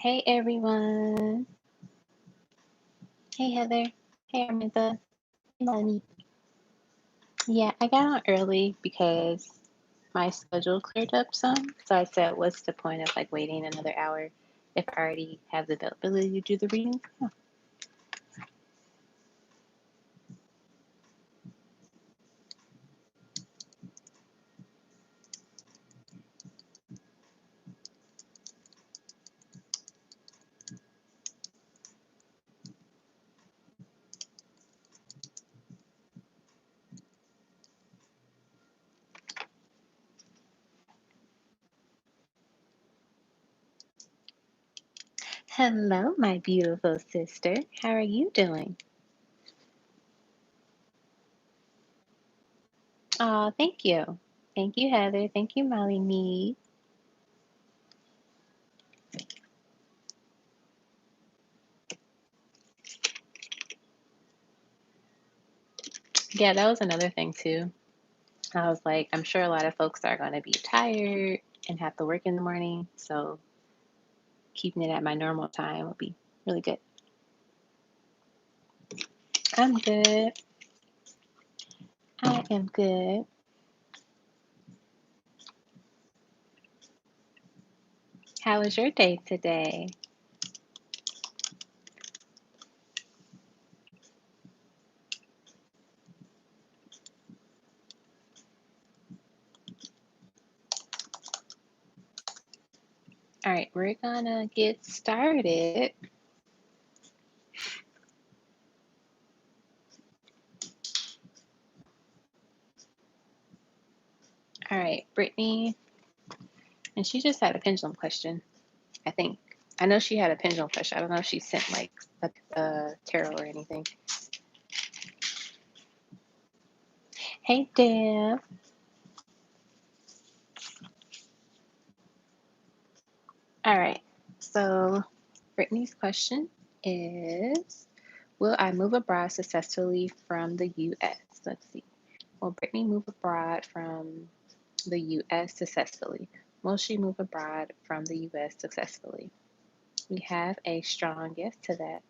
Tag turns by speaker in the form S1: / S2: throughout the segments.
S1: Hey everyone. Hey Heather. Hey Arminta. Hey Melanie. Yeah, I got on early because my schedule cleared up some. So I said, what's the point of like waiting another hour if I already have the availability to do the reading? Yeah. Hello, my beautiful sister. How are you doing? Oh, thank you. Thank you, Heather. Thank you, Molly Me. Yeah, that was another thing too. I was like, I'm sure a lot of folks are going to be tired and have to work in the morning. So keeping it at my normal time will be really good. I'm good. I am good. How was your day today? All right, we're gonna get started. All right, Brittany, and she just had a pendulum question, I think. I know she had a pendulum question. I don't know if she sent like a tarot or anything. Hey, Deb. All right, so Brittany's question is, will I move abroad successfully from the U.S.? Let's see. Will Brittany move abroad from the U.S. successfully? Will she move abroad from the U.S. successfully? We have a strong yes to that.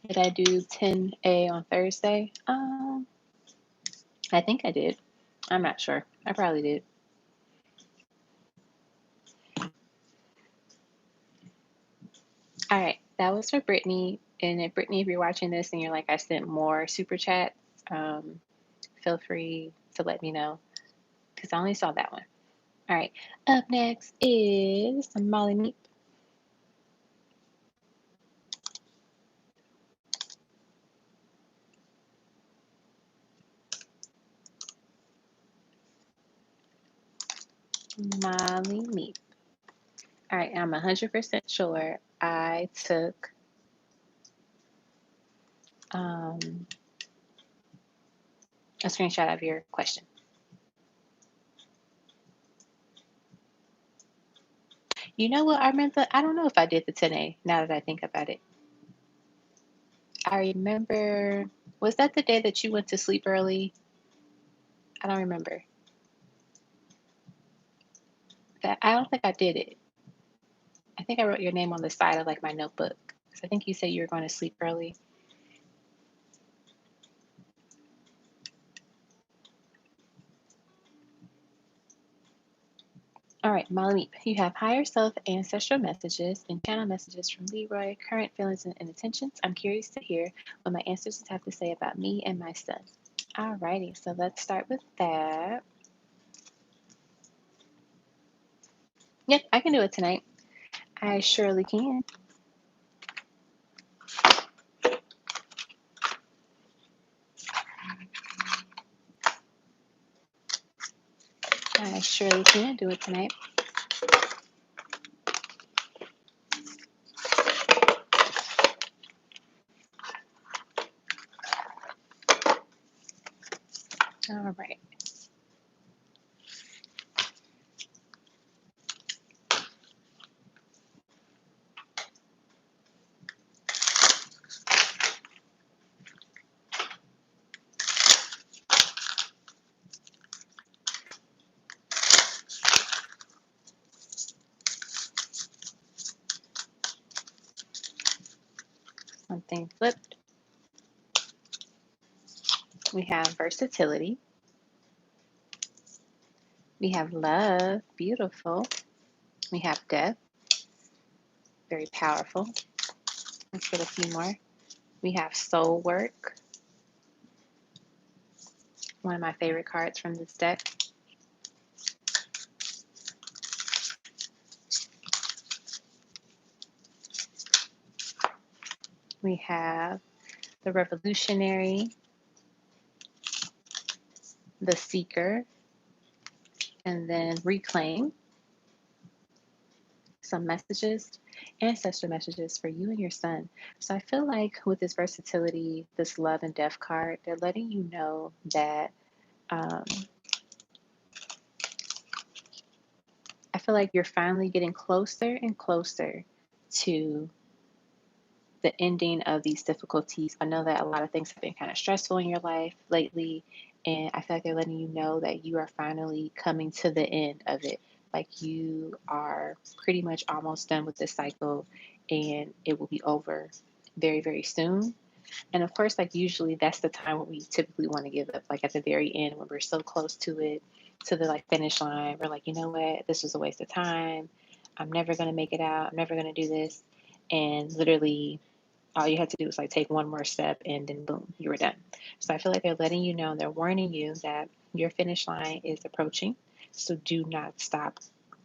S1: Did I do 10A on Thursday? I think I did. I'm not sure. I probably did. All right, that was for Brittany. And if Brittany, if you're watching this and you're like, I sent more super chats, feel free to let me know because I only saw that one. All right, up next is Molly Meep. Molly Meep. All right, I'm 100% sure I took a screenshot of your question. You know what, Arminta? I don't know if I did the 10A now that I think about it. I remember, was that the day that you went to sleep early? I don't remember. I don't think I did it. I think I wrote your name on the side of like my notebook. So I think you said you were going to sleep early. All right, Molly, you have higher self ancestral messages and channel messages from Leroy, current feelings and intentions. I'm curious to hear what my ancestors have to say about me and my son. All righty, so let's start with that. Yep, I can do it tonight. I surely can. I surely can do it tonight. All right. Something flipped. We have versatility. We have love, beautiful. We have death, very powerful. Let's get a few more. We have soul work, one of my favorite cards from this deck. We have the revolutionary, the seeker, and then reclaim. Some messages, ancestor messages for you and your son. So I feel like with this versatility, this love and death card, they're letting you know that I feel like you're finally getting closer and closer to the ending of these difficulties. I know that a lot of things have been kind of stressful in your life lately, and I feel like they're letting you know that you are finally coming to the end of it. Like you are pretty much almost done with this cycle, and it will be over very, very soon. And of course, like usually that's the time when we typically want to give up, like at the very end when we're so close to it, to the like finish line. We're like, you know what, this was a waste of time. I'm never going to make it out. I'm never going to do this. And literally all you had to do was like take one more step and then boom, you were done. So I feel like they're letting you know, they're warning you that your finish line is approaching. So do not stop.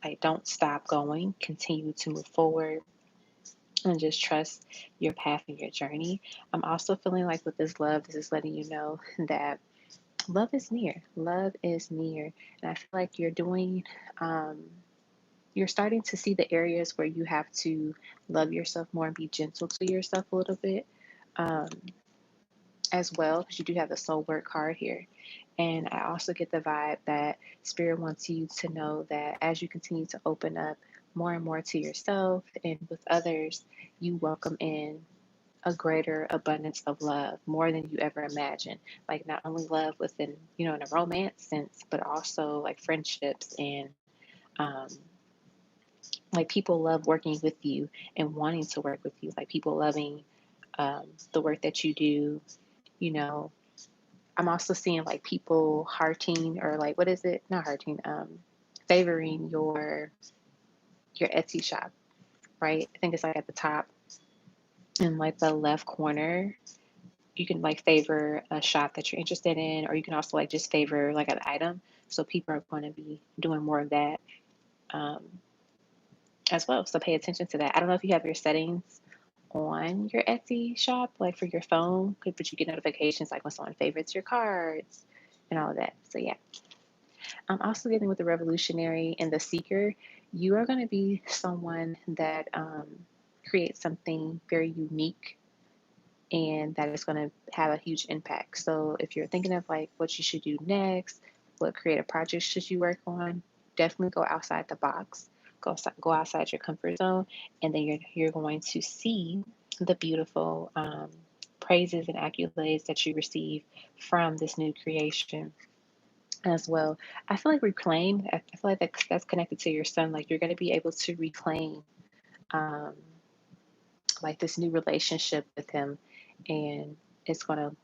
S1: Like don't stop going. Continue to move forward and just trust your path and your journey. I'm also feeling like with this love, this is letting you know that love is near. Love is near. And I feel like you're starting to see the areas where you have to love yourself more and be gentle to yourself a little bit um, as well, because you do have the soul work card here. And I also get the vibe that Spirit wants you to know that as you continue to open up more and more to yourself and with others, you welcome in a greater abundance of love, more than you ever imagined. Like not only love within, in a romance sense, but also like friendships and um, like people love working with you and wanting to work with you. Like people loving the work that you do. You know, I'm also seeing like people hearting or like what is it? Not hearting. Favoring your Etsy shop, right? I think it's like at the top in like the left corner. You can like favor a shop that you're interested in, or you can also like just favor like an item. So people are going to be doing more of that um, as well. So pay attention to that. I don't know if you have your settings on your Etsy shop, like for your phone, but you get notifications like when someone favorites your cards and all of that. So yeah. I'm also getting with the revolutionary and the seeker. You are going to be someone that creates something very unique and that is going to have a huge impact. So if you're thinking of like what you should do next, what creative projects should you work on, definitely go outside the box. Go outside your comfort zone, and then you're going to see the beautiful praises and accolades that you receive from this new creation as well. I feel like reclaim. I feel like that's connected to your son. Like you're going to be able to reclaim um, like this new relationship with him, and it's going to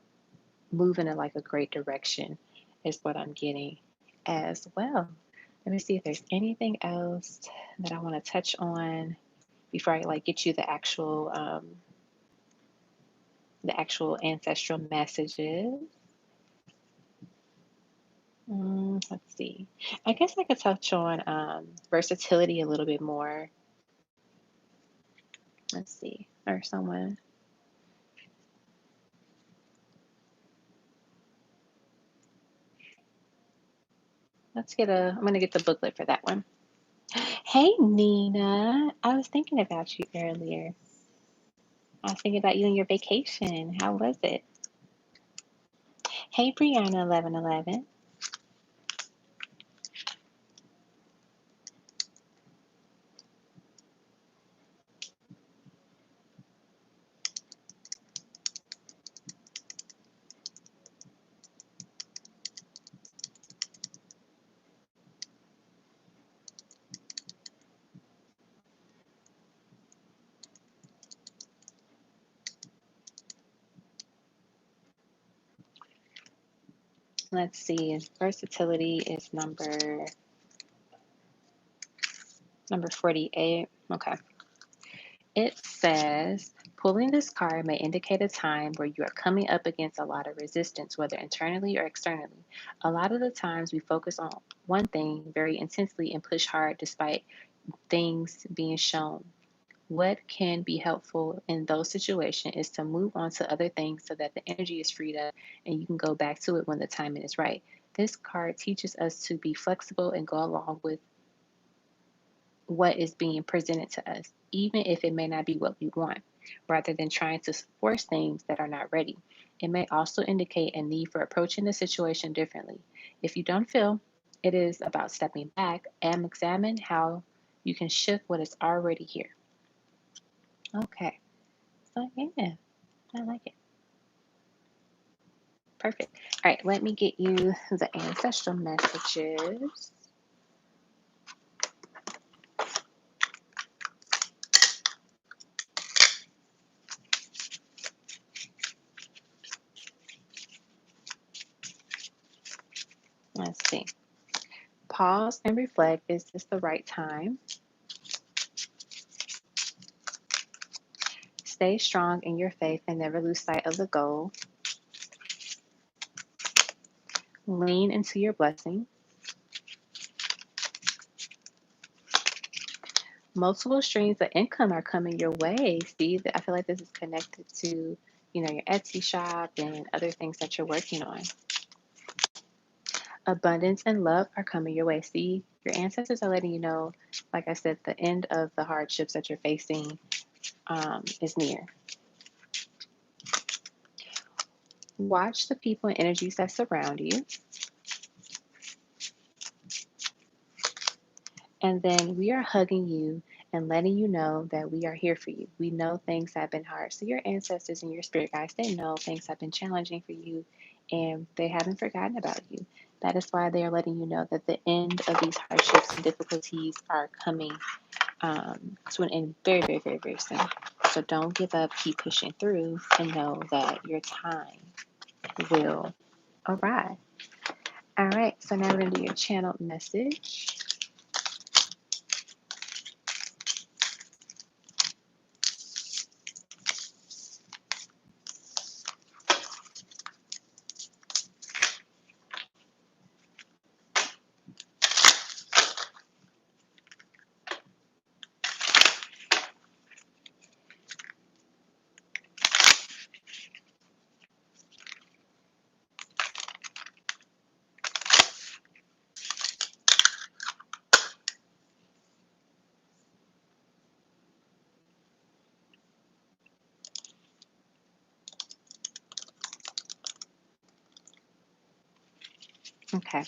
S1: move in like a great direction is what I'm getting as well. Let me see if there's anything else that I want to touch on before I like get you the actual ancestral messages. Let's see. I guess I could touch on versatility a little bit more. Let's see. Or someone. I'm going to get the booklet for that one. Hey, Nina. I was thinking about you earlier. I was thinking about you and your vacation. How was it? Hey, Brianna 1111. Let's see. Versatility is number 48. Okay. It says, pulling this card may indicate a time where you are coming up against a lot of resistance, whether internally or externally. A lot of the times we focus on one thing very intensely and push hard despite things being shown. What can be helpful in those situations is to move on to other things so that the energy is freed up and you can go back to it when the timing is right. This card teaches us to be flexible and go along with what is being presented to us, even if it may not be what we want, rather than trying to force things that are not ready. It may also indicate a need for approaching the situation differently. If you don't feel it is about stepping back and examine how you can shift what is already here. Okay, so yeah, I like it. Perfect. All right, let me get you the ancestral messages. Let's see. Pause and reflect. Is this the right time? Stay strong in your faith and never lose sight of the goal. Lean into your blessing. Multiple streams of income are coming your way. See, I feel like this is connected to, your Etsy shop and other things that you're working on. Abundance and love are coming your way. See, your ancestors are letting you know, like I said, the end of the hardships that you're facing is near. Watch the people and energies that surround you. And then we are hugging you and letting you know that we are here for you. We know things have been hard. So your ancestors and your spirit guides, they know things have been challenging for you and they haven't forgotten about you. That is why they are letting you know that the end of these hardships and difficulties are coming to an end very, very, very, very soon. So don't give up. Keep pushing through and know that your time will arrive. All right. So now we're going to do your channeled message. Okay.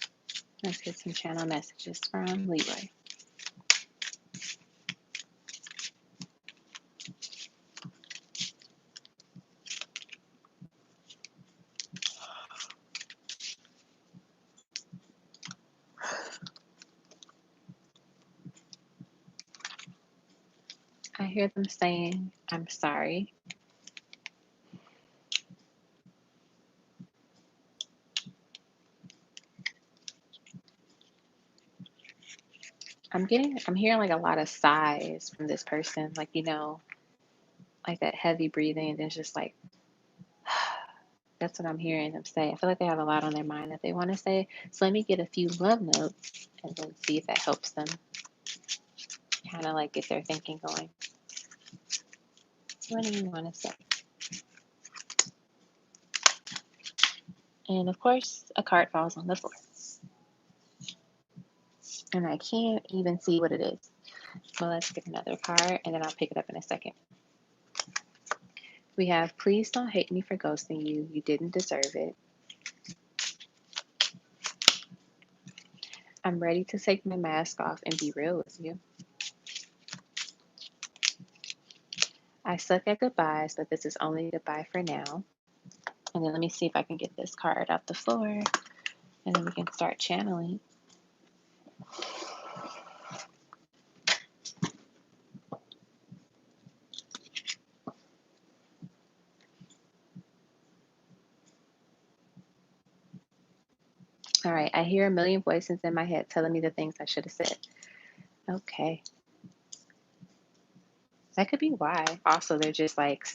S1: Let's get some channel messages from Leroy. I hear them saying, I'm sorry. I'm hearing like a lot of sighs from this person, like, like that heavy breathing, and it's just like, that's what I'm hearing them say. I feel like they have a lot on their mind that they want to say. So let me get a few love notes and then see if that helps them kind of like get their thinking going. What do you want to say? And of course, a card falls on the floor. And I can't even see what it is. So let's get another card and then I'll pick it up in a second. We have, please don't hate me for ghosting you. You didn't deserve it. I'm ready to take my mask off and be real with you. I suck at goodbyes, but this is only goodbye for now. And then let me see if I can get this card off the floor and then we can start channeling. right. I hear a million voices in my head telling me the things I should have said. Okay. That could be why. Also, they're just like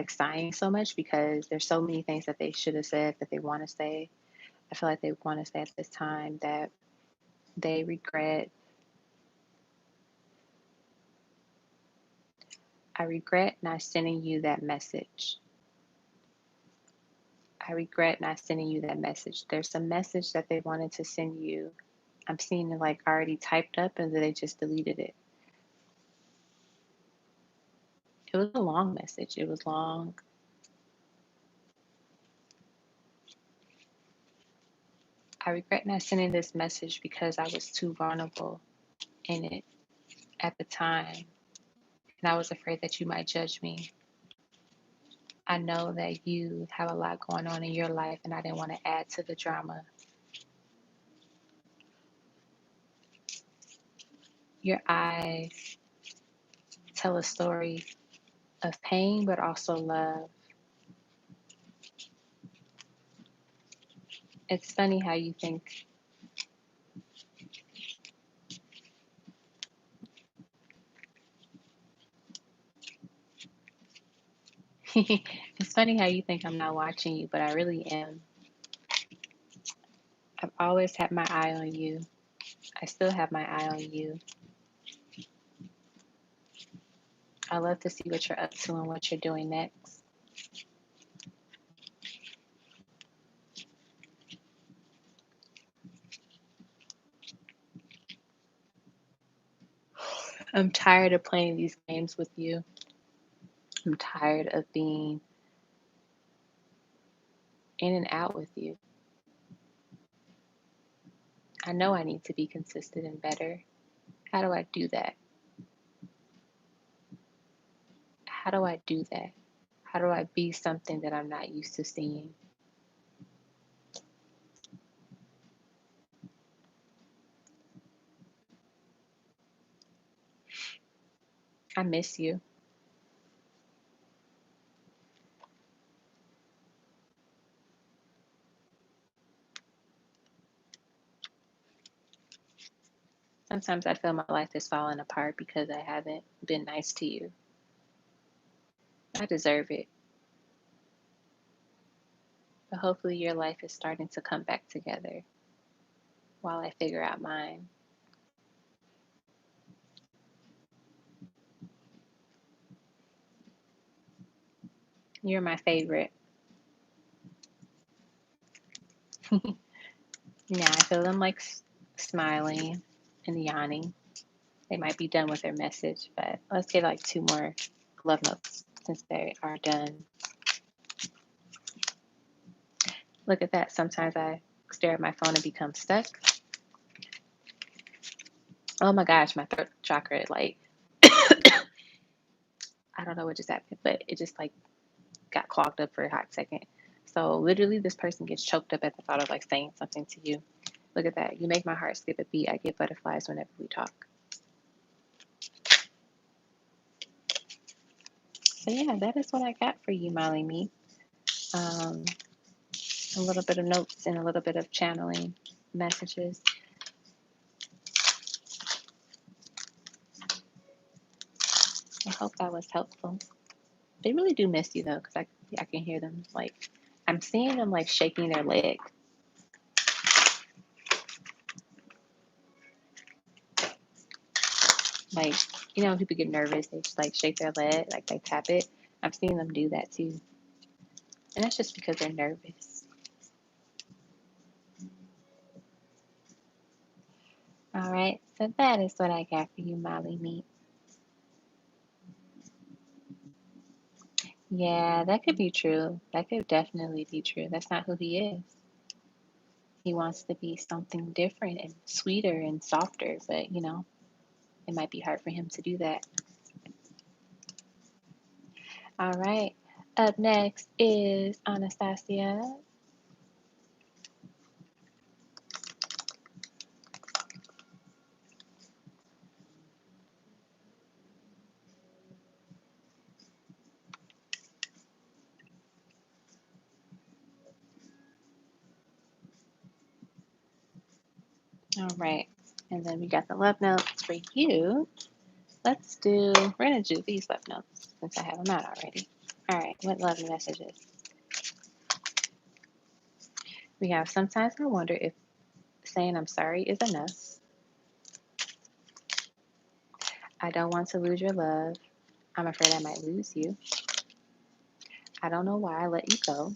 S1: sighing so much because there's so many things that they should have said that they want to say. I feel like they want to say at this time that they regret. I regret not sending you that message. I regret not sending you that message. There's a message that they wanted to send you. I'm seeing it like already typed up and then they just deleted it. It was a long message. It was long. I regret not sending this message because I was too vulnerable in it at the time. And I was afraid that you might judge me. I know that you have a lot going on in your life and I didn't want to add to the drama. Your eyes tell a story of pain, but also love. It's funny how you think. It's funny how you think I'm not watching you, but I really am. I've always had my eye on you. I still have my eye on you. I love to see what you're up to and what you're doing next. I'm tired of playing these games with you. I'm tired of being in and out with you. I know I need to be consistent and better. How do I do that? How do I do that? How do I be something that I'm not used to seeing? I miss you. Sometimes I feel my life is falling apart because I haven't been nice to you. I deserve it. But hopefully your life is starting to come back together while I figure out mine. You're my favorite. Now I feel them like smiling and yawning. They might be done with their message, but let's get like 2 more love notes since they are done. Look at that. Sometimes I stare at my phone and become stuck. Oh my gosh, my throat chakra, like, I don't know what just happened, but it just like got clogged up for a hot second. So literally this person gets choked up at the thought of like saying something to you. Look at that. You make my heart skip a beat. I get butterflies whenever we talk. So yeah, that is what I got for you, Molly Me. A little bit of notes and a little bit of channeling messages. I hope that was helpful. They really do miss you though, because I can hear them like, I'm seeing them like shaking their leg. Like, you know, when people get nervous, they just like shake their leg, like they tap it. I'm seeing them do that too. And that's just because they're nervous. All right, so that is what I got for you, Molly Me. Yeah, that could be true. That could definitely be true. That's not who he is. He wants to be something different and sweeter and softer, but you know, it might be hard for him to do that. All right, up next is Anastasia. All right. And then we got the love notes for you. We're going to do these love notes since I have them out already. All right. What love messages? We have, sometimes I wonder if saying I'm sorry is enough. I don't want to lose your love. I'm afraid I might lose you. I don't know why I let you go.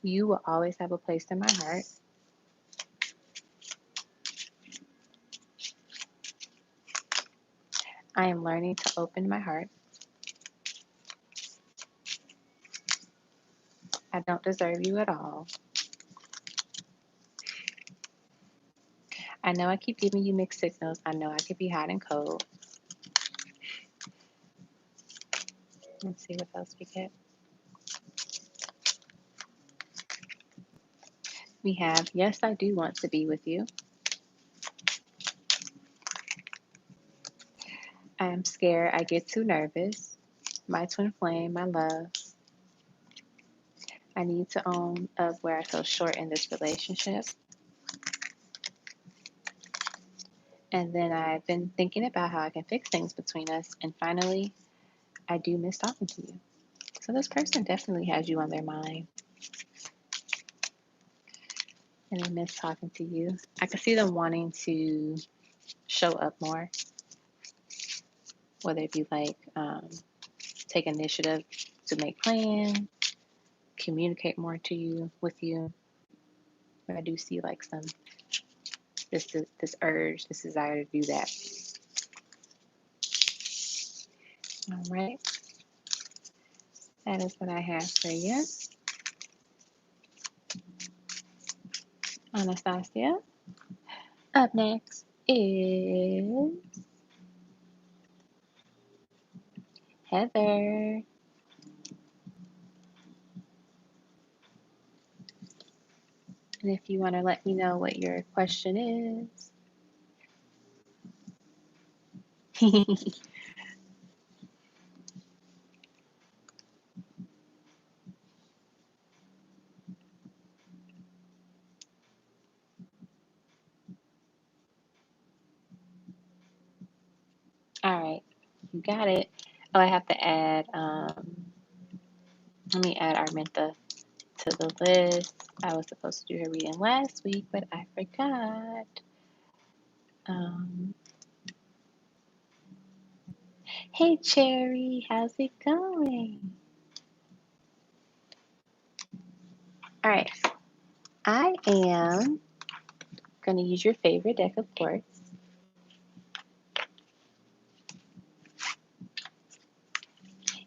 S1: You will always have a place in my heart. I am learning to open my heart. I don't deserve you at all. I know I keep giving you mixed signals. I know I could be hot and cold. Let's see what else we get. We have, yes, I do want to be with you. I am scared. I get too nervous. My twin flame, my love. I need to own up where I fell short in this relationship. And then I've been thinking about how I can fix things between us. And finally, I do miss talking to you. So this person definitely has you on their mind. And they miss talking to you. I can see them wanting to show up more. Whether it be like take initiative to make plans, communicate more to you, with you. But I do see like this urge, this desire to do that. All right. That is what I have for you. Anastasia. Up next is Heather. And if you want to let me know what your question is. All right, you got it. Oh, I have to add, let me add Arminta to the list. I was supposed to do her reading last week, but I forgot. Hey, Cherry, how's it going? All right, I am going to use your favorite deck of cards.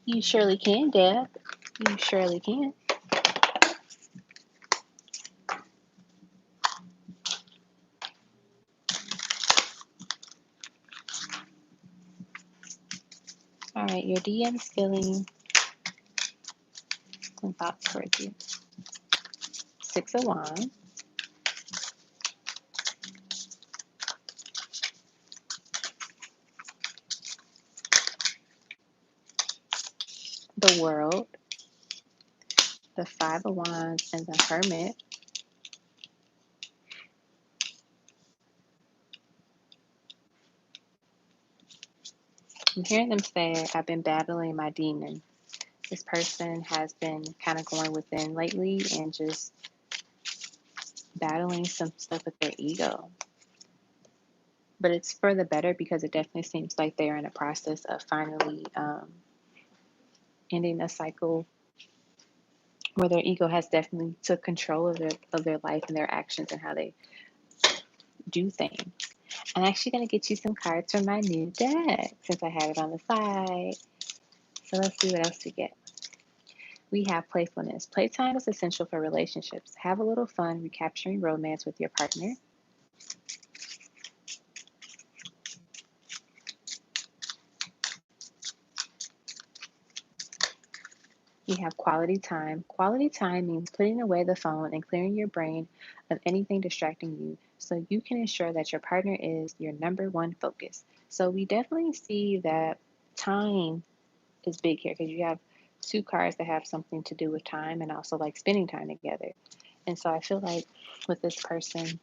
S1: You surely can, Deb. You surely can. All right, your DM is feeling some thoughts towards you. 6 of Wands. The World. The 5 of Wands and the Hermit. I'm hearing them say, I've been battling my demon. This person has been kind of going within lately and just battling some stuff with their ego. But it's for the better because it definitely seems like they're in a process of finally ending a cycle where their ego has definitely took control of their life and their actions and how they do things. I'm actually going to get you some cards from my new deck since I have it on the side. So let's see what else we get. We have playfulness. Playtime is essential for relationships. Have a little fun recapturing romance with your partner. We have quality time. Quality time means putting away the phone and clearing your brain of anything distracting you so you can ensure that your partner is your number one focus. So we definitely see that time is big here because you have two cards that have something to do with time and also like spending time together. And so I feel like with this person,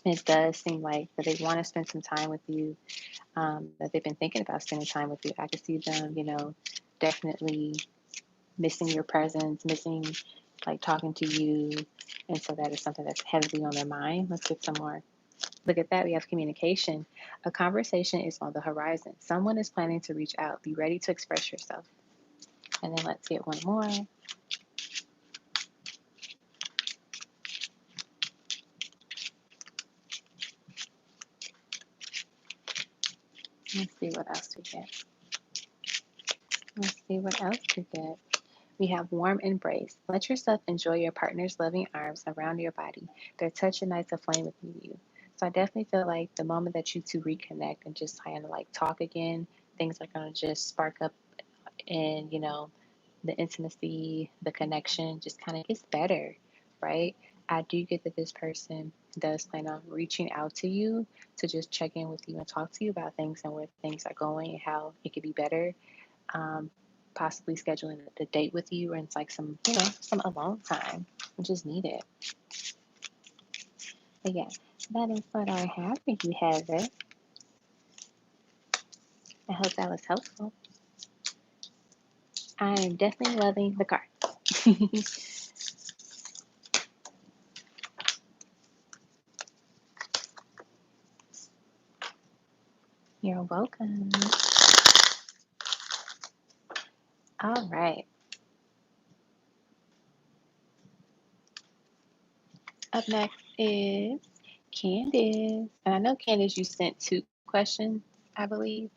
S1: it does seem like that they want to spend some time with you, that they've been thinking about spending time with you. I can see them, you know, definitely missing your presence, missing like talking to you. And so that is something that's heavily on their mind. Let's get some more. Look at that. We have communication. A conversation is on the horizon. Someone is planning to reach out. Be ready to express yourself. And then let's get one more. Let's see what else we get. Let's see what else we get. We have warm embrace. Let yourself enjoy your partner's loving arms around your body. Their touch ignites a flame within you. So I definitely feel like the moment that you two reconnect and just kind of like talk again, things are going to just spark up, and, you know, the intimacy, the connection just kind of gets better, right? I do get that this person does plan on reaching out to you to just check in with you and talk to you about things and where things are going and how it could be better. Um, Possibly scheduling a date with you, and it's like some, you know, some alone time, which is needed. But yeah, that is what I have for you, Heather. I hope that was helpful. I am definitely loving the cards. You're welcome. All right. Up next is Candice. And I know, Candice, you sent 2 questions, I believe.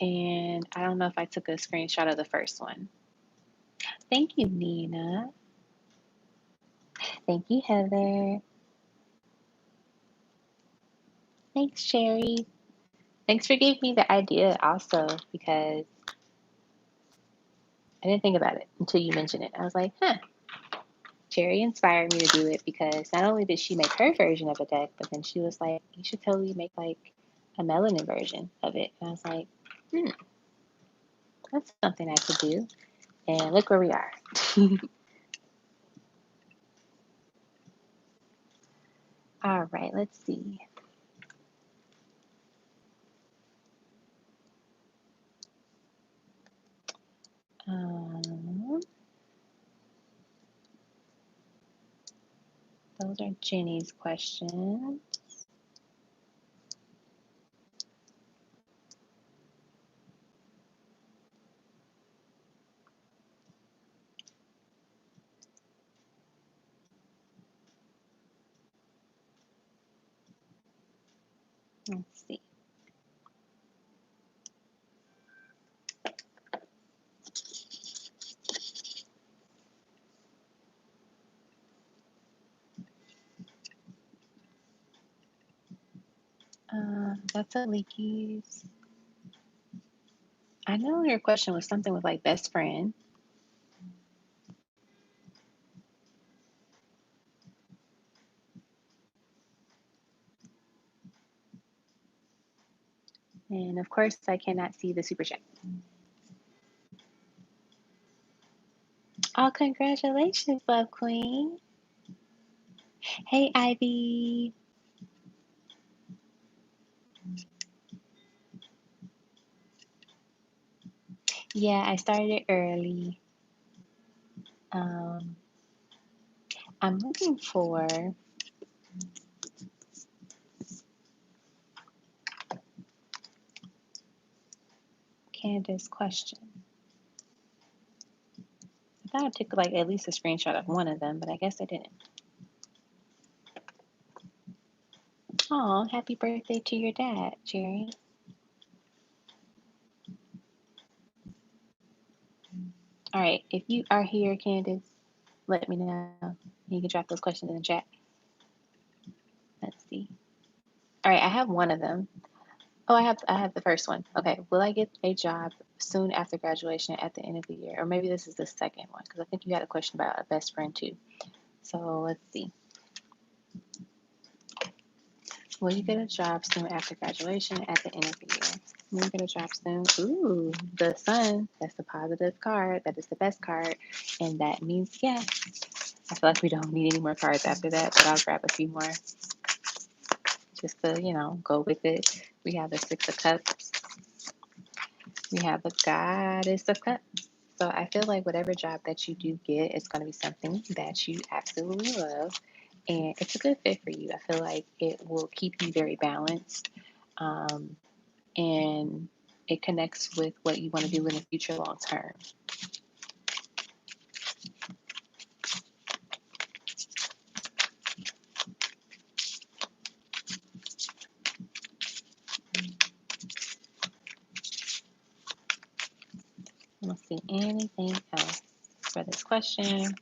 S1: And I don't know if I took a screenshot of the first one. Thank you, Nina. Thank you, Heather. Thanks, Sherry. Thanks for giving me the idea also, because I didn't think about it until you mentioned it. I was like, huh. Sherry inspired me to do it because not only did she make her version of a deck, but then she was like, you should totally make like a melanin version of it. And I was like, that's something I could do. And look where we are. All right, let's see. Those are Jenny's questions. Let's see. That's a Leaky's. I know your question was something with like best friend. And of course, I cannot see the super chat. Oh, congratulations, Love Queen. Hey, Ivy. Yeah, I started early. I'm looking for Candice question. I thought I took like at least a screenshot of one of them, but I guess I didn't. Oh, happy birthday to your dad, Jerry. All right, if you are here, Candice, let me know. You can drop those questions in the chat. Let's see. All right, I have one of them. Oh, I have the first one. Okay, will I get a job soon after graduation at the end of the year? Or maybe this is the second one, because I think you had a question about a best friend too. So let's see. Will you get a job soon after graduation at the end of the year? Will you get a job soon? Ooh, the sun. That's the positive card. That is the best card. And that means yes. I feel like we don't need any more cards after that, but I'll grab a few more just to, go with it. We have the Six of Cups. We have the Goddess of Cups. So I feel like whatever job that you do get is going to be something that you absolutely love. And it's a good fit for you. I feel like it will keep you very balanced. And it connects with what you want to do in the future long term. Let's see anything else for this question.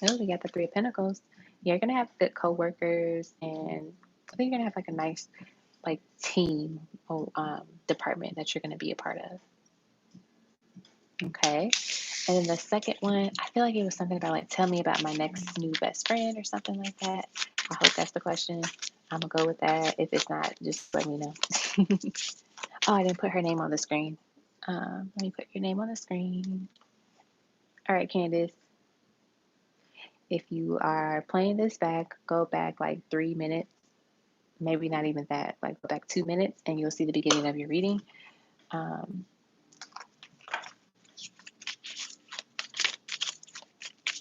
S1: Oh, we got the Three of Pentacles. You're gonna have good coworkers, and I think you're gonna have like a nice like team or department that you're gonna be a part of. Okay. And then the second one, I feel like it was something about like tell me about my next new best friend or something like that. I hope that's the question. I'm gonna go with that. If it's not, just let me know. Oh, I didn't put her name on the screen. Let me put your name on the screen. All right, Candice. If you are playing this back, go back like 3 minutes, maybe not even that, like go back 2 minutes, and you'll see the beginning of your reading.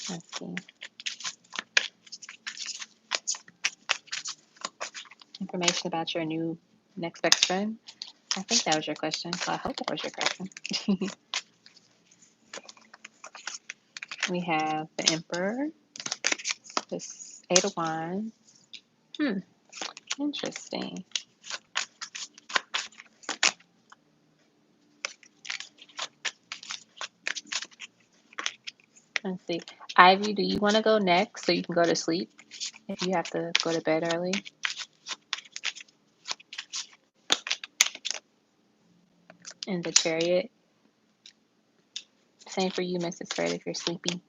S1: Let's see. Information about your new next best friend. I think that was your question. So I hope that was your question. We have the Emperor, this Eight of Wands. Interesting. Let's see. Ivy, do you want to go next so you can go to sleep if you have to go to bed early? And the Chariot. Same for you, Mrs. Fred, if you're sleepy.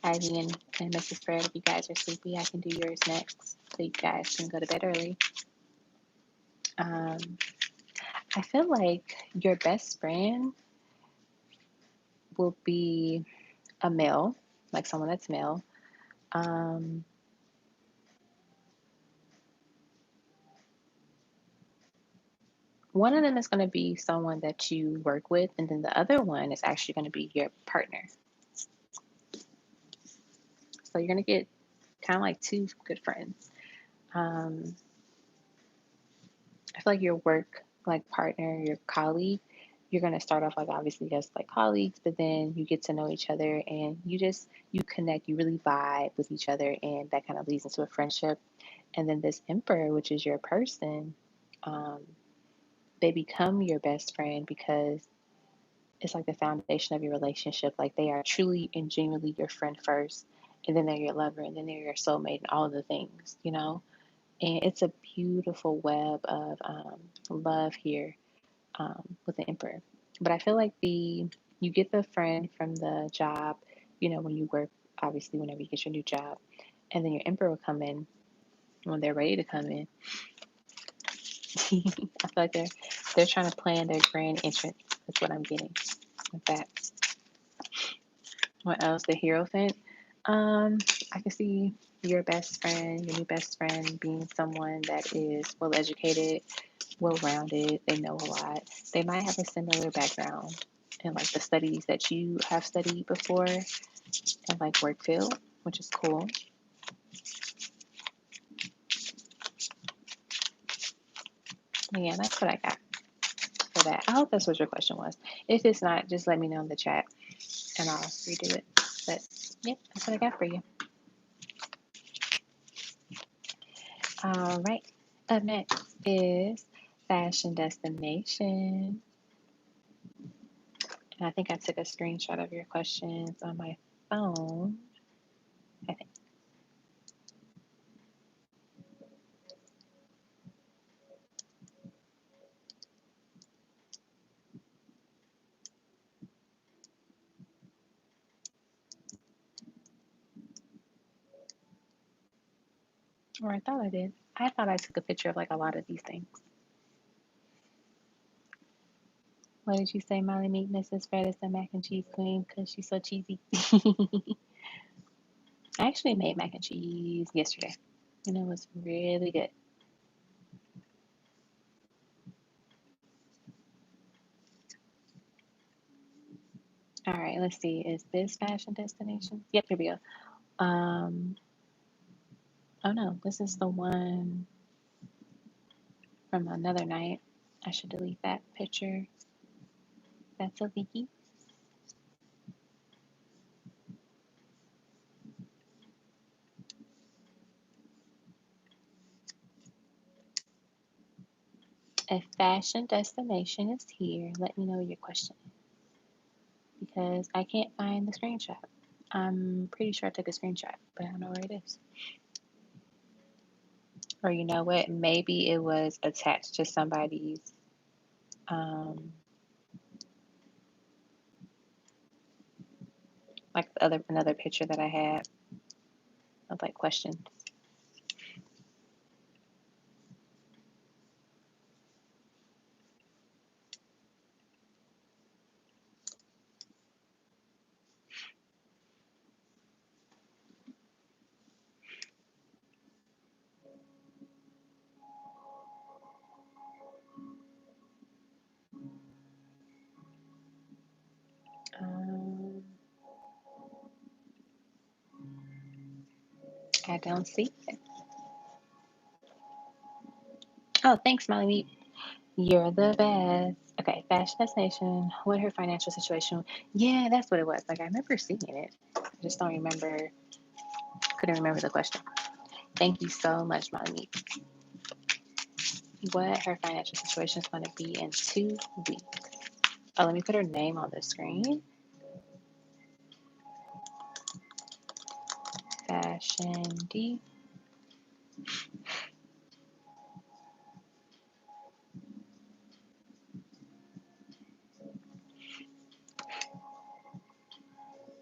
S1: Ivy and Mrs. Fred, if you guys are sleepy, I can do yours next so you guys can go to bed early. I feel like your best friend will be a male, like someone that's male. One of them is going to be someone that you work with, and then the other one is actually going to be your partner. So you're going to get kind of like two good friends. I feel like your work like partner, your colleague, you're going to start off like obviously as like colleagues, but then you get to know each other and you connect, you really vibe with each other, and that kind of leads into a friendship. And then this Emperor, which is your person, they become your best friend because it's like the foundation of your relationship. Like they are truly and genuinely your friend first, and then they're your lover, and then they're your soulmate, and all of the things, And it's a beautiful web of love here with the Emperor. But I feel like you get the friend from the job, when you work, obviously, whenever you get your new job, and then your Emperor will come in when they're ready to come in. I feel like they're trying to plan their grand entrance. That's what I'm getting with that. What else? The Hierophant. I can see your best friend, your new best friend, being someone that is well educated, well rounded. They know a lot. They might have a similar background in like the studies that you have studied before, and like work field, which is cool. Yeah, that's what I got for that. I hope that's what your question was. If it's not, just let me know in the chat and I'll redo it. But yep, that's what I got for you. All right. Up next is Fashion Destination. And I think I took a screenshot of your questions on my phone. I think. Or I thought I did. I thought I took a picture of like a lot of these things. What did you say, Molly Meek? Mrs. Fred is the mac and cheese queen because she's so cheesy. I actually made mac and cheese yesterday, and it was really good. All right, let's see. Is this fashion destination? Yep, here we go. Um, oh no, this is the one from another night. I should delete that picture. That's a leaky. If fashion destination is here, let me know your question because I can't find the screenshot. I'm pretty sure I took a screenshot, but I don't know where it is. Or you know what? Maybe it was attached to somebody's um, like the other another picture that I had of like questions. Um, I don't see it. Oh, thanks, Molly Meat. You're the best. Okay, fashion destination. What her financial situation? Yeah, that's what it was. Like I remember seeing it. I just don't remember. Couldn't remember the question. Thank you so much, Molly Meat. What her financial situation is going to be in 2 weeks. Oh, let me put her name on the screen. Fashion D.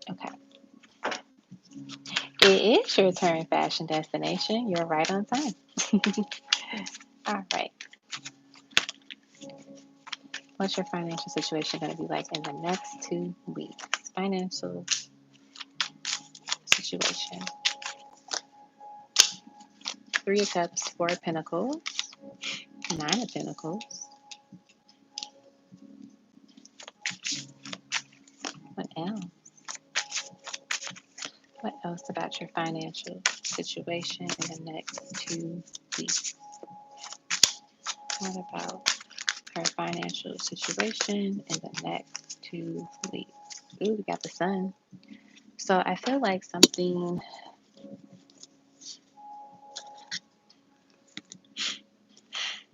S1: Okay. It is your turn, fashion destination. You're right on time. All right. What's your financial situation going to be like in the next 2 weeks? Financial situation. 3 of Cups, 4 of Pentacles, 9 of Pentacles. What else? What else about your financial situation in the next 2 weeks? What about her financial situation in the next 2 weeks? Ooh, we got the Sun. So I feel like something.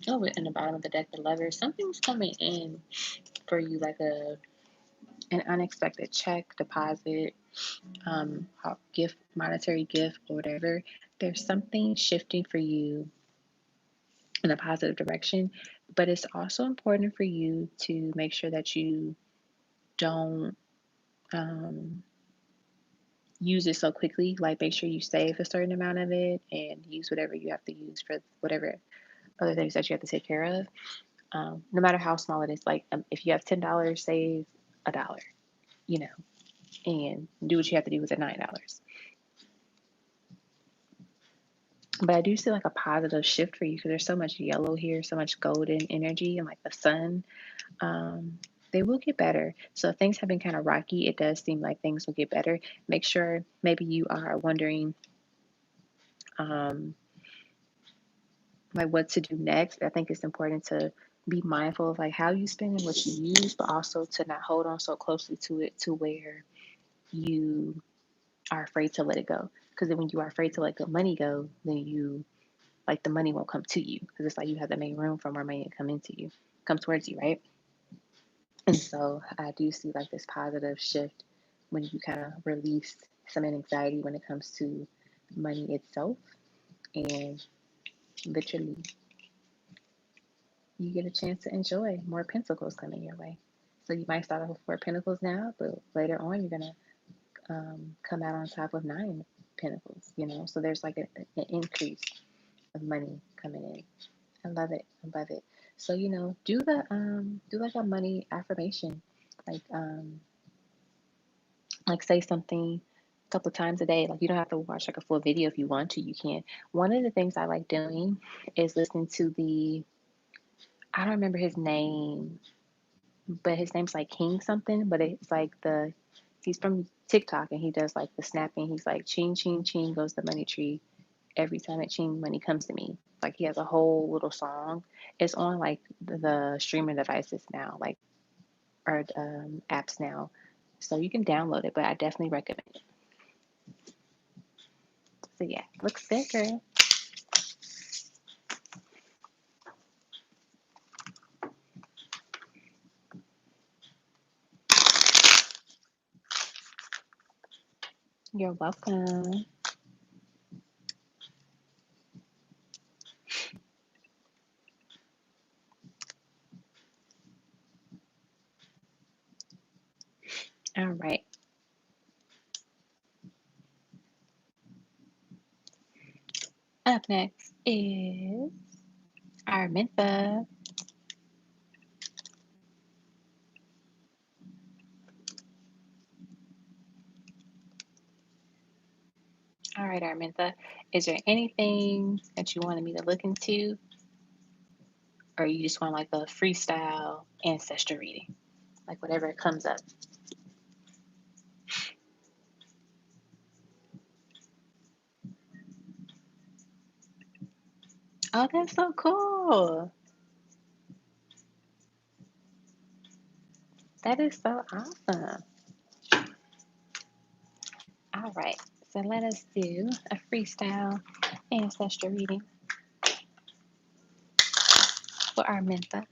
S1: Oh, in the bottom of the deck, the Lovers. Something's coming in for you, like an unexpected check, deposit, gift, monetary gift, or whatever. There's something shifting for you in a positive direction, but it's also important for you to make sure that you don't um, use it so quickly. Like, make sure you save a certain amount of it and use whatever you have to use for whatever other things that you have to take care of. No matter how small it is, like if you have $10, save $1, you know, and do what you have to do with the $9. But I do see like a positive shift for you because there's so much yellow here, so much golden energy, and like the sun. Um, they will get better. So if things have been kind of rocky, it does seem like things will get better. Make sure maybe you are wondering um, like what to do next. I think it's important to be mindful of like how you spend and what you use, but also to not hold on so closely to it to where you are afraid to let it go. Because then when you are afraid to let the money go, then you like the money won't come to you because it's like you have to make room for more money to come towards you, right? And so I do see like this positive shift when you kind of release some anxiety when it comes to money itself, and literally you get a chance to enjoy more pentacles coming your way. So you might start off with 4 Pentacles now, but later on you're gonna come out on top with 9 Pentacles. So there's like an increase of money coming in. I love it. I love it. So do like a money affirmation, like say something couple of times a day. Like, you don't have to watch like a full video. If you want to, you can. One of the things I like doing is listening to I don't remember his name, but his name's like King something, but it's like he's from TikTok and he does like the snapping. He's like, ching, ching, ching goes the money tree. Every time it ching, money comes to me. Like, he has a whole little song. It's on like the streaming devices now, like, or apps now. So you can download it, but I definitely recommend it. So yeah, looks good, girl. You're welcome. All right. Up next is Armintha. All right, Armintha. Is there anything that you wanted me to look into? Or you just want like a freestyle ancestral reading? Like whatever comes up. Oh, that's so cool. That is so awesome. All right. So let us do a freestyle ancestral reading for Armintha.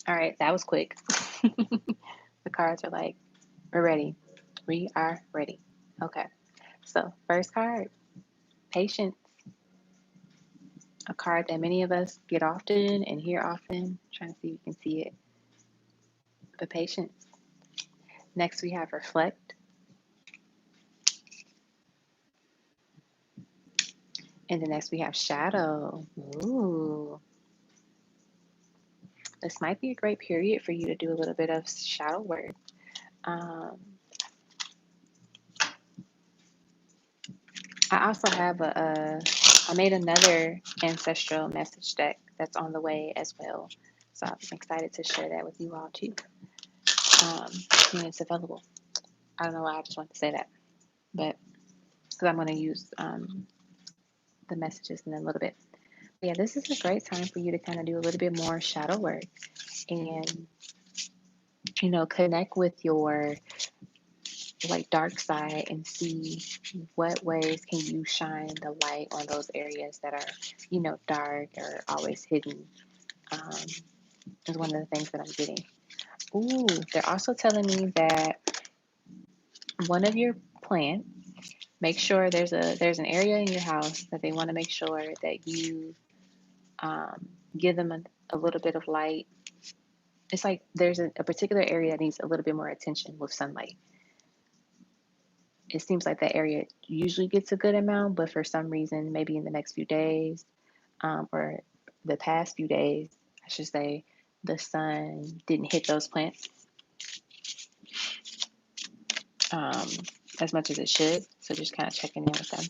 S1: All right, that was quick. The cards are like, we're ready. We are ready. Okay. So, first card, patience. A card that many of us get often and hear often. I'm trying to see if you can see it. But patience. Next, we have reflect. And the next, we have shadow. Ooh. This might be a great period for you to do a little bit of shadow work. I also have I made another ancestral message deck that's on the way as well. So I'm excited to share that with you all too. And it's available. I don't know why I just want to say that, but because I'm going to use the messages in a little bit. But yeah, this is a great time for you to kind of do a little bit more shadow work and, connect with your like dark side and see what ways can you shine the light on those areas that are, dark or always hidden. Is one of the things that I'm getting. Ooh, they're also telling me that one of your plants, make sure there's an area in your house that they want to make sure that you give them a little bit of light. It's like there's a particular area that needs a little bit more attention with sunlight. It seems like that area usually gets a good amount, but for some reason, maybe in the next few days, or the past few days, I should say, the sun didn't hit those plants as much as it should. So just kind of checking in with them,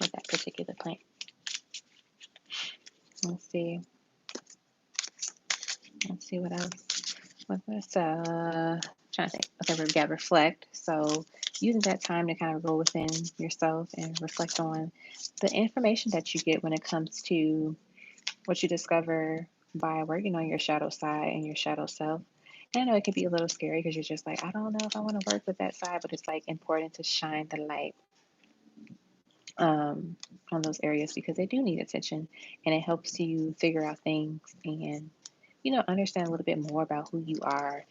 S1: with that particular plant. Let's see what else. What's trying to think. Okay, we got reflect. So using that time to kind of go within yourself and reflect on the information that you get when it comes to what you discover by working on your shadow side and your shadow self. And I know it can be a little scary because you're just like, I don't know if I want to work with that side, but it's like important to shine the light on those areas because they do need attention, and it helps you figure out things and understand a little bit more about who you are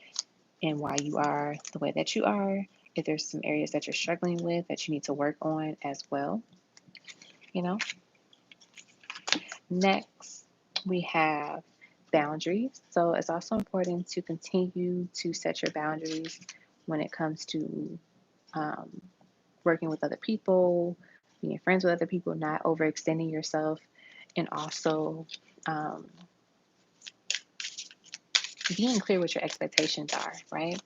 S1: and why you are the way that you are. If there's some areas that you're struggling with that you need to work on as well, you know. Next, we have boundaries. So it's also important to continue to set your boundaries when it comes to working with other people, being friends with other people, not overextending yourself. and also being clear what your expectations are, right?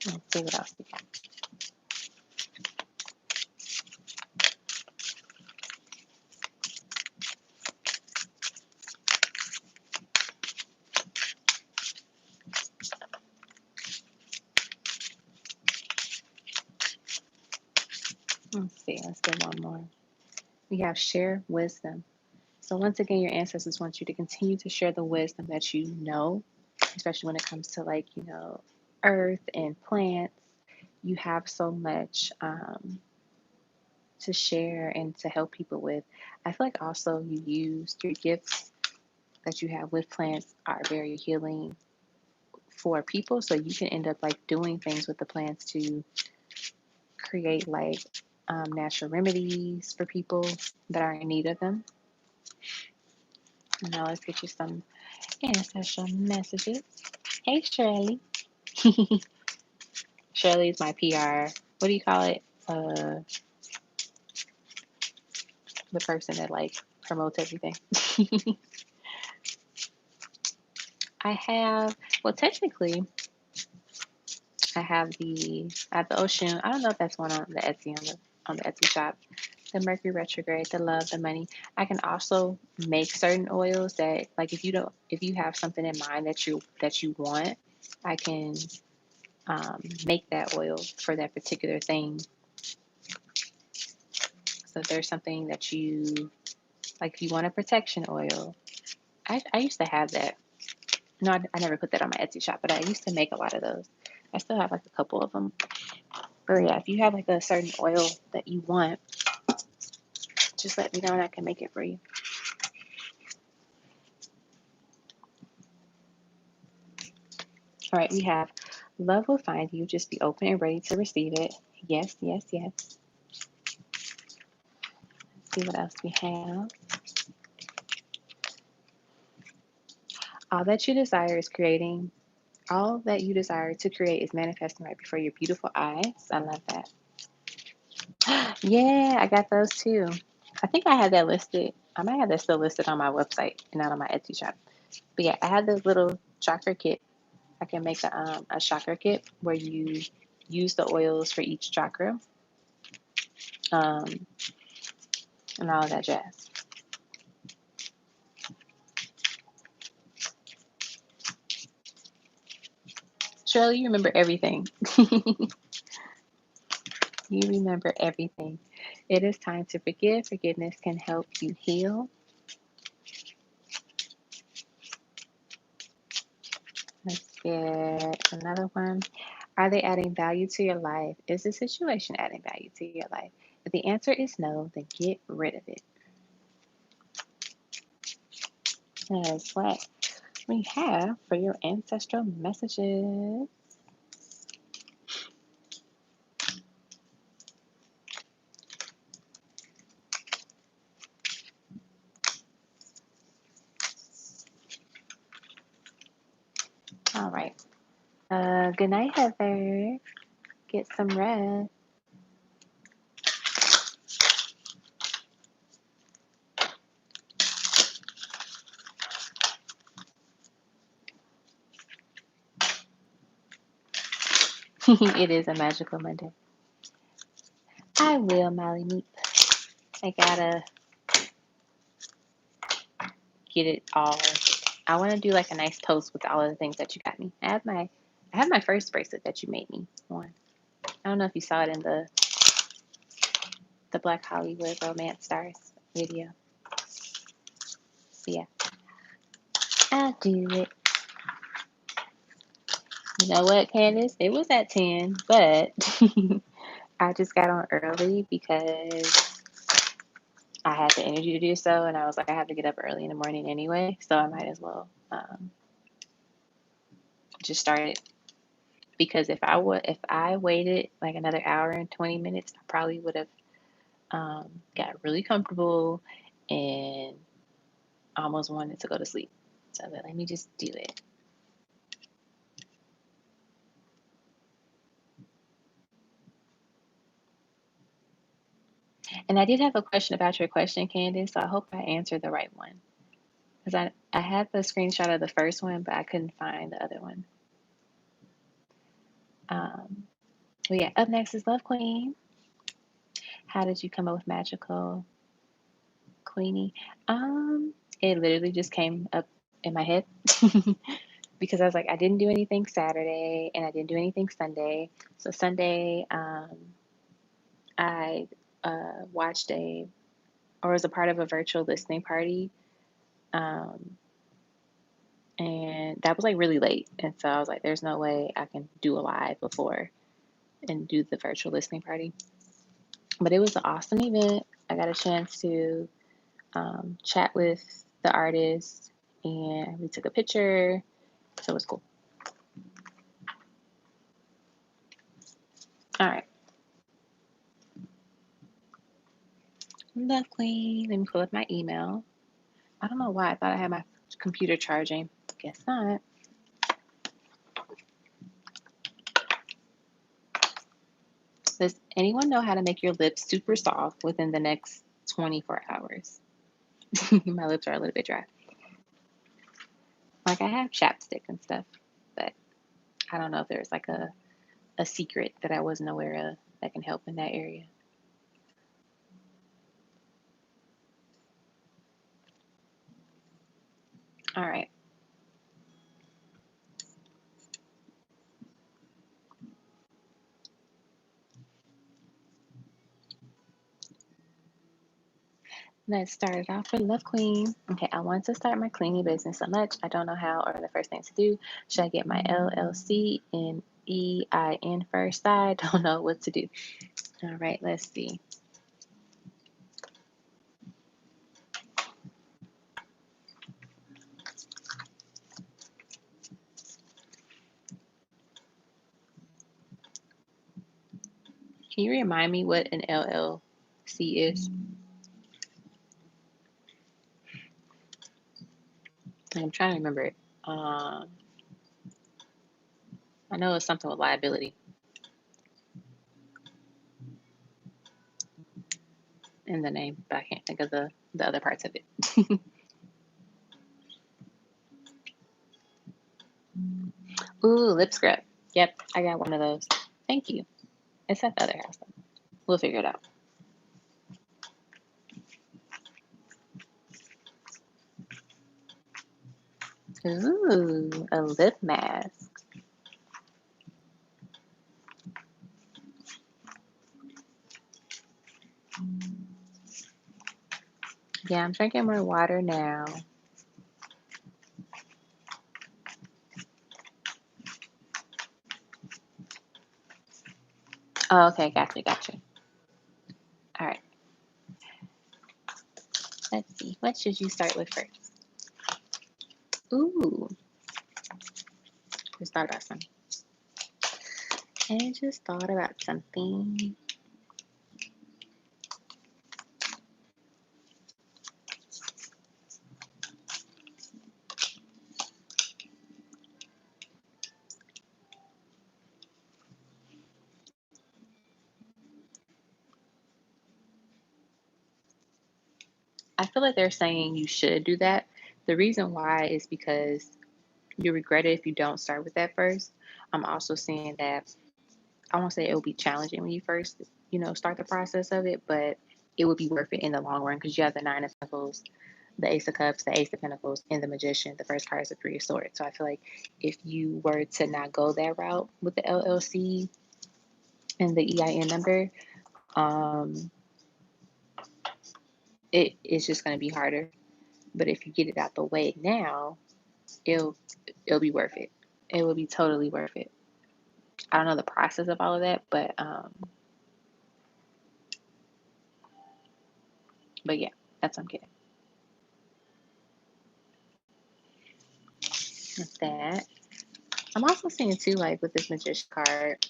S1: Let's see what else we got. Let's see, let's do one more. We have share wisdom. So once again, your ancestors want you to continue to share the wisdom that you know, especially when it comes to like, you know, earth and plants. You have so much to share and to help people with. I feel like also you use your gifts that you have with plants are very healing for people. So you can end up like doing things with the plants to create like natural remedies for people that are in need of them. Now let's get you some ancestral messages. Hey, Shirley. Shirley is my PR. What do you call it? The person that like promotes everything. I have, well, technically, I have the ocean. I don't know if that's one on the Etsy on the Etsy shop. The Mercury retrograde, the love, the money. I can also make certain oils that, like, if you have something in mind that you want, I can make that oil for that particular thing. So if there's something that you like, if you want a protection oil, I used to have that. No, I never put that on my Etsy shop, but I used to make a lot of those. I still have like a couple of them. But yeah, if you have like a certain oil that you want, just let me know and I can make it for you. All right, we have love will find you. Just be open and ready to receive it. Yes, yes, yes. Let's see what else we have. All that you desire is creating. All that you desire to create is manifesting right before your beautiful eyes. I love that. Yeah, I got those too. I think I had that listed. I might have that still listed on my website and not on my Etsy shop. But yeah, I had this little chakra kit. I can make a chakra kit where you use the oils for each chakra and all of that jazz. Shirley, you remember everything. You remember everything. It is time to forgive. Forgiveness can help you heal. Let's get another one. Are they adding value to your life? Is the situation adding value to your life? If the answer is no, then get rid of it. That's what we have for your ancestral messages. All right. Good night, Heather. Get some rest. It is a magical Monday. I will, Molly Meep. I gotta get it all. I want to do like a nice toast with all of the things that you got me. I have my first bracelet that you made me one. I don't know if you saw it in the Black Hollywood Romance Stars video. So yeah, I'll do it. You know what, Candice? It was at 10, but I just got on early because I had the energy to do so, and I was like, I have to get up early in the morning anyway, so I might as well just start it. Because if I waited like another hour and 20 minutes, I probably would have got really comfortable and almost wanted to go to sleep. So let me just do it. And I did have a question about your question, Candice, so I hope I answered the right one. Because I had the screenshot of the first one, but I couldn't find the other one. But yeah, up next is Love Queen. How did you come up with magical Queenie? It literally just came up in my head because I was like, I didn't do anything Saturday and I didn't do anything Sunday. So Sunday, I watched or was a part of a virtual listening party. And that was like really late. And so I was like, there's no way I can do a live before and do the virtual listening party. But it was an awesome event. I got a chance to chat with the artist and we took a picture. So it was cool. All right. Love Queen. Let me pull up my email. I don't know why I thought I had my computer charging. Guess not. Does anyone know how to make your lips super soft within the next 24 hours? My lips are a little bit dry. Like I have chapstick and stuff, but I don't know if there's like a secret that I wasn't aware of that can help in that area. All right. Let's start it off with Love Queen. Okay, I want to start my cleaning business so much. I don't know how or the first thing to do. Should I get my LLC in EIN first? I don't know what to do. All right, let's see. Can you remind me what an LLC is? I'm trying to remember it. I know it's something with liability in the name, but I can't think of the other parts of it. Ooh, lip scrub. Yep, I got one of those. Thank you. It's at the other house, though. We'll figure it out. Ooh, a lip mask. Yeah, I'm drinking more water now. Oh, okay, gotcha. All right. Let's see. What should you start with first? Ooh, just thought about something. I just thought about something. I feel like they're saying you should do that. The reason why is because you regret it if you don't start with that first. I'm also saying that I won't say it will be challenging when you first, start the process of it, but it will be worth it in the long run because you have the Nine of Pentacles, the Ace of Cups, the Ace of Pentacles, and the Magician. The first card is the Three of Swords. So I feel like if you were to not go that route with the LLC and the EIN number, it's just going to be harder. But if you get it out the way now, it'll be worth it. It will be totally worth it. I don't know the process of all of that, but yeah, that's what I'm getting. With that, I'm also seeing too, like with this Magician card,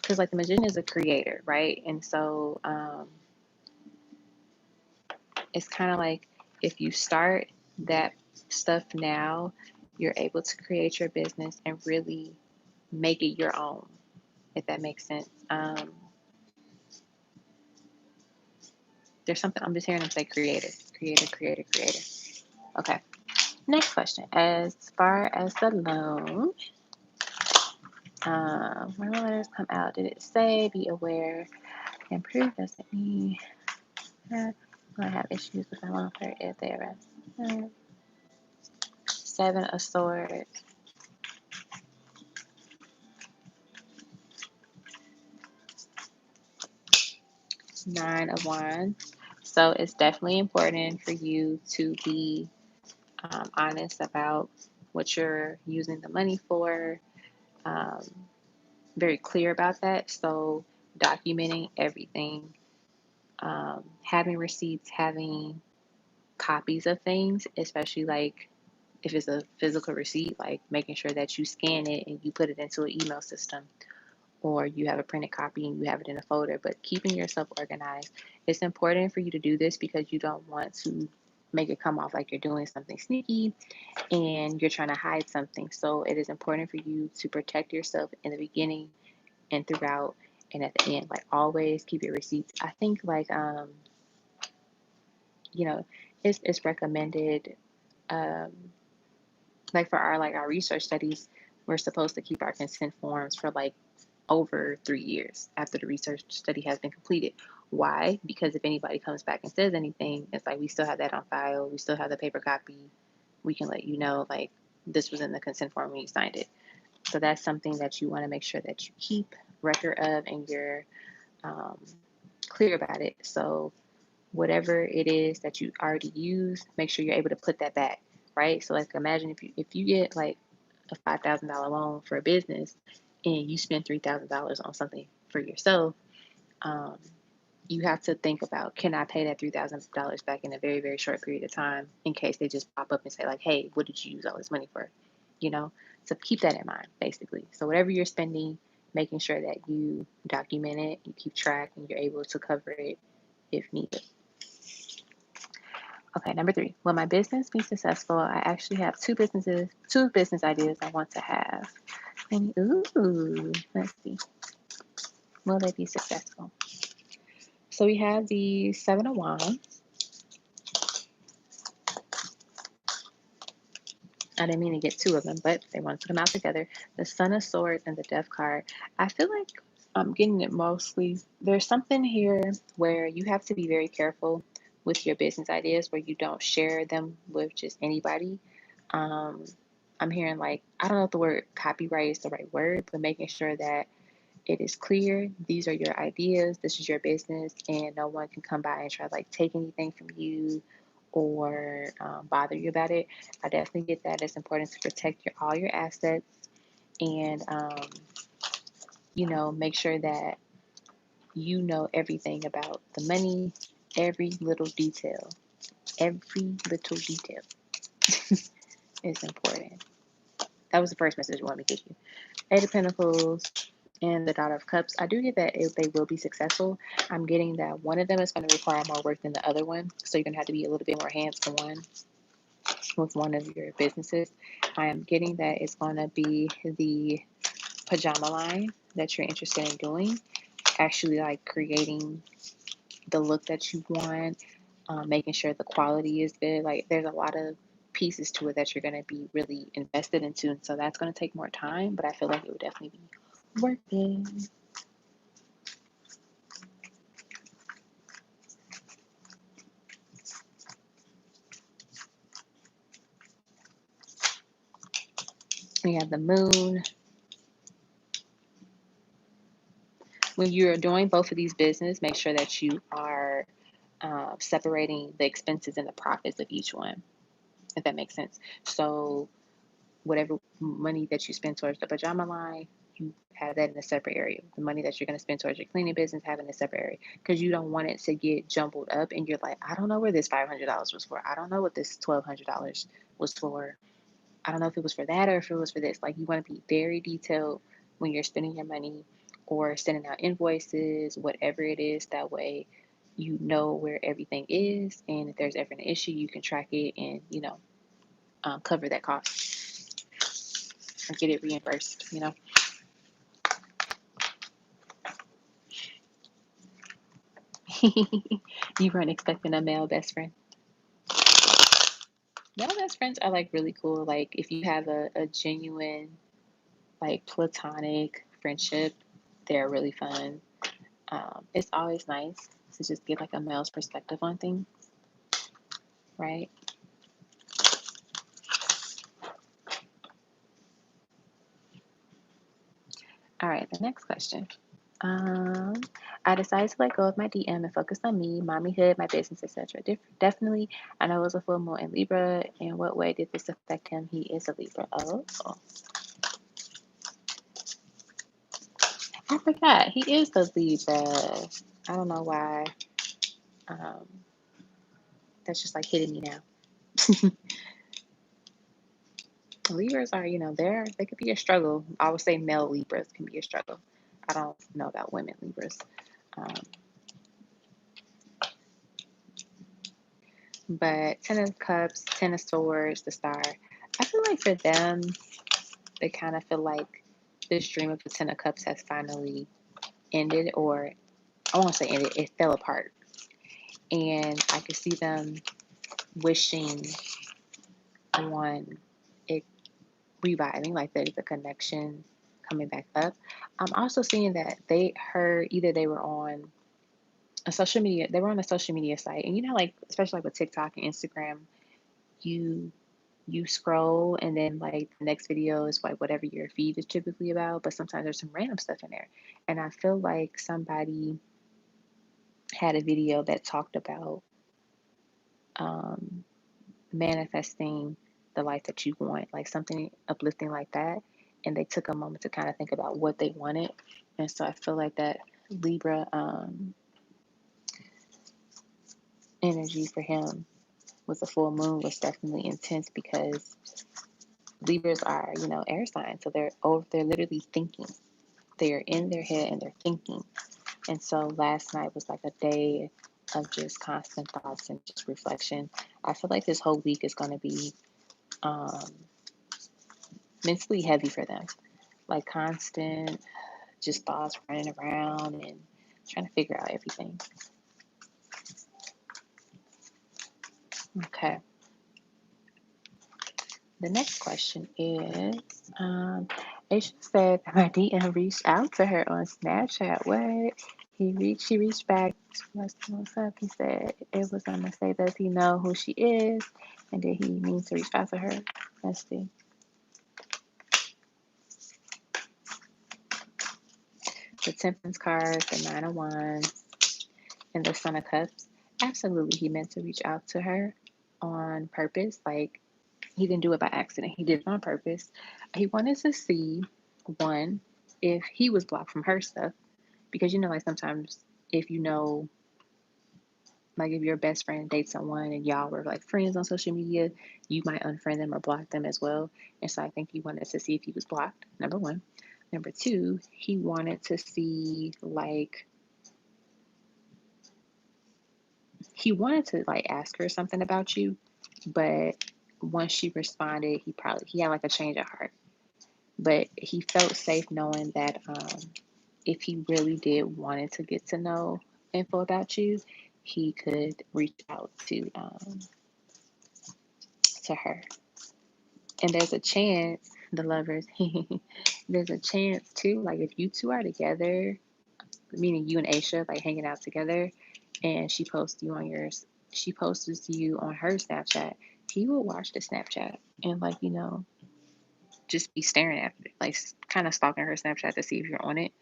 S1: because like the Magician is a creator, right? And so it's kind of like if you start that stuff now, you're able to create your business and really make it your own, if that makes sense. There's something, I'm just hearing them say creator, creator, creator, creator. Okay. Next question. As far as the loan, when the letters come out, did it say be aware? Improve doesn't mean I have issues with my loan clerk if they arrest. 7 of Swords. 9 of Wands. So it's definitely important for you to be honest about what you're using the money for. Very clear about that. So documenting everything, having receipts, having copies of things, especially like if it's a physical receipt, like making sure that you scan it and you put it into an email system, or you have a printed copy and you have it in a folder. But keeping yourself organized, it's important for you to do this because you don't want to make it come off like you're doing something sneaky and you're trying to hide something. So it is important for you to protect yourself in the beginning and throughout and at the end. Like always keep your receipts. I think like it's recommended, like for our research studies, we're supposed to keep our consent forms for like over 3 years after the research study has been completed. Why? Because if anybody comes back and says anything, it's like we still have that on file. We still have the paper copy. We can let you know, like, this was in the consent form when you signed it. So that's something that you want to make sure that you keep record of and you're clear about it. So whatever it is that you already use, make sure you're able to put that back, right? So like imagine if you get like a $5,000 loan for a business and you spend $3,000 on something for yourself, you have to think about, can I pay that $3,000 back in a very, very short period of time in case they just pop up and say like, hey, what did you use all this money for? So keep that in mind, basically. So whatever you're spending, making sure that you document it, you keep track, and you're able to cover it if needed. Okay, number 3. Will my business be successful? I actually have two business ideas I want to have. And let's see. Will they be successful? So we have the 7 of Wands. I didn't mean to get 2 of them, but they wanted to come out together. The Sun of Swords and the Death card. I feel like I'm getting it mostly. There's something here where you have to be very careful with your business ideas where you don't share them with just anybody. I'm hearing like, I don't know if the word copyright is the right word, but making sure that it is clear. These are your ideas. This is your business, and no one can come by and try to like take anything from you or bother you about it. I definitely get that. It's important to protect all your assets and, make sure that you know everything about the money, every little detail. Every little detail is important. That was the first message I wanted to give you. 8 of Pentacles and the Daughter of Cups. I do get that they will be successful. I'm getting that one of them is going to require more work than the other one. So you're going to have to be a little bit more hands-on with one of your businesses. I am getting that it's going to be the pajama line that you're interested in doing. Actually like creating the look that you want, making sure the quality is good. Like there's a lot of pieces to it that you're going to be really invested into. And so that's going to take more time, but I feel like it would definitely be worth it. We have the Moon. When you're doing both of these businesses, make sure that you are separating the expenses and the profits of each one, if that makes sense. So whatever money that you spend towards the pajama line, you have that in a separate area. The money that you're going to spend towards your cleaning business, have in a separate area, because you don't want it to get jumbled up and you're like, I don't know where this $500 was for. I don't know what this $1,200 was for. I don't know if it was for that or if it was for this. Like you want to be very detailed when you're spending your money or sending out invoices, whatever it is. That way you know where everything is. And if there's ever an issue, you can track it and, cover that cost or get it reimbursed, You weren't expecting a male best friend. Male best friends are like really cool. Like if you have a genuine, like platonic friendship, they're really fun. It's always nice to just get like a male's perspective on things, right? All right, the next question. I decided to let go of my DM and focus on me, mommyhood, my business, etc. Definitely, I know it was a full moon in Libra. In what way did this affect him? He is a Libra. Oh, I forgot. He is a Libra. I don't know why. Um, that's just like hitting me now. Libras are, they could be a struggle. I would say male Libras can be a struggle. I don't know about women Libras. Um, but Ten of Cups, Ten of Swords, the Star. I feel like for them, they kind of feel like this dream of the Ten of Cups has finally ended, or I won't say ended, it fell apart. And I could see them wishing on it reviving, like there's a connection coming back up. I'm also seeing that either they were on a social media, they were on a social media site, and like especially like with TikTok and Instagram, you scroll and then like the next video is like whatever your feed is typically about, but sometimes there's some random stuff in there. And I feel like somebody had a video that talked about manifesting the life that you want, like something uplifting like that. And they took a moment to kind of think about what they wanted. And so I feel like that Libra energy for him with the full moon was definitely intense because Libras are, air signs. So they're literally thinking. They're in their head and they're thinking. And so last night was like a day of just constant thoughts and just reflection. I feel like this whole week is going to be mentally heavy for them. Like constant just thoughts running around and trying to figure out everything. Okay. The next question is, Aisha said my DM reached out to her on Snapchat. What? She reached back. What's up? He said it was gonna say, does he know who she is? And did he mean to reach out to her? Let's see. The Temperance card, the Nine of Wands, and the Son of Cups. Absolutely, he meant to reach out to her on purpose. Like, he didn't do it by accident. He did it on purpose. He wanted to see, one, if he was blocked from her stuff. Because, like sometimes if like if your best friend dates someone and y'all were like friends on social media, you might unfriend them or block them as well. And so I think he wanted to see if he was blocked, number one. Number two, he wanted to see he wanted to like ask her something about you, but once she responded, he had like a change of heart. But he felt safe knowing that if he really did wanted to get to know info about you, he could reach out to her. And there's a chance, the lovers, there's a chance too, like if you two are together, meaning you and Aisha, like hanging out together, and she posts you on her Snapchat, he will watch the Snapchat and just be staring at it, like kind of stalking her Snapchat to see if you're on it.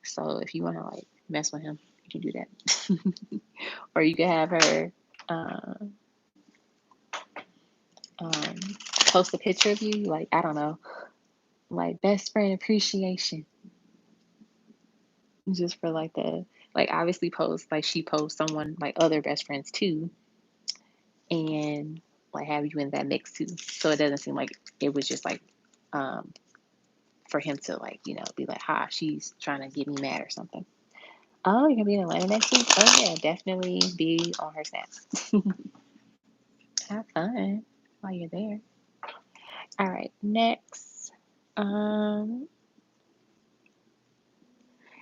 S1: So if you want to like mess with him, you can do that. Or you can have her post a picture of you, like, I don't know, like best friend appreciation, just for like obviously post, like she posts someone, like other best friends too, and like have you in that mix too. So it doesn't seem like it was just like for him to like, be like, ha, she's trying to get me mad or something. Oh, you're gonna be in Atlanta next week? Oh yeah, definitely be on her snaps. Have fun while you're there. All right, next.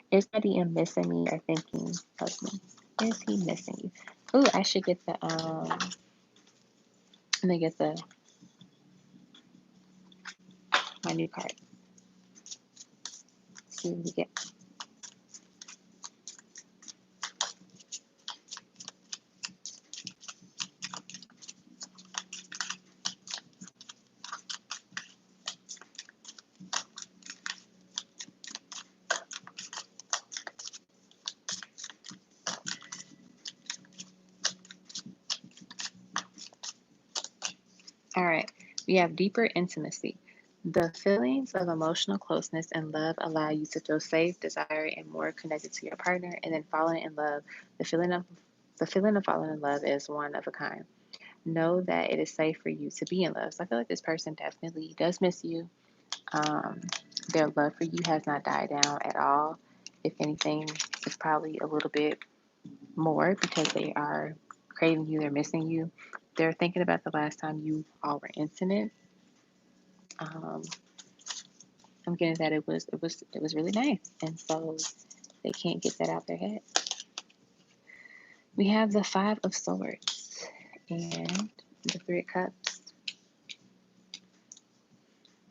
S1: Is my DM missing me or thinking of me? Is he missing you? Oh, I should get the let me get my new card. Let's see what we get. All right, we have deeper intimacy. The feelings of emotional closeness and love allow you to feel safe, desired, and more connected to your partner. And then falling in love, the feeling of falling in love is one of a kind. Know that it is safe for you to be in love. So I feel like this person definitely does miss you. Um, their love for you has not died down at all. If anything, it's probably a little bit more because they are craving you, they're missing you. They're thinking about the last time you all were intimate. Um, I'm getting that it was really nice, and so they can't get that out their head. We have the Five of Swords and the Three of Cups.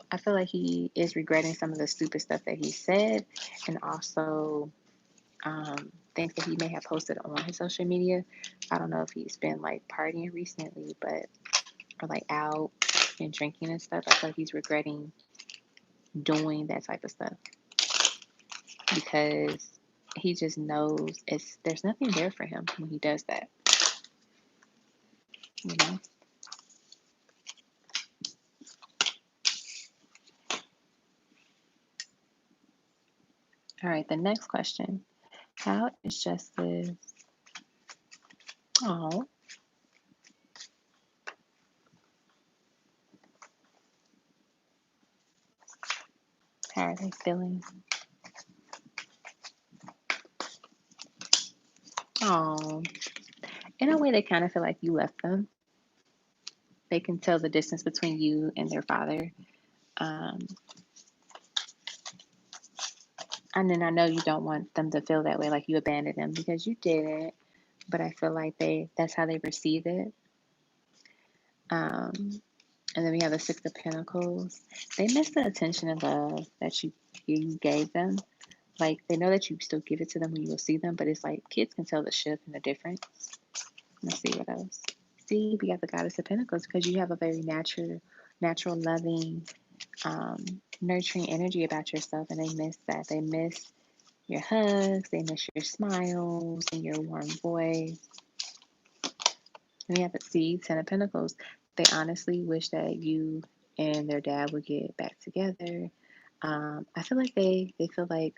S1: I feel like he is regretting some of the stupid stuff that he said, and also things that he may have posted on his social media. I don't know if he's been like partying recently, but or like out and drinking and stuff. I feel like he's regretting doing that type of stuff because he just knows there's nothing there for him when he does that. You know. All right, the next question. How is justice? Oh, how are they feeling? Oh, in a way, they kind of feel like you left them. They can tell the distance between you and their father. Um, and then I know you don't want them to feel that way, like you abandoned them because you didn't. But I feel like that's how they receive it. Um, and then we have the Six of Pentacles. They miss the attention and love that you gave them. Like they know that you still give it to them when you will see them, but it's like kids can tell the shift and the difference. Let's see what else. See, we got the Goddess of Pentacles because you have a very natural, loving, nurturing energy about yourself, and they miss that. They miss your hugs, they miss your smiles and your warm voice. And we have the Ten of Pentacles. They honestly wish that you and their dad would get back together. I feel like they feel like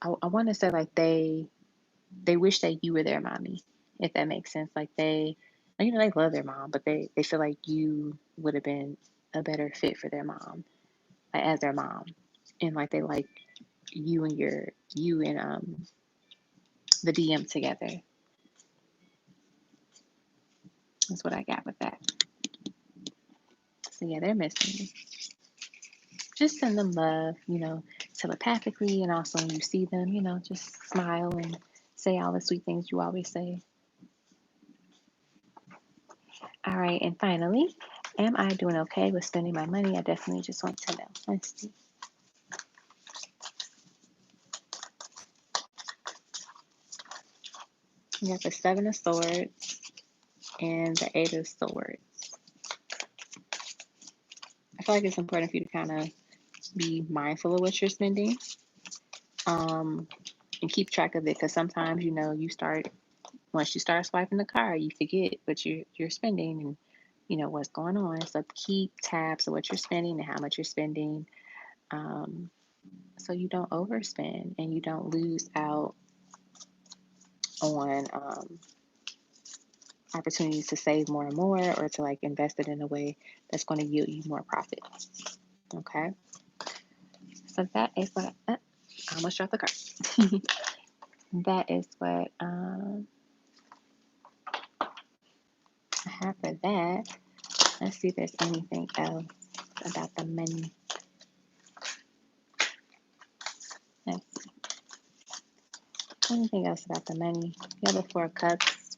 S1: I want to say like they wish that you were their mommy, if that makes sense. Like they love their mom, but they feel like you would have been a better fit for their mom, like as their mom, and like they like you and the DM together. That's what I got with that. So yeah, they're missing you. Just send them love, telepathically, and also when you see them, just smile and say all the sweet things you always say. All right, and finally, am I doing okay with spending my money? I definitely just want to know. Let's see. We have the Seven of Swords and the Eight of Swords. I feel like it's important for you to kind of be mindful of what you're spending, and keep track of it, because sometimes once you start swiping the card, you forget what you're spending and what's going on. So keep tabs of what you're spending and how much you're spending, so you don't overspend and you don't lose out on opportunities to save more and more, or to like invest it in a way that's going to yield you more profit. Okay, so that is what I almost dropped the card. That is what I have for that. Let's see if there's anything else about the money. Let's see. Anything else about the money? You have the Four of Cups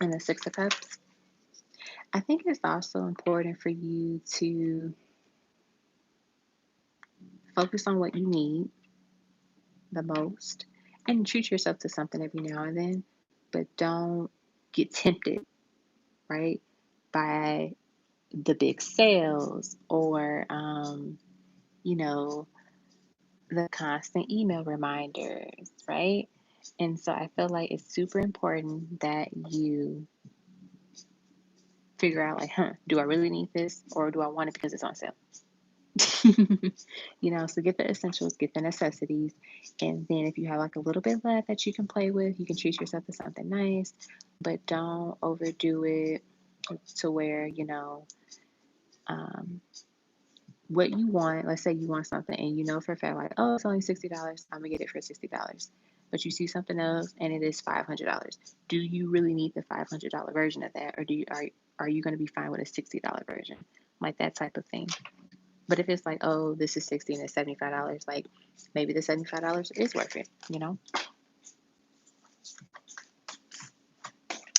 S1: and the Six of Cups. I think it's also important for you to focus on what you need the most and treat yourself to something every now and then, but don't get tempted, right, by the big sales or, you know, the constant email reminders, right? And so I feel like it's super important that you figure out, like, do I really need this or do I want it because it's on sale? So get the essentials, get the necessities, and then if you have like a little bit left that you can play with, you can treat yourself to something nice, but don't overdo it to where, um, what you want. Let's say you want something and you know for a fact, like, oh, it's only $60, I'm gonna get it for $60. But you see something else and it is $500. Do you really need the $500 version of that, or are you gonna be fine with a $60 version, like that type of thing? But if it's like, oh, this is $60 and it's $75, like maybe the $75 is worth it,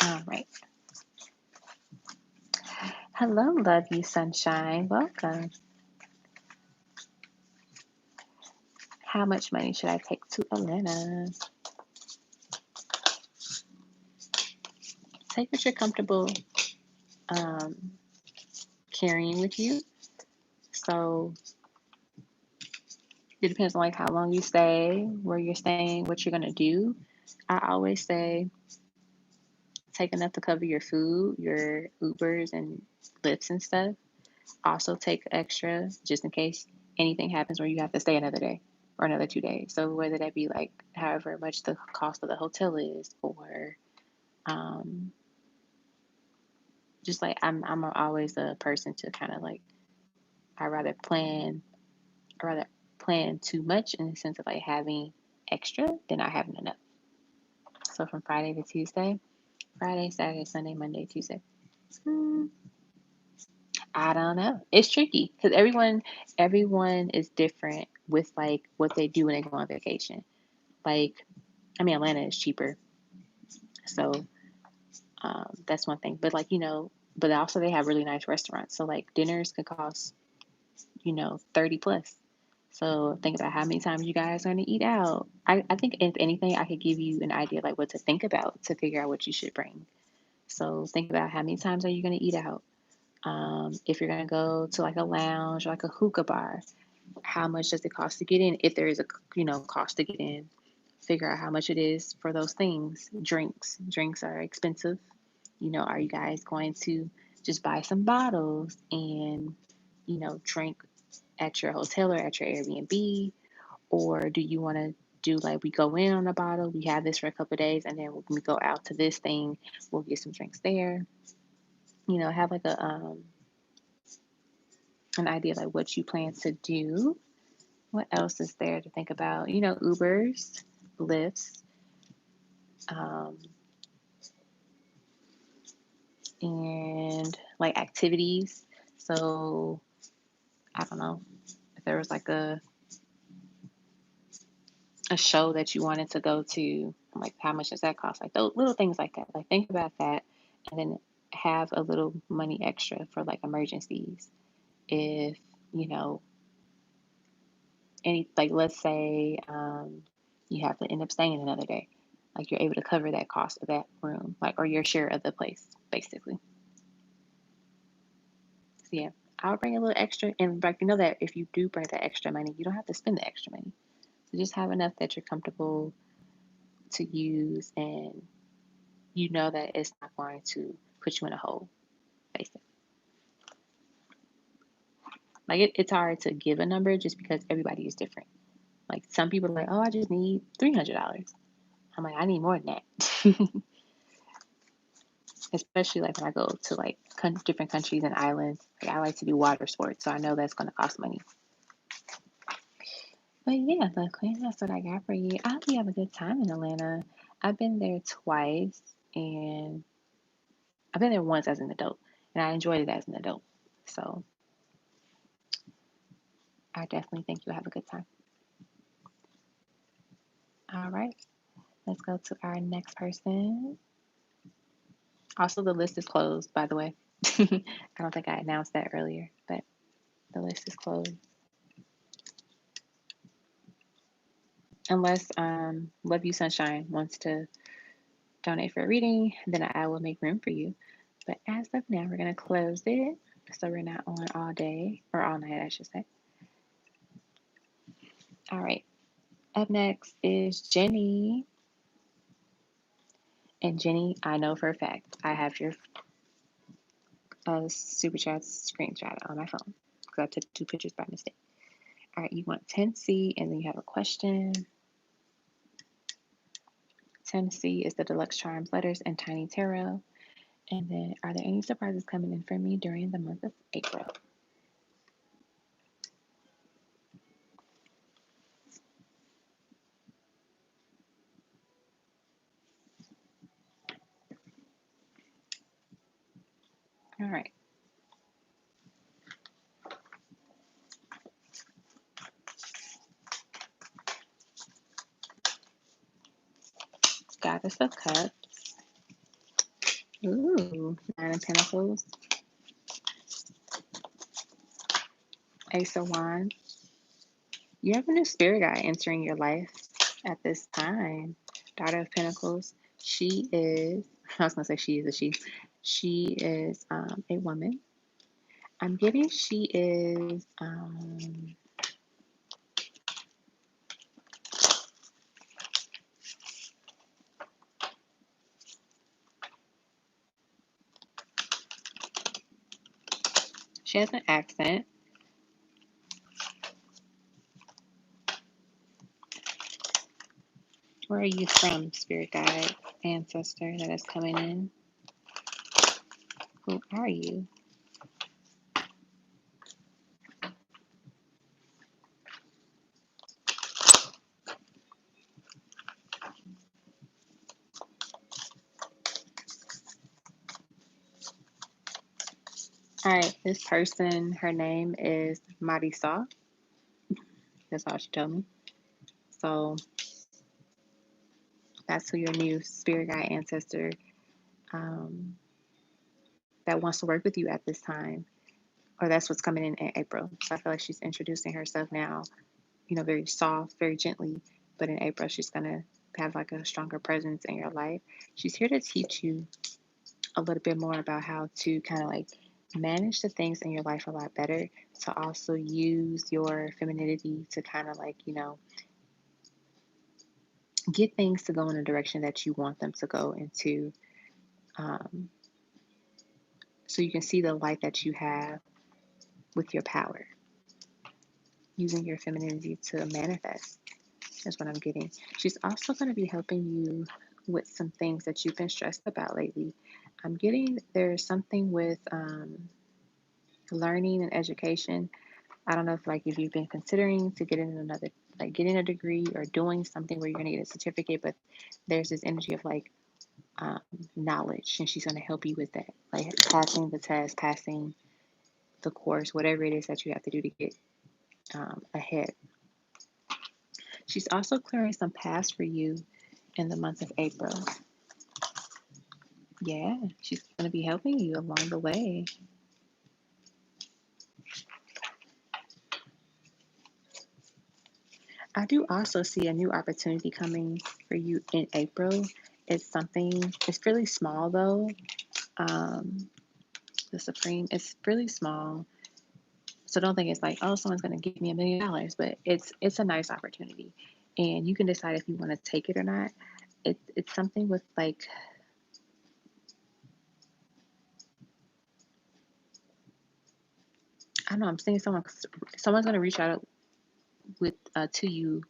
S1: All right. Hello, love you, sunshine. Welcome. How much money should I take to Atlanta? Take what you're comfortable carrying with you. So it depends on like how long you stay, where you're staying, what you're gonna do. I always say take enough to cover your food, your Ubers and Lyfts and stuff. Also take extra just in case anything happens where you have to stay another day or another 2 days. So whether that be like however much the cost of the hotel is, or just like I'm always a person to kind of like I rather plan too much in the sense of like having extra than not having enough. So from Friday to Tuesday, Friday, Saturday, Sunday, Monday, Tuesday. I don't know. It's tricky because everyone is different with like what they do when they go on vacation. Like, I mean, Atlanta is cheaper, so that's one thing. But like but also they have really nice restaurants. So like dinners could cost 30 plus. So think about how many times you guys are going to eat out. I think if anything, I could give you an idea like what to think about to figure out what you should bring. So think about how many times are you going to eat out. If you're going to go to like a lounge or like a hookah bar, how much does it cost to get in? If there is a cost to get in, figure out how much it is for those things. Drinks are expensive. Are you guys going to just buy some bottles and drink at your hotel or at your Airbnb? Or do you want to do like we go in on a bottle, we have this for a couple of days, and then when we go out to this thing, we'll get some drinks there? Have like an idea like what you plan to do. What else is there to think about? Ubers, Lyfts, and like activities. So I don't know if there was like a show that you wanted to go to, like how much does that cost? Like those little things like that. Like think about that, and then have a little money extra for like emergencies. If any, like let's say you have to end up staying another day, like you're able to cover that cost of that room, like or your share of the place, basically. So yeah, I'll bring a little extra, and like that if you do bring that extra money, you don't have to spend the extra money. So just have enough that you're comfortable to use, and that it's not going to put you in a hole, basically. Like it's hard to give a number just because everybody is different. Like some people are like, oh, I just need $300. I'm like, I need more than that. Especially like when I go to like different countries and islands. Like I like to do water sports, so I know that's going to cost money. But yeah, the Queen, that's what I got for you. I hope you have a good time in Atlanta. I've been there twice, and I've been there once as an adult, and I enjoyed it as an adult. So I definitely think you'll have a good time. All right, let's go to our next person. Also, the list is closed, by the way. I don't think I announced that earlier, but the list is closed. Unless Love You Sunshine wants to donate for a reading, then I will make room for you. But as of now, we're going to close it. So we're not on all day, or all night, I should say. All right. Up next is Jenny. And Jenny, I know for a fact, I have your super chat screenshot on my phone because I took 2 pictures by mistake. All right, you want 10C, and then you have a question. 10C is the Deluxe Charms Letters and Tiny Tarot. And then, are there any surprises coming in for me during the month of April? All right. Goddess of Cups. Ooh, 9 of Pentacles. Ace of Wands. You have a new spirit guide entering your life at this time. Daughter of Pentacles. She is, I was going to say she is a she. She is a woman. I'm getting she is, she has an accent. Where are you from, spirit guide, ancestor that is coming in? Who are you? All right, this person, her name is Marisol. That's all she told me. So that's who your new spirit guide ancestor that wants to work with you at this time, or that's what's coming in April. So I feel like she's introducing herself now, very soft, very gently. But in April, she's gonna have like a stronger presence in your life. She's here to teach you a little bit more about how to kind of like manage the things in your life a lot better, to also use your femininity to kind of like, get things to go in the direction that you want them to go into. So you can see the light that you have with your power, using your femininity to manifest. That's what I'm getting. She's also going to be helping you with some things that you've been stressed about lately. I'm getting there's something with learning and education. I don't know if you've been considering to get in another, like getting a degree or doing something where you're going to get a certificate, but there's this energy of like knowledge, and she's going to help you with that, like passing the test, passing the course, whatever it is that you have to do to get ahead. She's also clearing some paths for you in the month of April. Yeah, she's going to be helping you along the way. I do also see a new opportunity coming for you in April. It's really small though. The Supreme, it's really small. So don't think it's like, oh, someone's going to give me $1 million, but it's a nice opportunity. And you can decide if you want to take it or not. It's something with like, I don't know, I'm seeing someone's going to reach out to you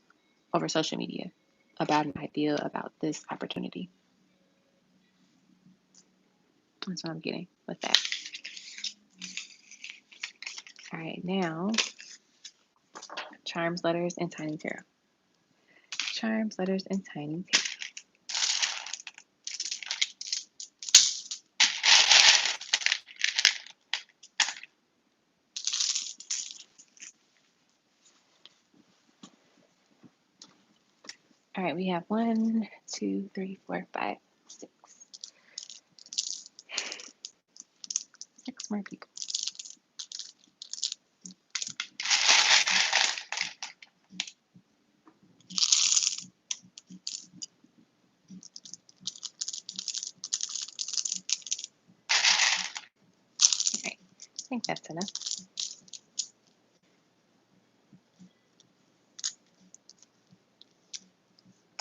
S1: over social media about an idea about this opportunity. That's what I'm getting with that. All right, now, Charms, Letters, and Tiny Tarot. Charms, Letters, and Tiny Tarot. All right, we have 1, 2, 3, 4, 5, 6. 6 more people. All right, I think that's enough.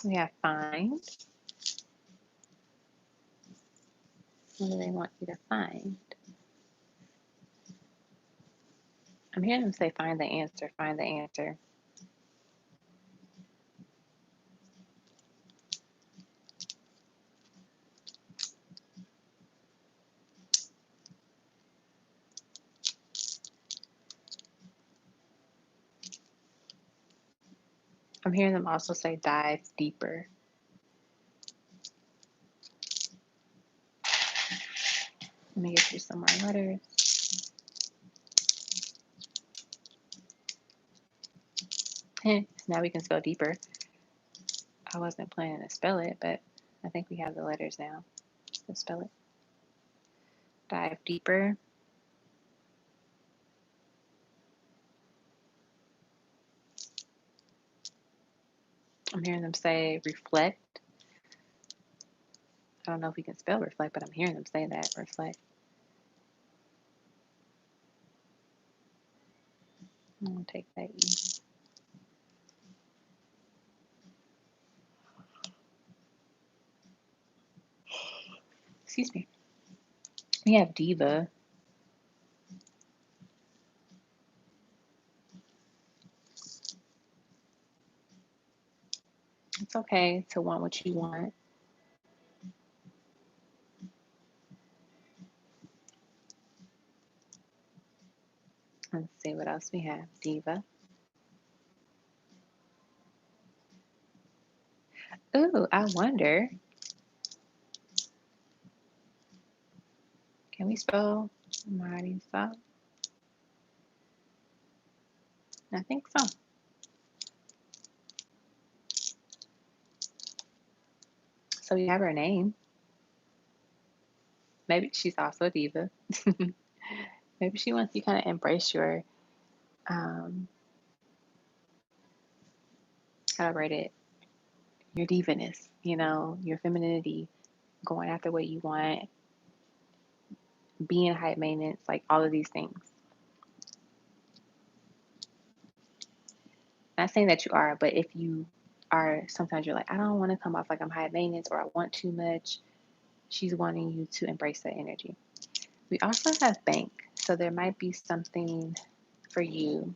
S1: We have find. What do they want you to find? I'm hearing them say find the answer, find the answer. I'm hearing them also say dive deeper. Let me get you some more letters. Now we can spell deeper. I wasn't planning to spell it, but I think we have the letters now to spell it. Dive deeper. I'm hearing them say reflect. I don't know if we can spell reflect, but I'm hearing them say that, reflect. I'm going to take that E. Excuse me. We have diva. It's okay to want what you want. Let's see what else we have. Diva. Ooh, I wonder. Can we spell Marisa? I think so. So we have her name. Maybe she's also a diva. Maybe she wants you kind of embrace your, how do I write it? Your divaness, you know, your femininity, going after what you want, being high maintenance, like all of these things. Not saying that you are, but if you are, sometimes you're like, I don't want to come off like I'm high maintenance or I want too much. She's wanting you to embrace that energy. We also have bank. So there might be something for you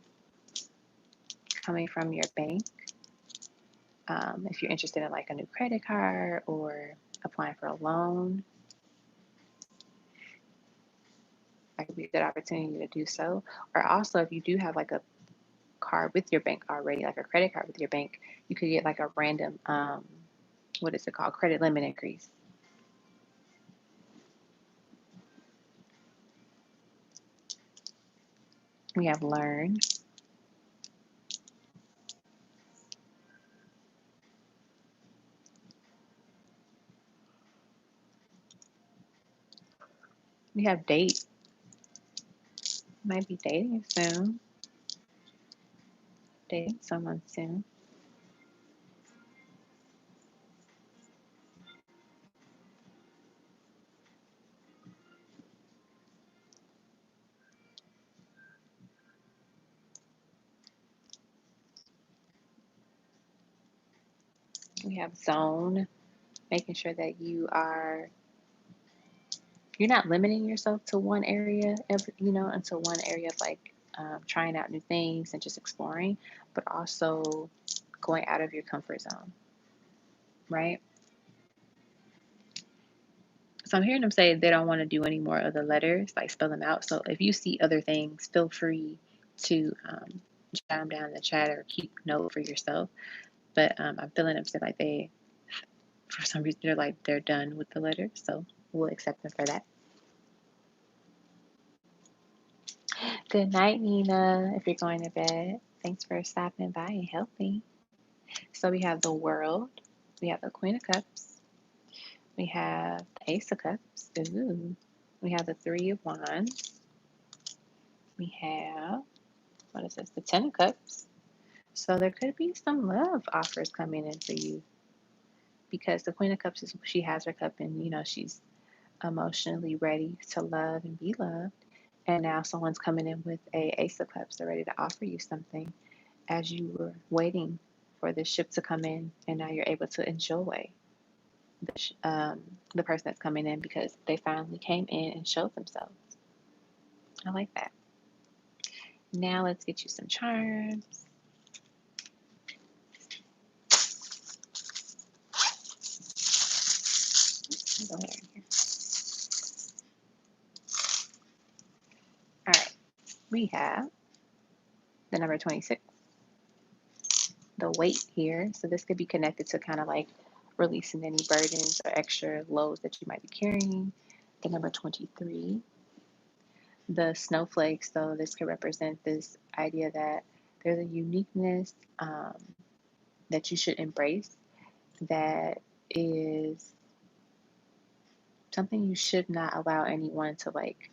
S1: coming from your bank. If you're interested in like a new credit card or applying for a loan, that could be a good opportunity to do so. Or also, if you do have like a card with your bank already, like a credit card with your bank, you could get like a random, what is it called? Credit limit increase. We have learn. We have date. Might be dating soon. Dating someone soon. We have zone, making sure that you're not limiting yourself to one area, into one area of like trying out new things and just exploring, but also going out of your comfort zone, right? So I'm hearing them say they don't want to do any more of the letters, like spell them out. So if you see other things, feel free to jot them down in the chat or keep note for yourself. But I'm feeling them say like for some reason, they're done with the letters. So we'll accept them for that. Good night, Nina, if you're going to bed. Thanks for stopping by and helping. So So we have the World, we have the Queen of Cups, we have the Ace of Cups, ooh. We have the Three of Wands, we have, what is this, the Ten of Cups. So there could be some love offers coming in for you, because the Queen of Cups is, she has her cup and, you know, she's emotionally ready to love and be loved. And now someone's coming in with a Ace of Cups. They're ready to offer you something as you were waiting for the ship to come in, and now you're able to enjoy the person that's coming in because they finally came in and showed themselves. I like that. Now let's get you some charms. Go ahead here. All right, we have the number 26, the weight here. So this could be connected to kind of like releasing any burdens or extra loads that you might be carrying. The number 23, the snowflake. So this could represent this idea that there's a uniqueness that you should embrace, that is something you should not allow anyone to like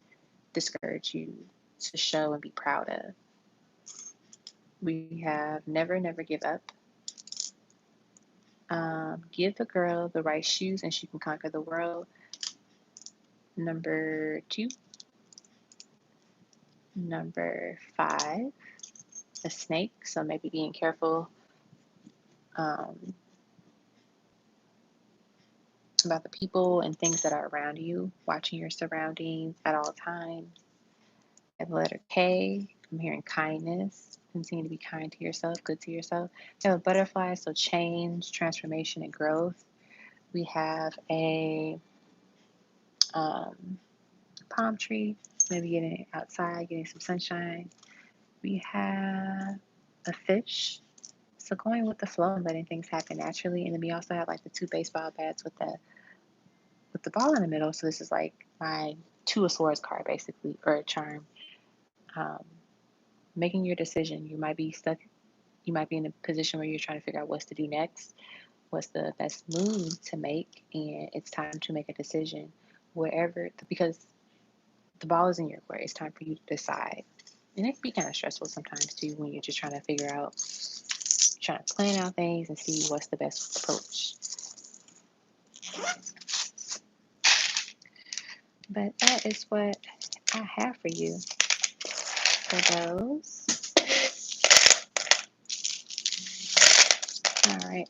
S1: discourage you to show and be proud of. We have never, never give up. Give the girl the right shoes and she can conquer the world. Number 2. Number 5, a snake. So maybe being careful about the people and things that are around you, watching your surroundings at all times. And the letter K, I'm hearing kindness. Continue to be kind to yourself, good to yourself. We have a butterfly, so change, transformation, and growth. We have a palm tree, maybe getting outside, getting some sunshine. We have a fish, so going with the flow and letting things happen naturally. And then we also have like the 2 baseball bats with the ball in the middle. So this is like my 2 of Swords card, basically, or a charm. Making your decision. You might be stuck. You might be in a position where you're trying to figure out what to do next, what's the best move to make, and it's time to make a decision. Wherever, because the ball is in your court, it's time for you to decide. And it can be kind of stressful sometimes too when you're just trying to figure out, trying to plan out things and see what's the best approach. But that is what I have for you for those. All right.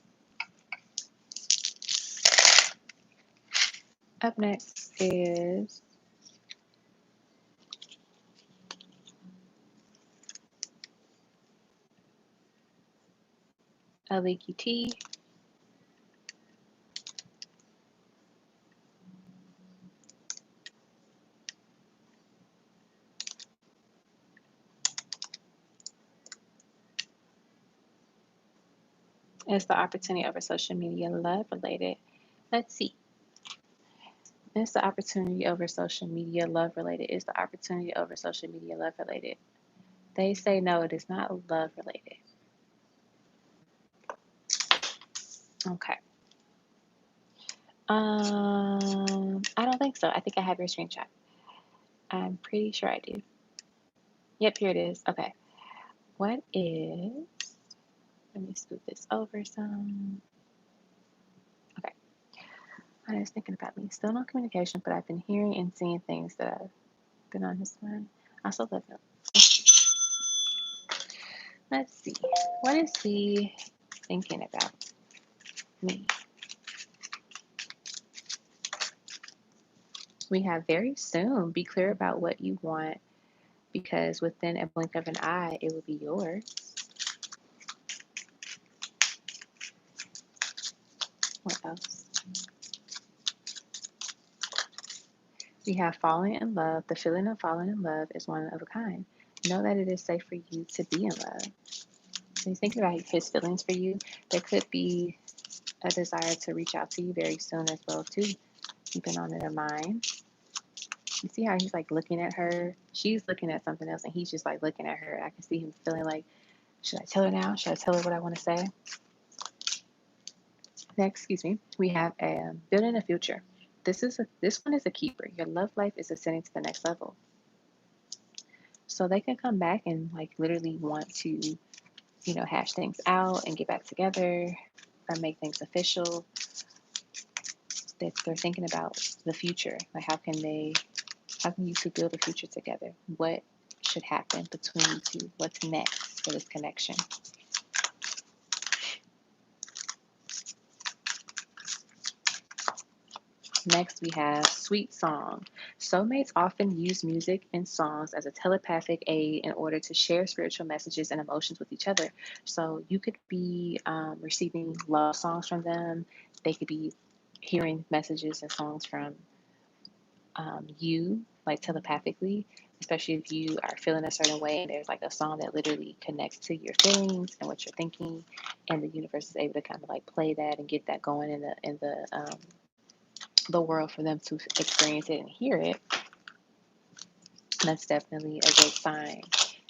S1: Up next is a leaky tea. It's the opportunity over social media, love related. Let's see. It's the opportunity over social media, love related. It's the opportunity over social media, love related. They say no, it is not love related. Okay. I don't think so. I think I have your screenshot. I'm pretty sure I do. Yep, here it is. Okay. What is, let me scoot this over some. Okay. I was thinking about me. Still no communication, but I've been hearing and seeing things that have been on his mind. I also love him. Let's see. What is he thinking about me? We have very soon. Be clear about what you want, because within a blink of an eye, it will be yours. What else? We have falling in love. The feeling of falling in love is one of a kind. Know that it is safe for you to be in love. When he's thinking about his feelings for you, there could be a desire to reach out to you very soon as well too. Keeping on their mind. You see how he's like looking at her? She's looking at something else and he's just like looking at her. I can see him feeling like, should I tell her now? Should I tell her what I want to say? Next, excuse me, we have building a future. This one is a keeper. Your love life is ascending to the next level. So they can come back and like literally want to, hash things out and get back together or make things official. They're thinking about the future. Like how can you two build a future together? What should happen between you two? What's next for this connection? Next, we have sweet song. Soulmates often use music and songs as a telepathic aid in order to share spiritual messages and emotions with each other. So you could be receiving love songs from them. They could be hearing messages and songs from you, like telepathically, especially if you are feeling a certain way and there's like a song that literally connects to your feelings and what you're thinking, and the universe is able to kind of like play that and get that going in the world for them to experience it and hear it. That's definitely a good sign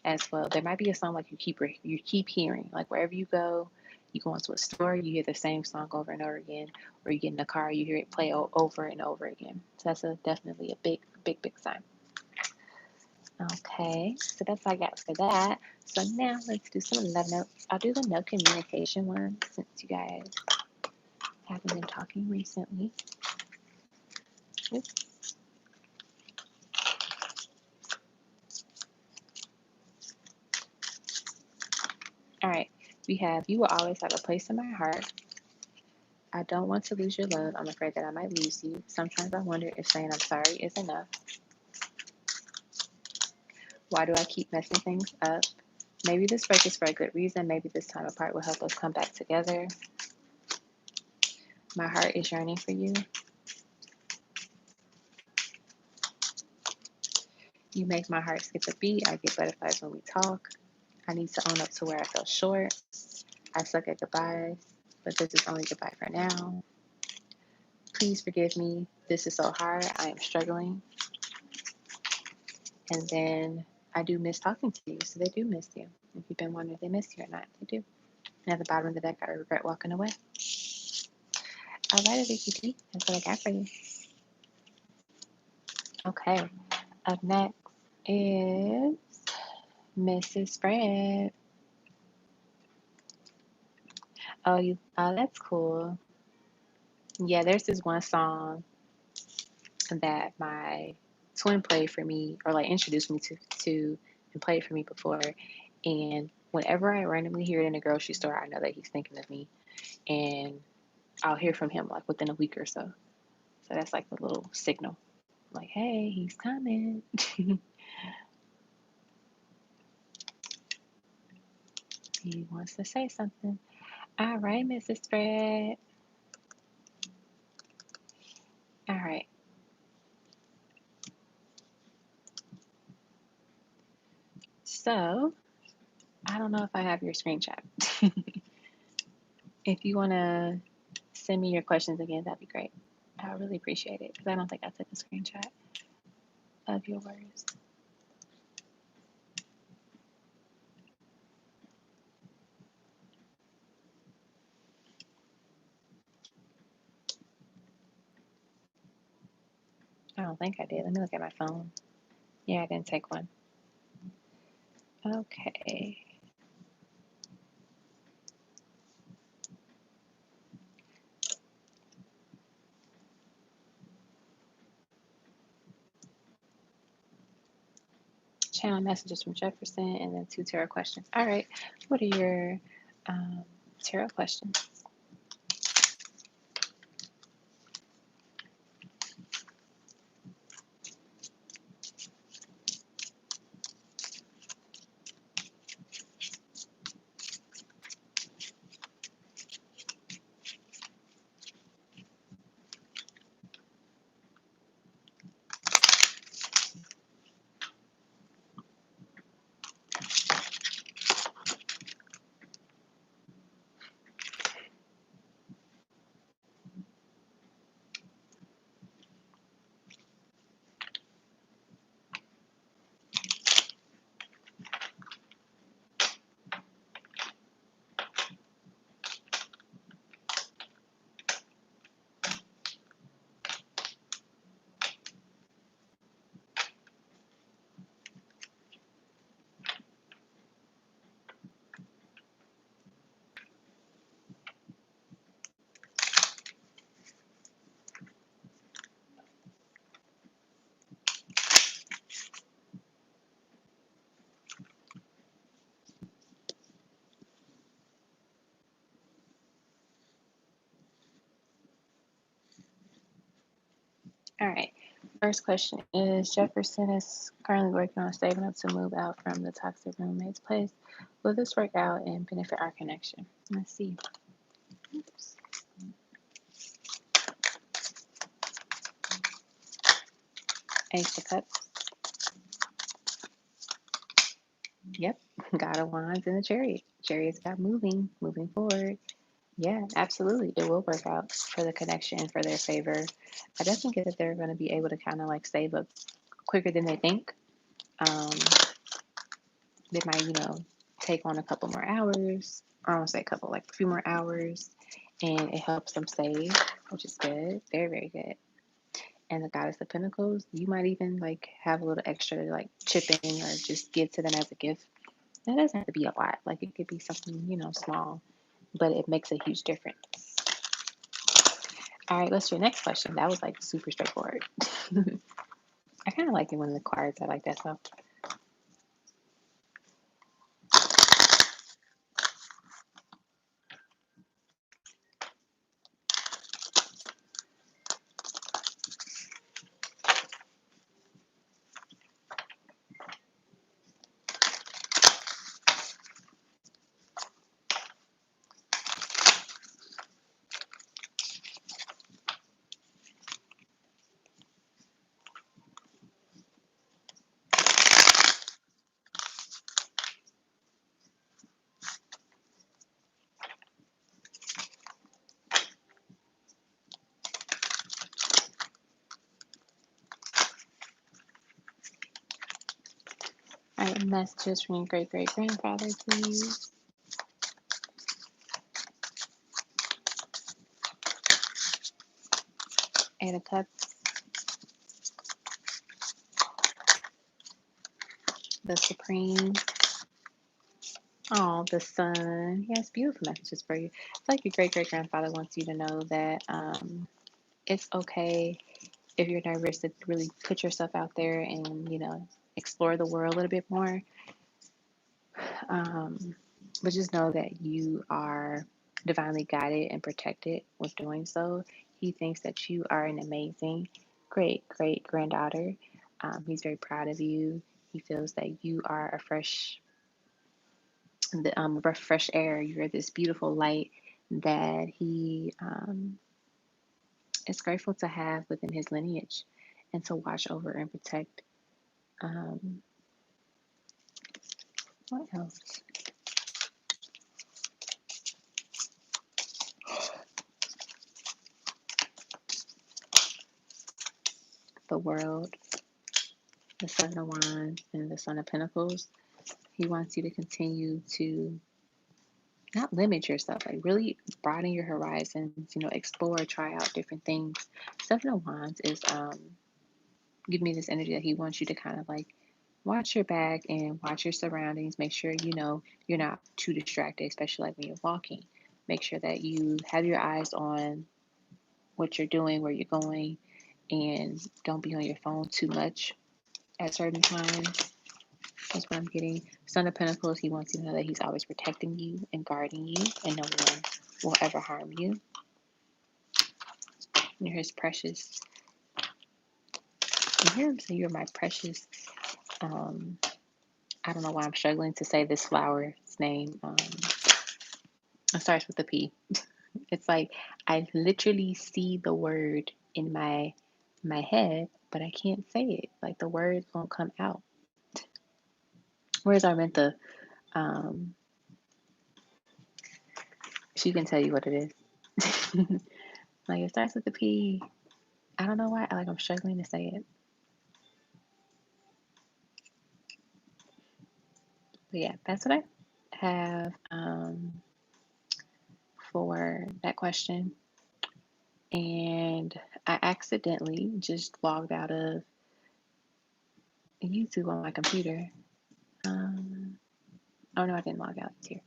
S1: as well. There might be a song like you keep hearing, like wherever you go. You go into a store, you hear the same song over and over again, or you get in the car, you hear it play over and over again. So that's definitely a big sign. Okay, so that's all I got for that. So now let's do some love notes. I'll do the no communication one since you guys haven't been talking recently. Oops. All right, we have, you will always have a place in my heart. I don't want to lose your love. I'm afraid that I might lose you. Sometimes I wonder if saying I'm sorry is enough. Why do I keep messing things up? Maybe this break is for a good reason. Maybe this time apart will help us come back together. My heart is yearning for you. You make my heart skip a beat. I get butterflies when we talk. I need to own up to where I fell short. I suck at goodbyes, but this is only goodbye for now. Please forgive me. This is so hard. I am struggling. And then I do miss talking to you. So they do miss you. If you've been wondering if they miss you or not, they do. And at the bottom of the deck, I regret walking away. All right, Vicky, that's what I got for you. Okay, up next is Mrs. Fred. Oh, that's cool. Yeah, there's this one song that my twin played for me, or like introduced me to and played for me before. And whenever I randomly hear it in a grocery store, I know that he's thinking of me, and I'll hear from him like within a week or so. So that's like a little signal, like, hey, he's coming. He wants to say something. All right, Mrs. Fred. All right. So I don't know if I have your screenshot. If you want to send me your questions again, that'd be great. I really appreciate it because I don't think I took a screenshot of your words. I don't think I did. Let me look at my phone. Yeah, I didn't take one. Okay. Channel messages from Jefferson and then 2 tarot questions. All right. What are your tarot questions? All right. First question is Jefferson is currently working on saving up to move out from the toxic roommate's place. Will this work out and benefit our connection? Let's see. Oops. Ace of Cups. Yep. God of Wands and the Chariot. Chariot's got moving forward. Yeah, absolutely. It will work out for the connection and for their favor. I definitely get that they're going to be able to kind of like save up quicker than they think. They might, take on a couple more hours. Or I won't say a couple, like a few more hours. And it helps them save, which is good. Very, very good. And the Goddess of Pentacles, you might even like have a little extra to like chip in or just give to them as a gift. That doesn't have to be a lot. Like it could be something, small, but it makes a huge difference. All right, let's do the next question. That was like super straightforward. I kind of like it when the cards are like that stuff. All right, messages from your great-great-grandfather, please. Eight of Cups. The Supreme. Oh, the Sun. Yes, beautiful messages for you. It's like your great-great-grandfather wants you to know that it's okay if you're nervous to really put yourself out there and, explore the world a little bit more. But just know that you are divinely guided and protected with doing so. He thinks that you are an amazing, great granddaughter. He's very proud of you. He feels that you are a fresh breath of fresh air. You're this beautiful light that he is grateful to have within his lineage and to watch over and protect. What else? The World, the Seven of Wands, and the Son of Pentacles. He wants you to continue to not limit yourself, like really broaden your horizons, explore, try out different things. Seven of Wands is give me this energy that he wants you to kind of like watch your back and watch your surroundings. Make sure you're not too distracted, especially like when you're walking. Make sure that you have your eyes on what you're doing, where you're going, and don't be on your phone too much at certain times. That's what I'm getting. Son of Pentacles, he wants you to know that he's always protecting you and guarding you, and no one will ever harm you. You're his precious. You hear him say you're my precious. I don't know why I'm struggling to say this flower's name. It starts with a P. It's like I literally see the word in my head, but I can't say it. Like the words won't come out. Whereas I meant the she can tell you what it is. Like it starts with a P. I don't know why. I'm struggling to say it. But yeah, that's what I have for that question. And I accidentally just logged out of YouTube on my computer. Oh no, I didn't log out. It's here.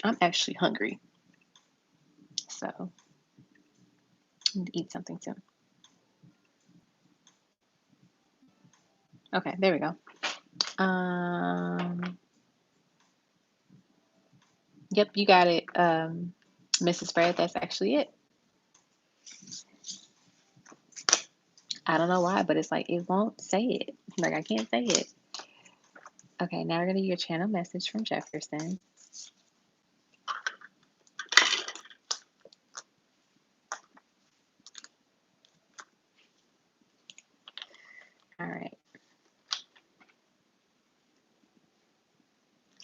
S1: I'm actually hungry. So I need to eat something soon. Okay, there we go. Yep, you got it, Mrs. Fred. That's actually it. I don't know why, but it's like it won't say it. Like I can't say it. Okay, now we're gonna do your channel message from Jefferson. All right.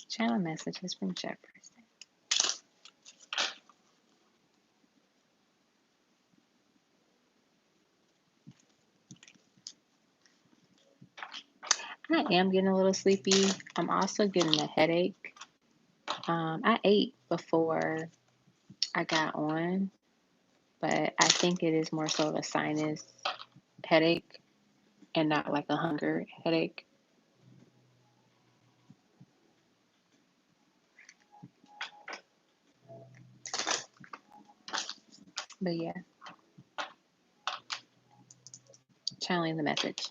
S1: Channel messages from Jefferson. I am getting a little sleepy. I'm also getting a headache. I ate before I got on, but I think it is more so of a sinus headache and not like a hunger headache. But yeah, channeling the message.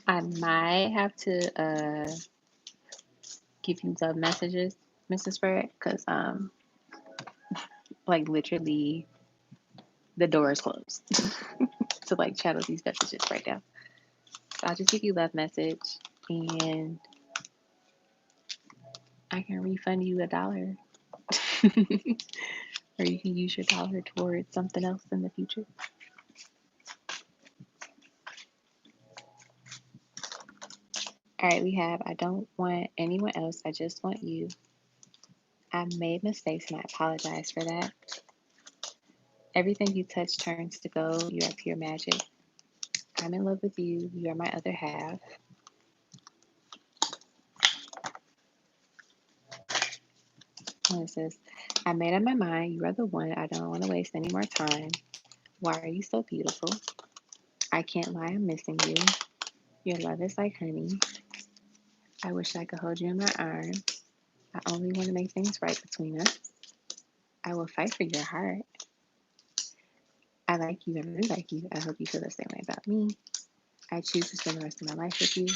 S1: I might have to give you love messages, Mrs. Fred, because like literally the door is closed to like channel these messages right now. So I'll just give you love message and I can refund you $1. Or you can use your dollar towards something else in the future. All right, we have I don't want anyone else. I just want you. I made mistakes and I apologize for that. Everything you touch turns to gold. You are pure magic. I'm in love with you. You are my other half. And it says, I made up my mind. You are the one. I don't want to waste any more time. Why are you so beautiful? I can't lie. I'm missing you. Your love is like honey. I wish I could hold you in my arms. I only want to make things right between us. I will fight for your heart. I like you. I really like you. I hope you feel the same way about me. I choose to spend the rest of my life with you.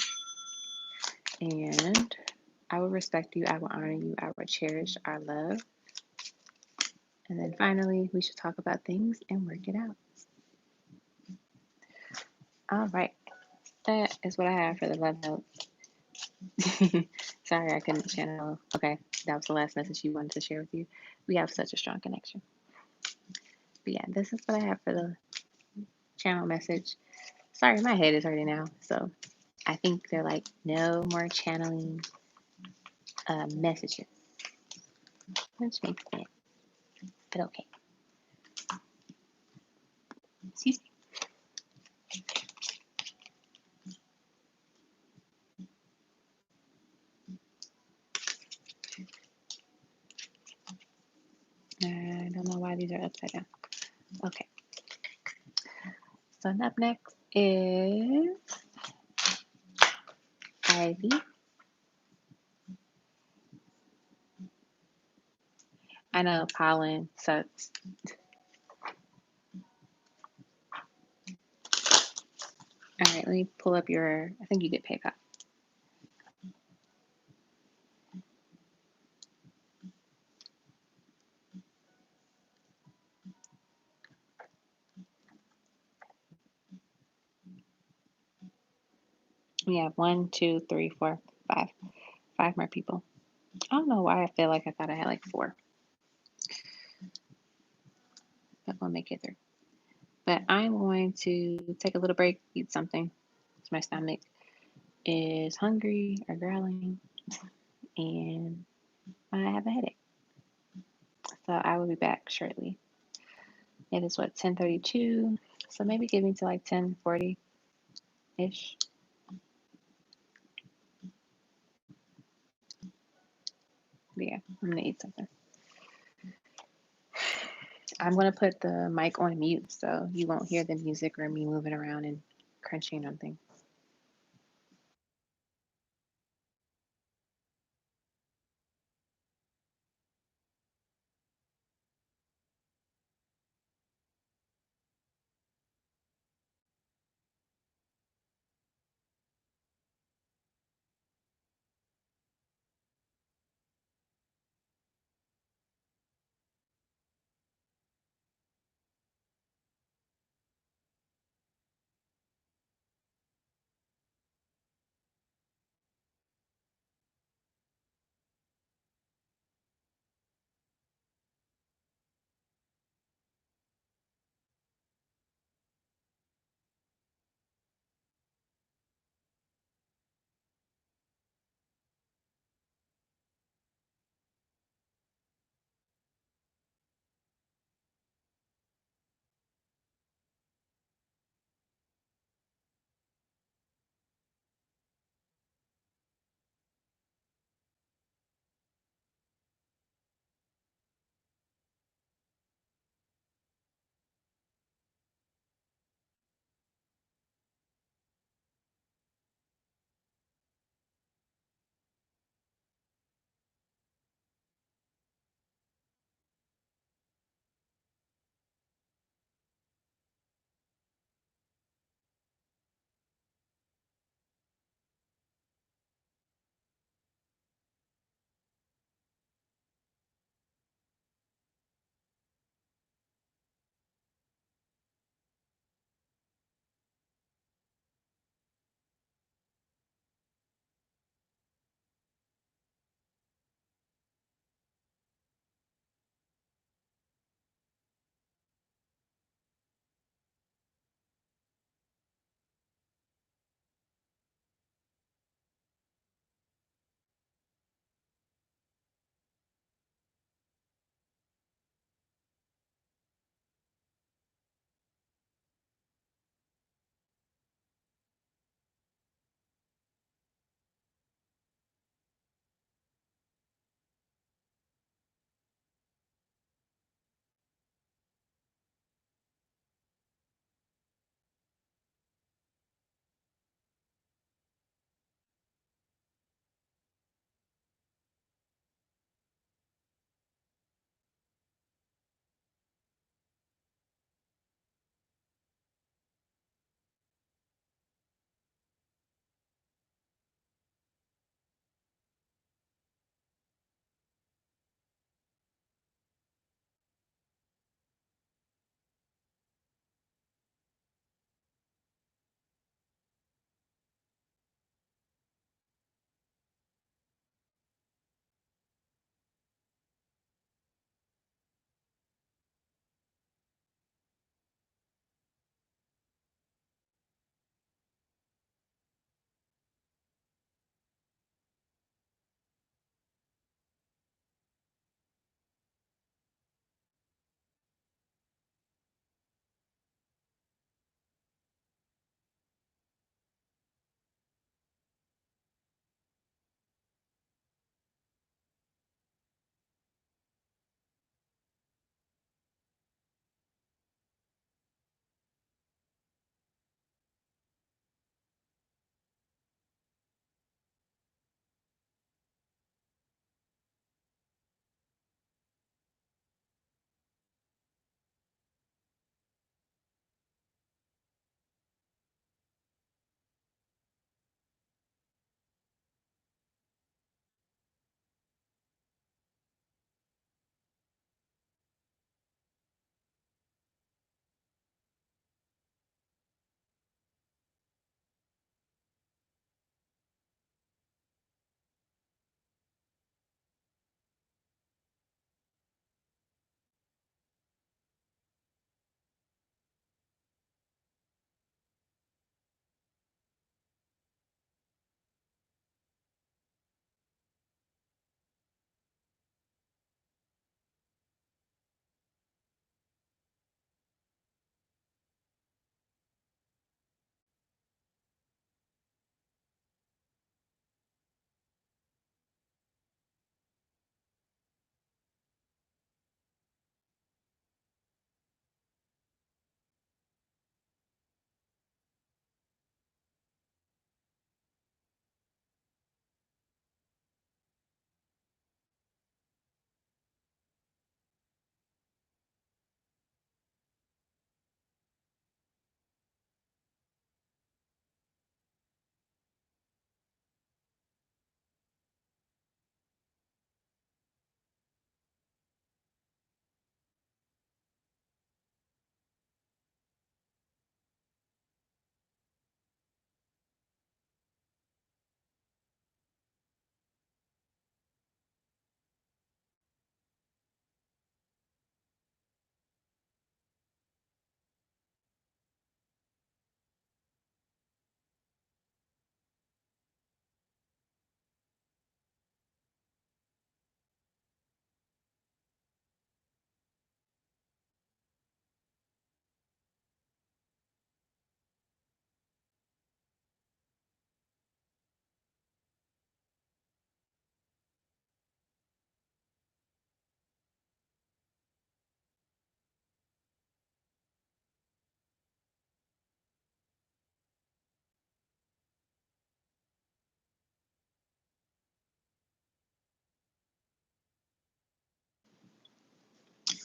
S1: And I will respect you. I will honor you. I will cherish our love. And then finally, we should talk about things and work it out. All right. That is what I have for the love note. Sorry, I couldn't channel. Okay, that was the last message she wanted to share with you. We have such a strong connection. But yeah, this is what I have for the channel message. Sorry, my head is hurting now. So I think they're like, no more channeling messages. Which makes sense. But okay. Excuse me. I don't know why these are upside down. Okay. So up next is Ivy. I know pollen sucks. All right, let me pull up your, I think you get PayPal. We have 1, 2, 3, 4, 5. 5 more people. I don't know why I feel like I thought I had like 4. But we'll make it through. But I'm going to take a little break, eat something. My stomach is hungry or growling, and I have a headache. So I will be back shortly. It is what, 10:32? So maybe give me to like 10:40-ish. But yeah, I'm gonna eat something. I'm gonna put the mic on mute so you won't hear the music or me moving around and crunching on things.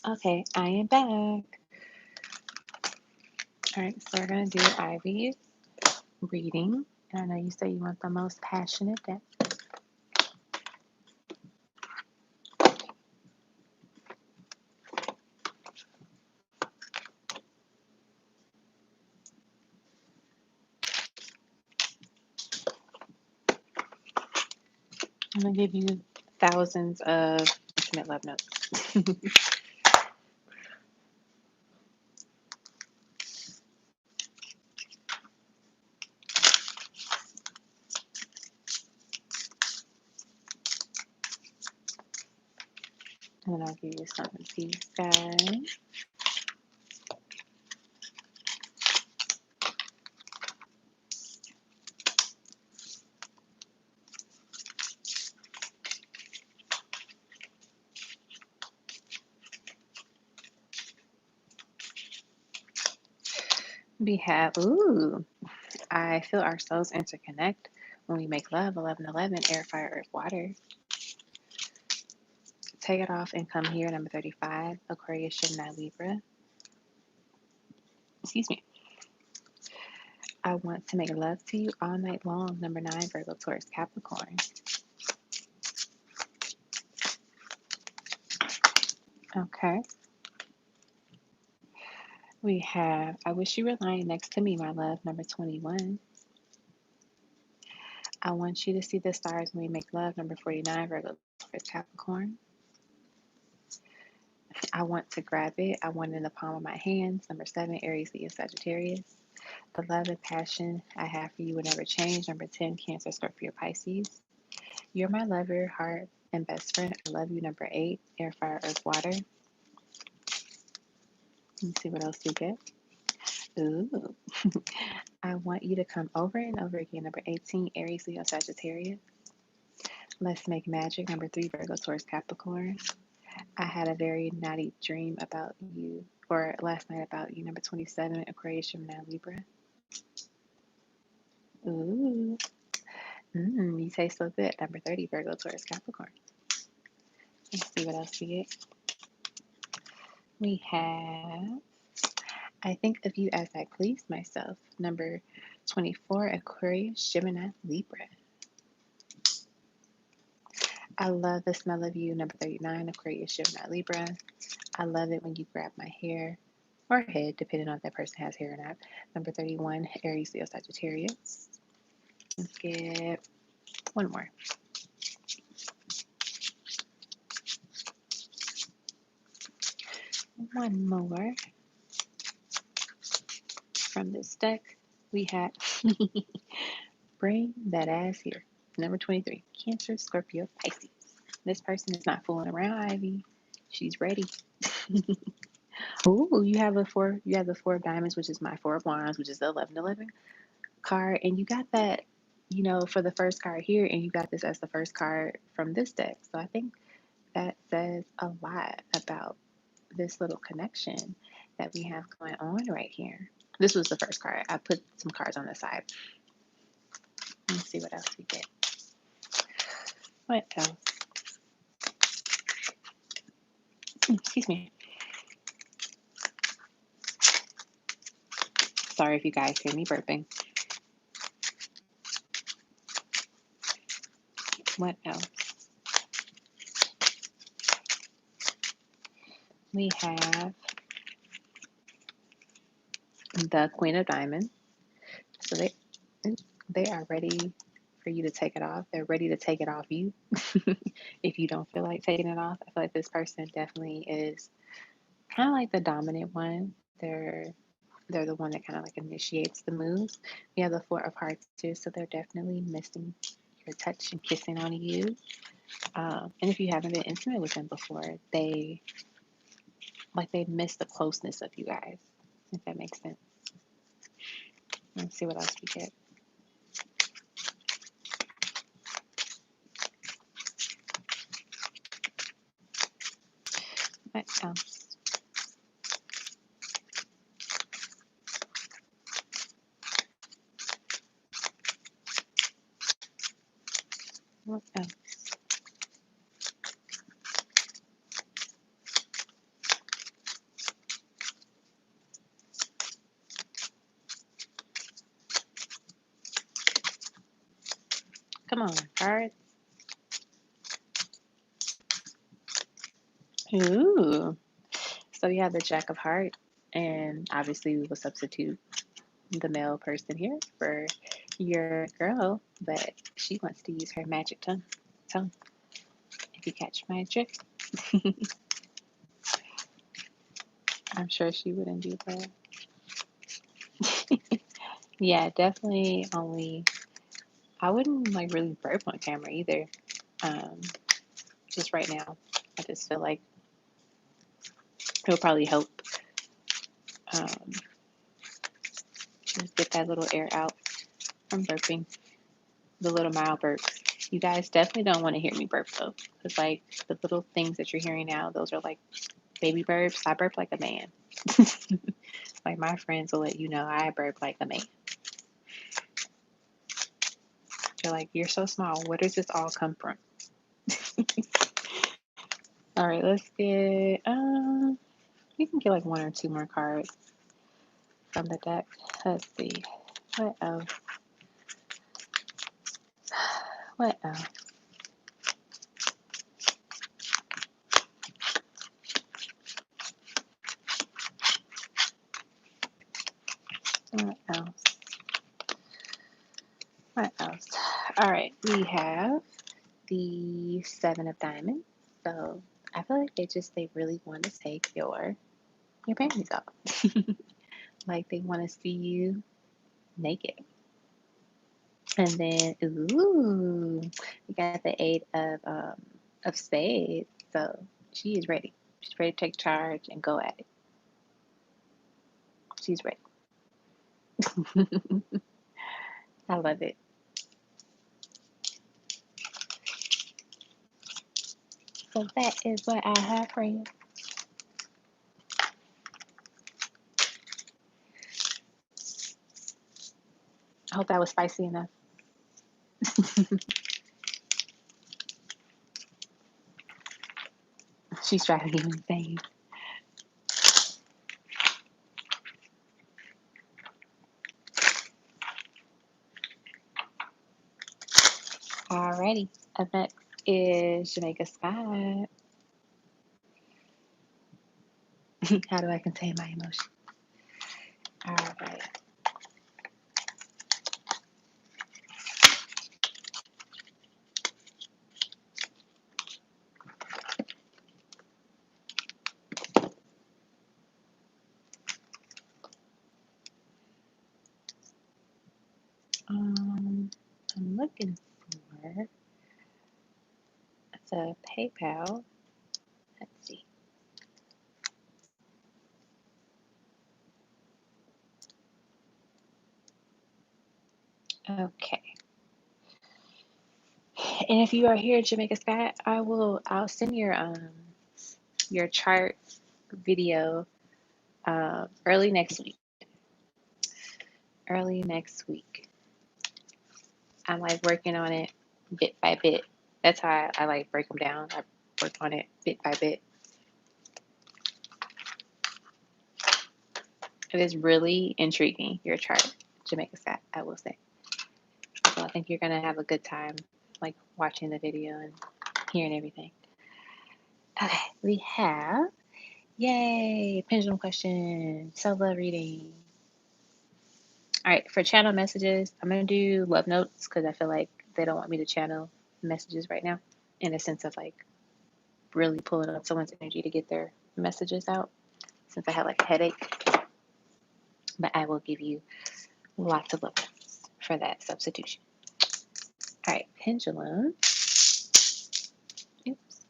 S1: Okay, I am back. All right, so we're going to do Ivy's reading. And I know you say you want the most passionate deck. I'm going to give you thousands of intimate love notes. And then I'll give you something for you guys. We have, ooh, I feel our souls interconnect when we make love. 1111, air, fire, earth, water. Take it off and come here. Number 35, Aquarius, Gemini, Libra. Excuse me. I want to make love to you all night long. Number 9, Virgo, Taurus, Capricorn. Okay. We have, I wish you were lying next to me, my love. Number 21. I want you to see the stars when we make love. Number 49, Virgo, Taurus, Capricorn. I want to grab it. I want it in the palm of my hands. Number 7, Aries, Leo, Sagittarius. The love and passion I have for you will never change. Number 10, Cancer, Scorpio, Pisces. You're my lover, heart, and best friend. I love you. Number 8, air, fire, earth, water. Let's see what else we get. Ooh. I want you to come over and over again. Number 18, Aries, Leo, Sagittarius. Let's make magic. Number 3, Virgo, Taurus, Capricorn. I had a very naughty dream about you, or last night about you. Number 27, Aquarius, Gemini, Libra. Ooh. You taste so good. Number 30, Virgo, Taurus, Capricorn. Let's see what else we get. We have, I think of you as I please myself. Number 24, Aquarius, Gemini, Libra. I love the smell of you. Number 39, Aquarius, Gemini, Libra. I love it when you grab my hair or head, depending on if that person has hair or not. Number 31, Aries, Leo, Sagittarius. Let's get one more. One more from this deck. We have bring that ass here. Number 23, Cancer, Scorpio, Pisces. This person is not fooling around, Ivy. She's ready. Oh, you have the four of diamonds, which is my four of wands, which is the 1111 card, and you got that, for the first card here, and you got this as the first card from this deck. So I think that says a lot about this little connection that we have going on right here. This was the first card. I put some cards on the side. Let's see what else we get. What else? Excuse me. Sorry if you guys hear me burping. What else? We have the Queen of Diamonds. So they are ready for you to take it off. They're ready to take it off you. If you don't feel like taking it off, I feel like this person definitely is kind of like the dominant one. They're the one that kind of like initiates the moves. We have the Four of Hearts too, so they're definitely missing your touch and kissing on you. And if you haven't been intimate with them before, they miss the closeness of you guys, if that makes sense. Let's see what else we get. What else? What else? Come on, cards. Ooh. So we have the Jack of Hearts, and obviously we will substitute the male person here for your girl, but she wants to use her magic tongue. If you catch my drift. I'm sure she wouldn't do that. Yeah, definitely only, I wouldn't like really burp on camera either. Just right now, I just feel like it'll probably help just get that little air out from burping, the little mild burps. You guys definitely don't want to hear me burp though, because like the little things that you're hearing now, those are like baby burps. I burp like a man. Like my friends will let you know I burp like a man. They're like, you're so small. Where does this all come from? All right, let's get, we can get like one or two more cards from the deck. Let's see. What else? What else? What else? What else? All right, we have the Seven of Diamonds. So I feel like they really want to take your panties off. Like they want to see you naked. And then, ooh, we got the Eight of Spades. So she is ready. She's ready to take charge and go at it. She's ready. I love it. So that is what I have for you. I hope that was spicy enough. She's driving me insane. Alrighty. Up next is Jamaica Sky. How do I contain my emotion? All right. I'm looking for the PayPal. Let's see. Okay. And if you are here, Jamaica Sky, I'll send your chart video early next week. Early next week. I'm like working on it bit by bit. That's how I like break them down. I work on it bit by bit. It is really intriguing, your chart, Jamaica Sky, I will say. So I think you're going to have a good time like watching the video and hearing everything. Okay, we have, yay, Pendulum Question, self-love reading. All right, for channel messages, I'm going to do love notes because I feel like they don't want me to channel messages right now in a sense of like really pulling up someone's energy to get their messages out since I have like a headache. But I will give you lots of love notes for that substitution. All right, pendulum. Oops.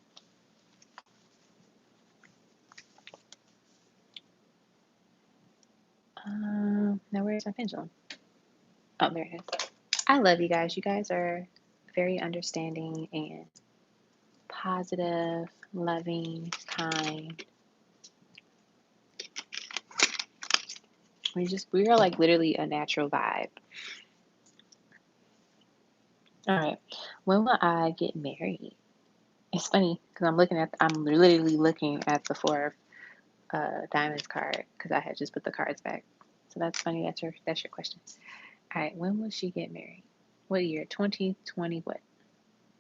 S1: Now where's my pendulum? Oh, there it is. I love you guys. You guys are very understanding and positive, loving, kind. We are like literally a natural vibe. All right. When will I get married? It's funny because I'm literally looking at the Four of Diamonds card because I had just put the cards back. So that's funny. That's your question. All right. When will she get married? What year? 2020 what?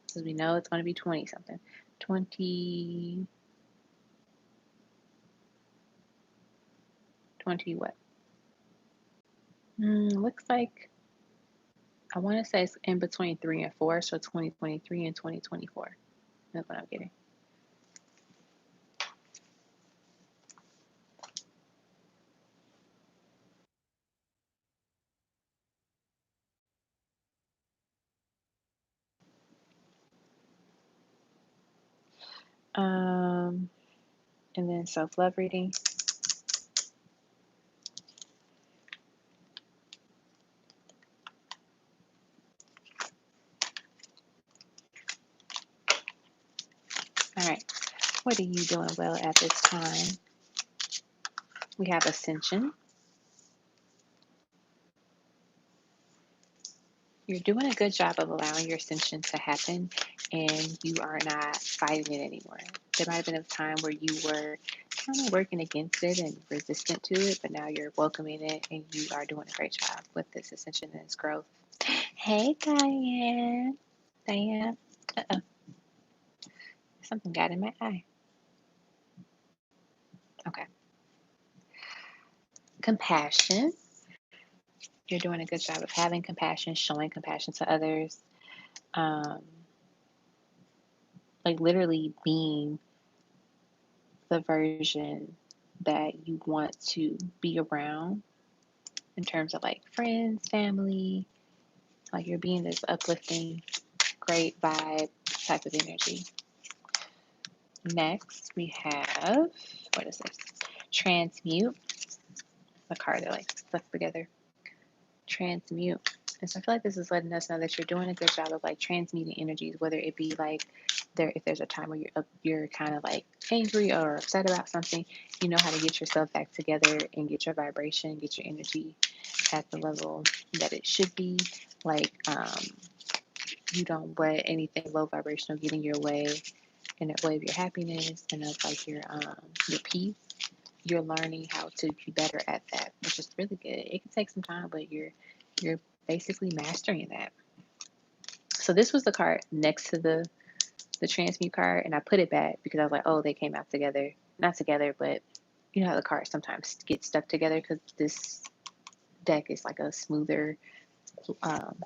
S1: Because we know it's going to be 20 something. 20 what? Looks like I want to say it's in between 3 and 4, so 2023 and 2024. That's what I'm getting. And then self-love reading. All right. What are you doing well at this time? We have ascension. You're doing a good job of allowing your ascension to happen, and you are not fighting it anymore. There might have been a time where you were kind of working against it and resistant to it, but now you're welcoming it, and you are doing a great job with this ascension and this growth. Hey, Diane. Diane. Uh-oh. Something got in my eye. Okay. Compassion. You're doing a good job of having compassion, showing compassion to others. Like literally being the version that you want to be around in terms of like friends, family. Like you're being this uplifting, great vibe type of energy. Next, we have, what is this? Transmute. The card that like stuck together. Transmute. And so I feel like this is letting us know that you're doing a good job of like transmuting energies, whether it be like if there's a time where you're kind of like angry or upset about something, you know how to get yourself back together and get your vibration, get your energy at the level that it should be. Like you don't let anything low vibrational get in your way, in the way of your happiness and of like your peace. You're learning how to be better at that, which is really good. It can take some time, but you're basically mastering that. So this was the card next to the transmute card, and I put it back because I was like, oh, they came out together. Not together, but you know how the cards sometimes get stuck together because this deck is like a smoother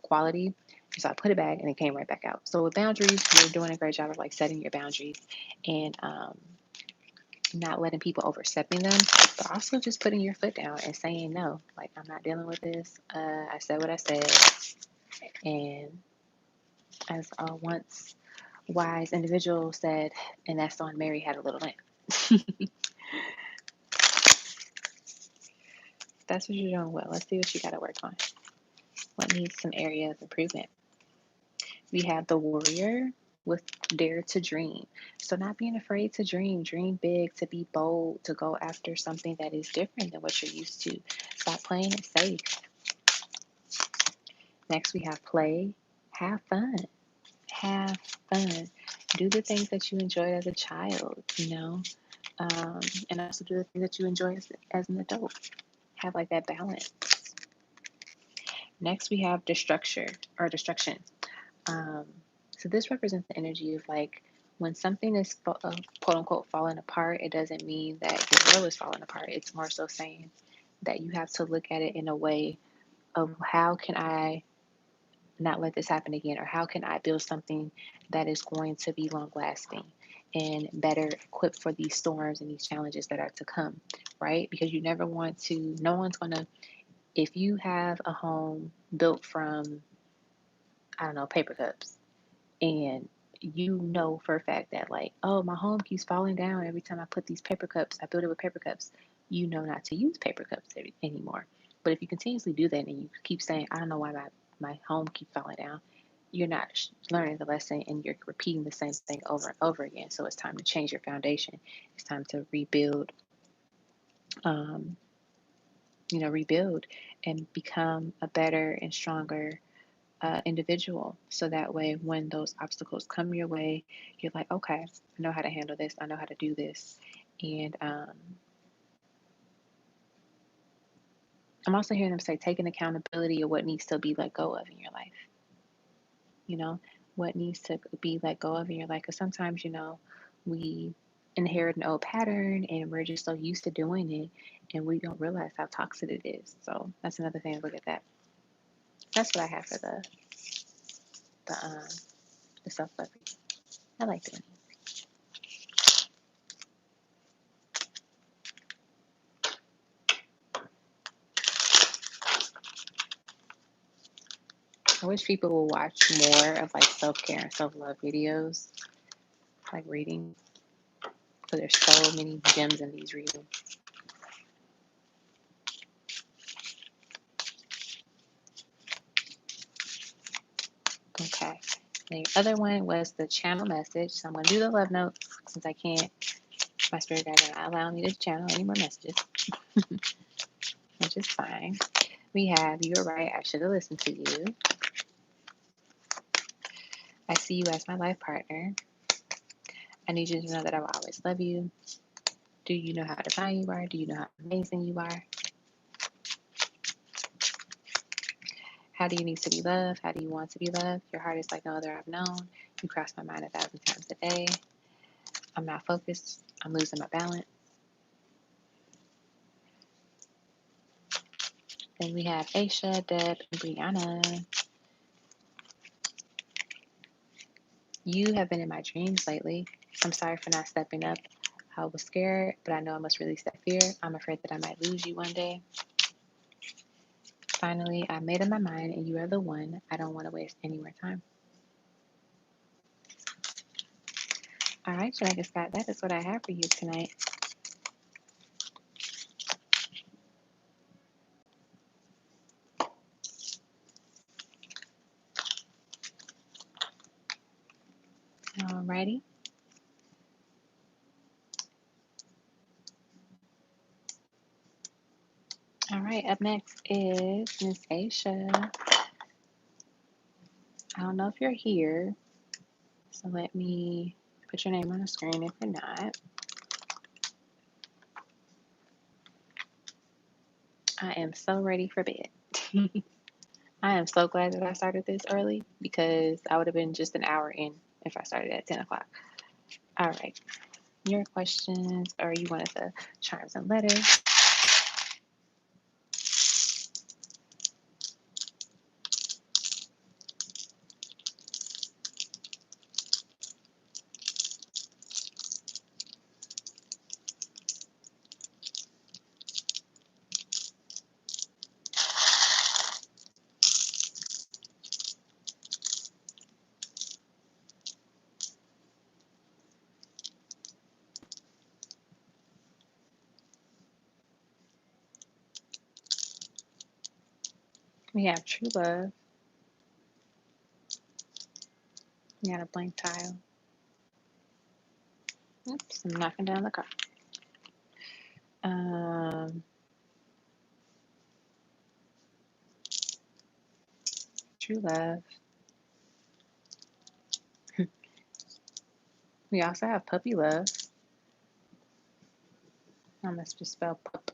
S1: quality. So I put it back and it came right back out. So with boundaries, you're doing a great job of like setting your boundaries and not letting people overstepping them, but also just putting your foot down and saying no. Like, I'm not dealing with this. I said what I said. And as once wise individual said, and that's on Mary Had a Little Lamb. That's what you're doing well. Let's see what you got to work on. What needs some area of improvement? We have the warrior with dare to dream. So not being afraid to dream big, to be bold, to go after something that is different than what you're used to. Stop playing it safe. Next we have play, have fun. Have fun. Do the things that you enjoyed as a child, and also do the things that you enjoy as an adult. Have like that balance. Next we have destruction. So this represents the energy of like when something is quote unquote falling apart, it doesn't mean that your world is falling apart. It's more so saying that you have to look at it in a way of how can I not let this happen again, or how can I build something that is going to be long lasting and better equipped for these storms and these challenges that are to come, right? Because you never want to, no one's going to, if you have a home built from, I don't know, paper cups, and you know for a fact that like, oh, my home keeps falling down every time I put these paper cups, I build it with paper cups, you know not to use paper cups anymore. But if you continuously do that and you keep saying, I don't know why my home keeps falling down, you're not learning the lesson and you're repeating the same thing over and over again. So it's time to change your foundation. It's time to rebuild, rebuild and become a better and stronger individual. So that way, when those obstacles come your way, you're like, okay, I know how to handle this. I know how to do this. And I'm also hearing them say taking accountability of what needs to be let go of in your life. you know, what needs to be let go of in your life. Because sometimes, we inherit an old pattern and we're just so used to doing it and we don't realize how toxic it is. So that's another thing to look at that. That's what I have for the um the self-love reading. I like doing it. I wish people would watch more of like self-care and self-love videos, like reading, because there's so many gems in these readings. Okay. And the other one was the channel message. So I'm going to do the love notes since I can't. My spirit guide are not allowing me to channel any more messages, which is fine. We have, you're right, I should have listened to you. I see you as my life partner. I need you to know that I will always love you. Do you know how divine you are? Do you know how amazing you are? How do you need to be loved? How do you want to be loved? Your heart is like no other I've known. You cross my mind 1,000 times a day. I'm not focused. I'm losing my balance. Then we have Aisha, Deb, and Brianna. You have been in my dreams lately. I'm sorry for not stepping up. I was scared, but I know I must release that fear. I'm afraid that I might lose you one day. Finally, I made up my mind, and you are the one. I don't want to waste any more time. All right, Jamaica Scott, that is what I have for you tonight. Alrighty. All right, up next is Miss Aisha. I don't know if you're here, so let me put your name on the screen if you're not. I am so ready for bed. I am so glad that I started this early because I would have been just an hour in if I started at 10 o'clock. All right. Your questions, or you wanted the charms and letters. We have true love. We got a blank tile. Oops, I'm knocking down the card. True love. We also have puppy love. I must just spell pup.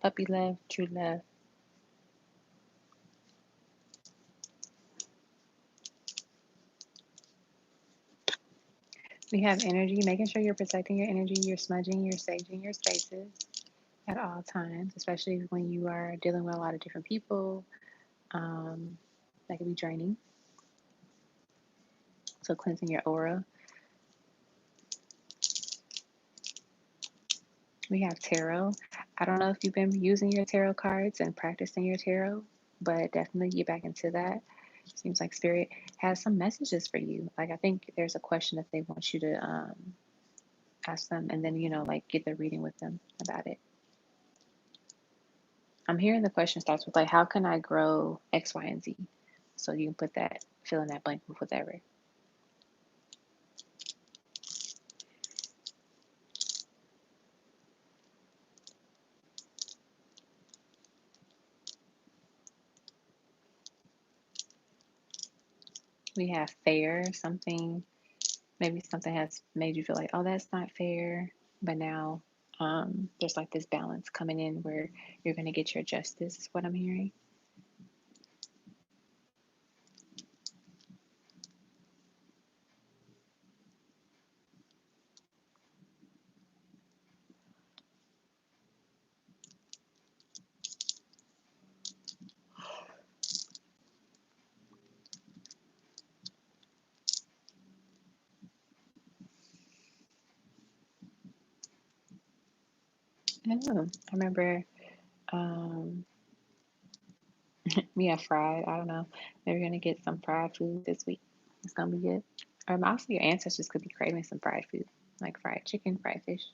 S1: Puppy love, true love. We have energy, making sure you're protecting your energy, you're smudging, you're saging your spaces at all times, especially when you are dealing with a lot of different people. That can be draining. So cleansing your aura. We have tarot. I don't know if you've been using your tarot cards and practicing your tarot, but definitely get back into that. Seems like Spirit has some messages for you. Like I think there's a question that they want you to ask them, and then like get the reading with them about it. I'm hearing the question starts with like, how can I grow X, Y, and Z? So you can put that, fill in that blank with whatever. We have fair, maybe something has made you feel like, oh, that's not fair. But now there's like this balance coming in where you're going to get your justice, is what I'm hearing. know. I remember we have fried. I don't know. Maybe we're gonna get some fried food this week. It's gonna be good. Also, your ancestors could be craving some fried food, like fried chicken, fried fish.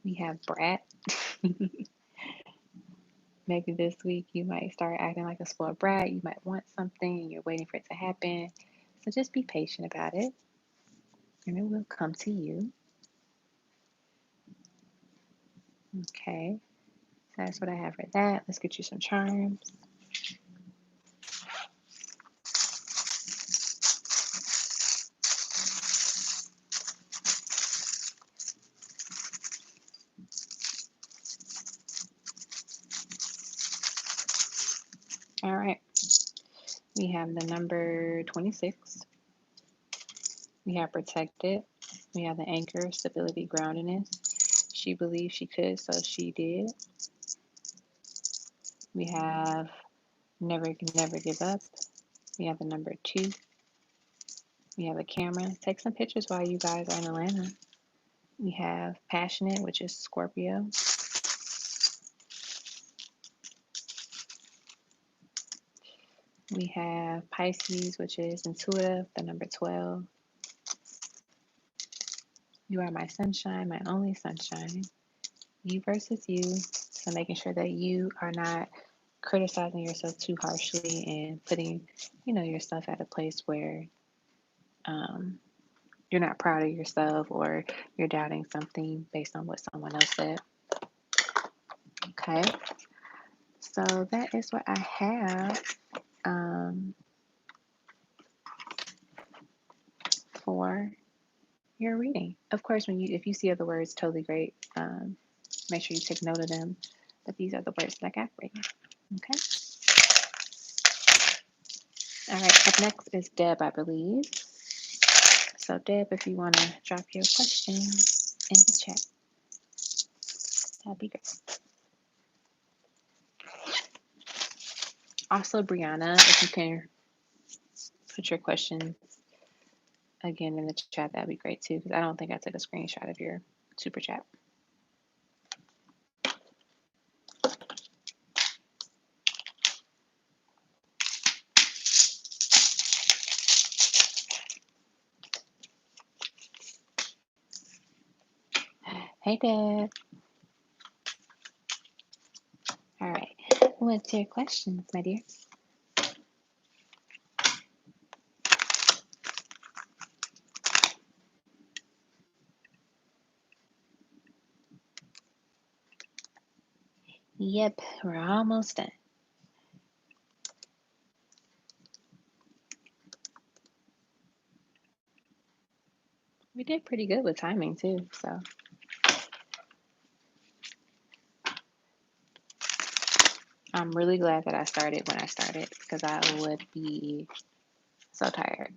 S1: We have brat. Maybe this week you might start acting like a spoiled brat. You might want something and you're waiting for it to happen. So just be patient about it and it will come to you. Okay, so that's what I have for that. Let's get you some charms. All right, we have the number 26. We have protected. We have the anchor, stability, groundedness. She believed she could, so she did. We have never give up. We have the number 2. We have a camera. Take some pictures while you guys are in Atlanta. We have passionate, which is Scorpio. We have Pisces, which is intuitive, the number 12. You are my sunshine, my only sunshine. You versus you. So making sure that you are not criticizing yourself too harshly and putting, yourself at a place where you're not proud of yourself or you're doubting something based on what someone else said. Okay. So that is what I have for your reading. Of course, if you see other words, totally great. Make sure you take note of them. But these are the words that I got for you. Okay. All right. Up next is Deb, I believe. So Deb, if you want to drop your question in the chat, that'd be great. Also, Brianna, if you can put your questions again in the chat, that'd be great too, because I don't think I took a screenshot of your super chat. Hey, Deb. All right. What's your questions, my dear? Yep, we're almost done. We did pretty good with timing too, so. I'm really glad that I started when I started because I would be so tired.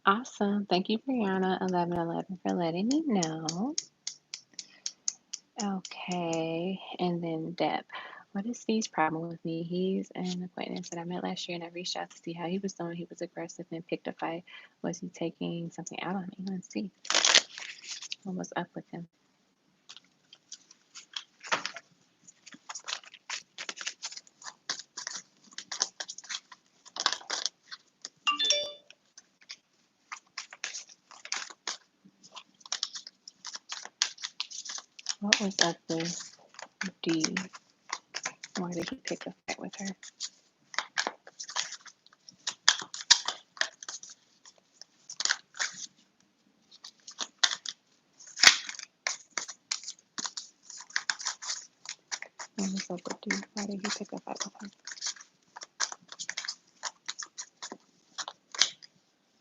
S1: Awesome. Thank you, Brianna 1111, for letting me know. Okay. And then Deb. What is Steve's problem with me? He's an acquaintance that I met last year and I reached out to see how he was doing. He was aggressive and picked a fight. Was he taking something out on me? Let's see. What was up with him? What's up with D? Why did he pick a fight with her? What's up with D? Why did he pick a fight with her?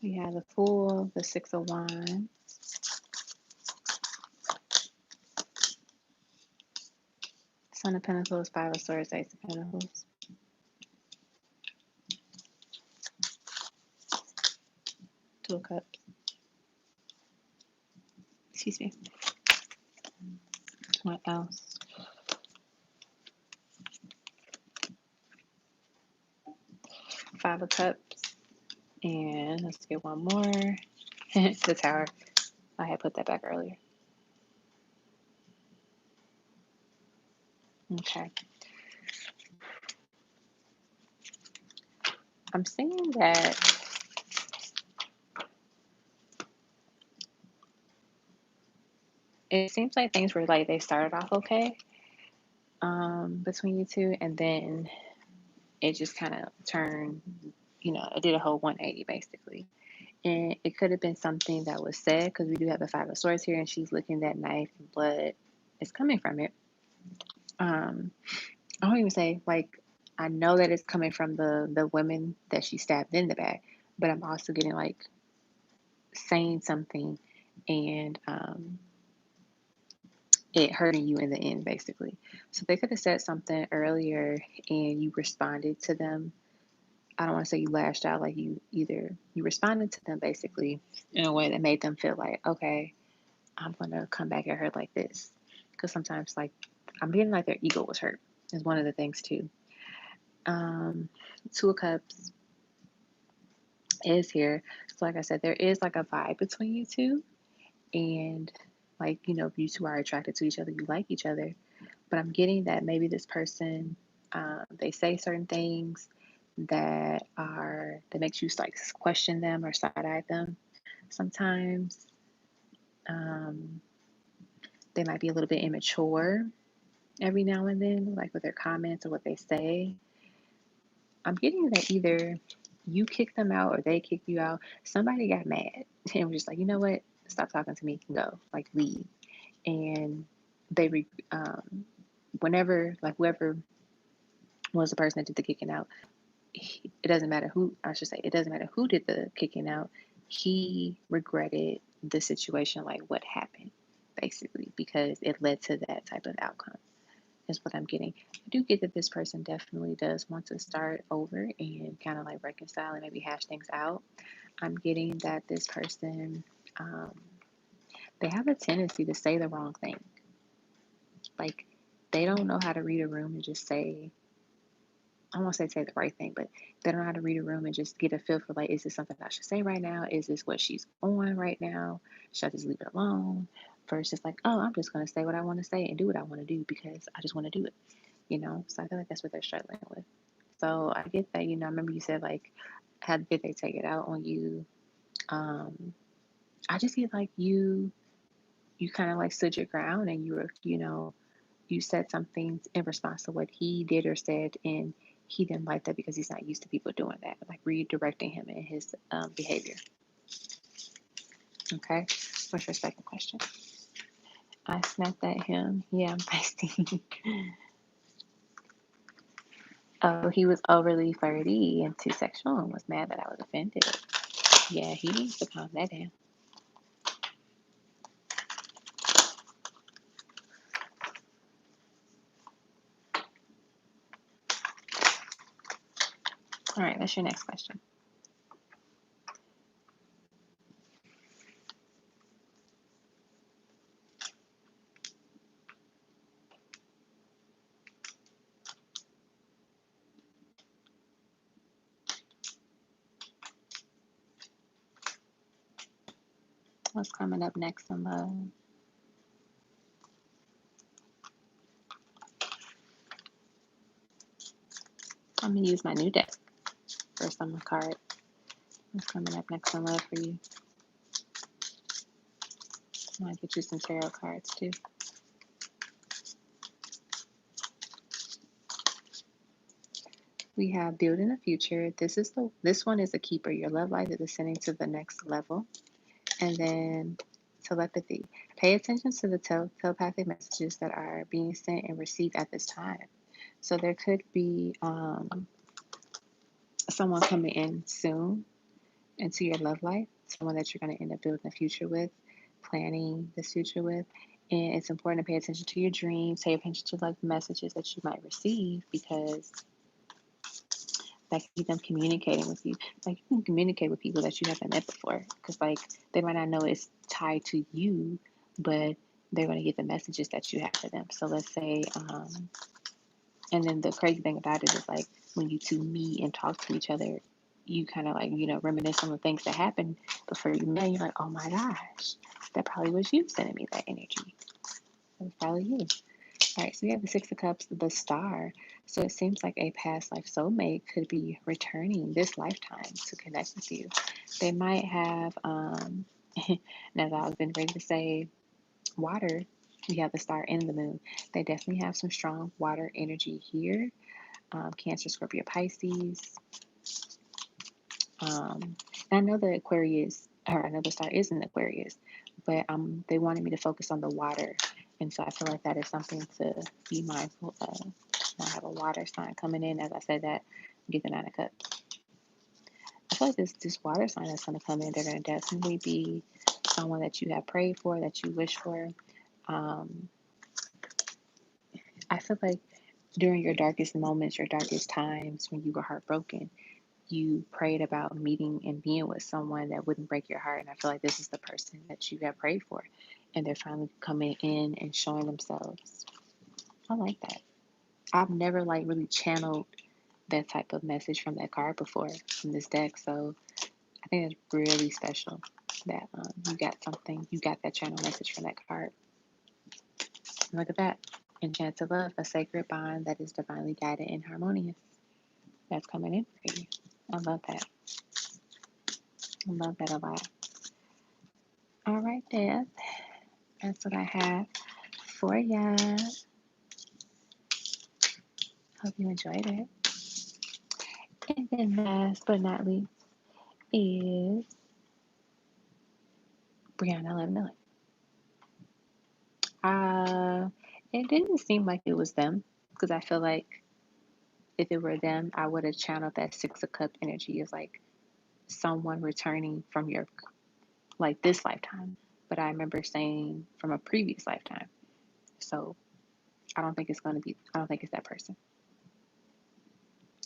S1: We have the Fool, the Six of Wands, Son of Pentacles, Five of Swords, Ace of Pentacles, Two of Cups. Excuse me. What else? Five of Cups. And let's get one more. The Tower. I had put that back earlier. Okay. I'm seeing that it seems like things were like they started off okay between you two, and then it just kind of turned, it did a whole 180 basically. And it could have been something that was said, because we do have the Five of Swords here, and she's licking that knife, and blood is coming from it. I don't even say, like, I know that it's coming from the women that she stabbed in the back, but I'm also getting, like, saying something and it hurting you in the end, basically. So they could have said something earlier and you responded to them. I don't want to say you lashed out, like you responded to them basically in a way that made them feel like, okay, I'm going to come back at her like this. Because sometimes, like, I'm getting like their ego was hurt is one of the things too. Two of Cups is here. So like I said, there is like a vibe between you two. And like, you two are attracted to each other, you like each other. But I'm getting that maybe this person, they say certain things that makes you like question them or side eye them. Sometimes they might be a little bit immature every now and then, like with their comments or what they say. I'm getting that either you kicked them out or they kicked you out. Somebody got mad and was just like, you know what? Stop talking to me and go, like, leave. And they, whenever, like, whoever was the person that did the kicking out, it doesn't matter who, I should say, it doesn't matter who did the kicking out. He regretted the situation, like what happened, basically, because it led to that type of outcome, is what I'm getting. I do get that this person definitely does want to start over and kind of like reconcile and maybe hash things out. I'm getting that this person, they have a tendency to say the wrong thing. Like, they don't know how to read a room and just say, I won't say the right thing, but they don't know how to read a room and just get a feel for, like, is this something I should say right now? Is this what she's on right now? Should I just leave it alone? Versus like, oh, I'm just going to say what I want to say and do what I want to do because I just want to do it, So I feel like that's what they're struggling with. So I get that, I remember you said, like, how did they take it out on you? I just get like you kind of like stood your ground and you were, you said something in response to what he did or said, and he didn't like that because he's not used to people doing that, like redirecting him in his behavior. Okay, what's your second question? I snapped at him. Yeah, I'm feisty. Oh, he was overly flirty and too sexual and was mad that I was offended. Yeah, he needs to calm that down. All right, that's your next question. What's coming up next in love? I'm going to use my new deck for some card. What's coming up next in love for you? I'm going to get you some tarot cards too. We have building a future. This one is a keeper. Your love life is ascending to the next level. And then telepathy. Pay attention to the telepathic messages that are being sent and received at this time. So there could be someone coming in soon into your love life, someone that you're going to end up building a future with, planning this future with. And it's important to pay attention to your dreams, pay attention to like messages that you might receive, because that could be them communicating with you. Like, you can communicate with people that you haven't met before, because like they might not know it's tied to you, but they're going to get the messages that you have for them. So let's say, and then the crazy thing about it is like when you two meet and talk to each other, you kind of like, reminisce on the things that happened before you met. You're like, oh my gosh, that probably was you sending me that energy. That was probably you. All right, so we have the Six of Cups, the Star. So it seems like a past life soulmate could be returning this lifetime to connect with you. They might have, now that I've been ready to say water, we have the Star and the Moon. They definitely have some strong water energy here. Cancer, Scorpio, Pisces. And I know the Aquarius, or I know the Star is in Aquarius, but they wanted me to focus on the water. And so I feel like that is something to be mindful of. I have a water sign coming in. As I said that, get the Nine of Cups. I feel like this water sign that's going to come in, they're going to definitely be someone that you have prayed for, that you wish for. I feel like during your darkest moments, your darkest times, when you were heartbroken, you prayed about meeting and being with someone that wouldn't break your heart. And I feel like this is the person that you have prayed for. And they're finally coming in and showing themselves. I like that. I've never like really channeled that type of message from that card before, from this deck. So I think it's really special that you got that channel message from that card. Look at that. Enchanted love, a sacred bond that is divinely guided and harmonious. That's coming in for you. I love that. I love that a lot. All right, Deb. That's what I have for ya. Hope you enjoyed it. And then last but not least is Brianna Lemonelli. It didn't seem like it was them, because I feel like if it were them, I would have channeled that Six of Cup energy as like someone returning from your, like, this lifetime. But I remember saying from a previous lifetime. So I don't think it's that person.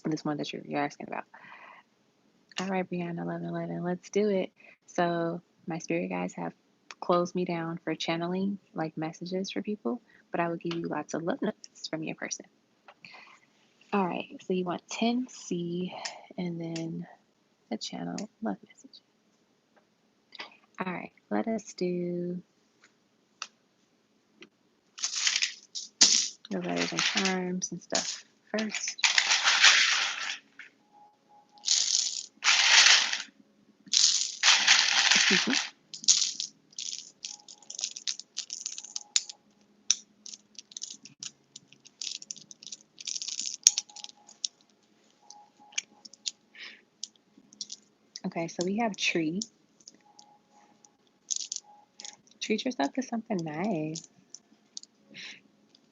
S1: This one that you're asking about. All right, Brianna, 1111, let's do it. So my spirit guides have closed me down for channeling like messages for people, but I will give you lots of love notes from your person. All right, so you want 10C and then a channel love message. All right, let us do the letters and charms and stuff first. Excuse me. Okay, so we have tree. Treat yourself to something nice.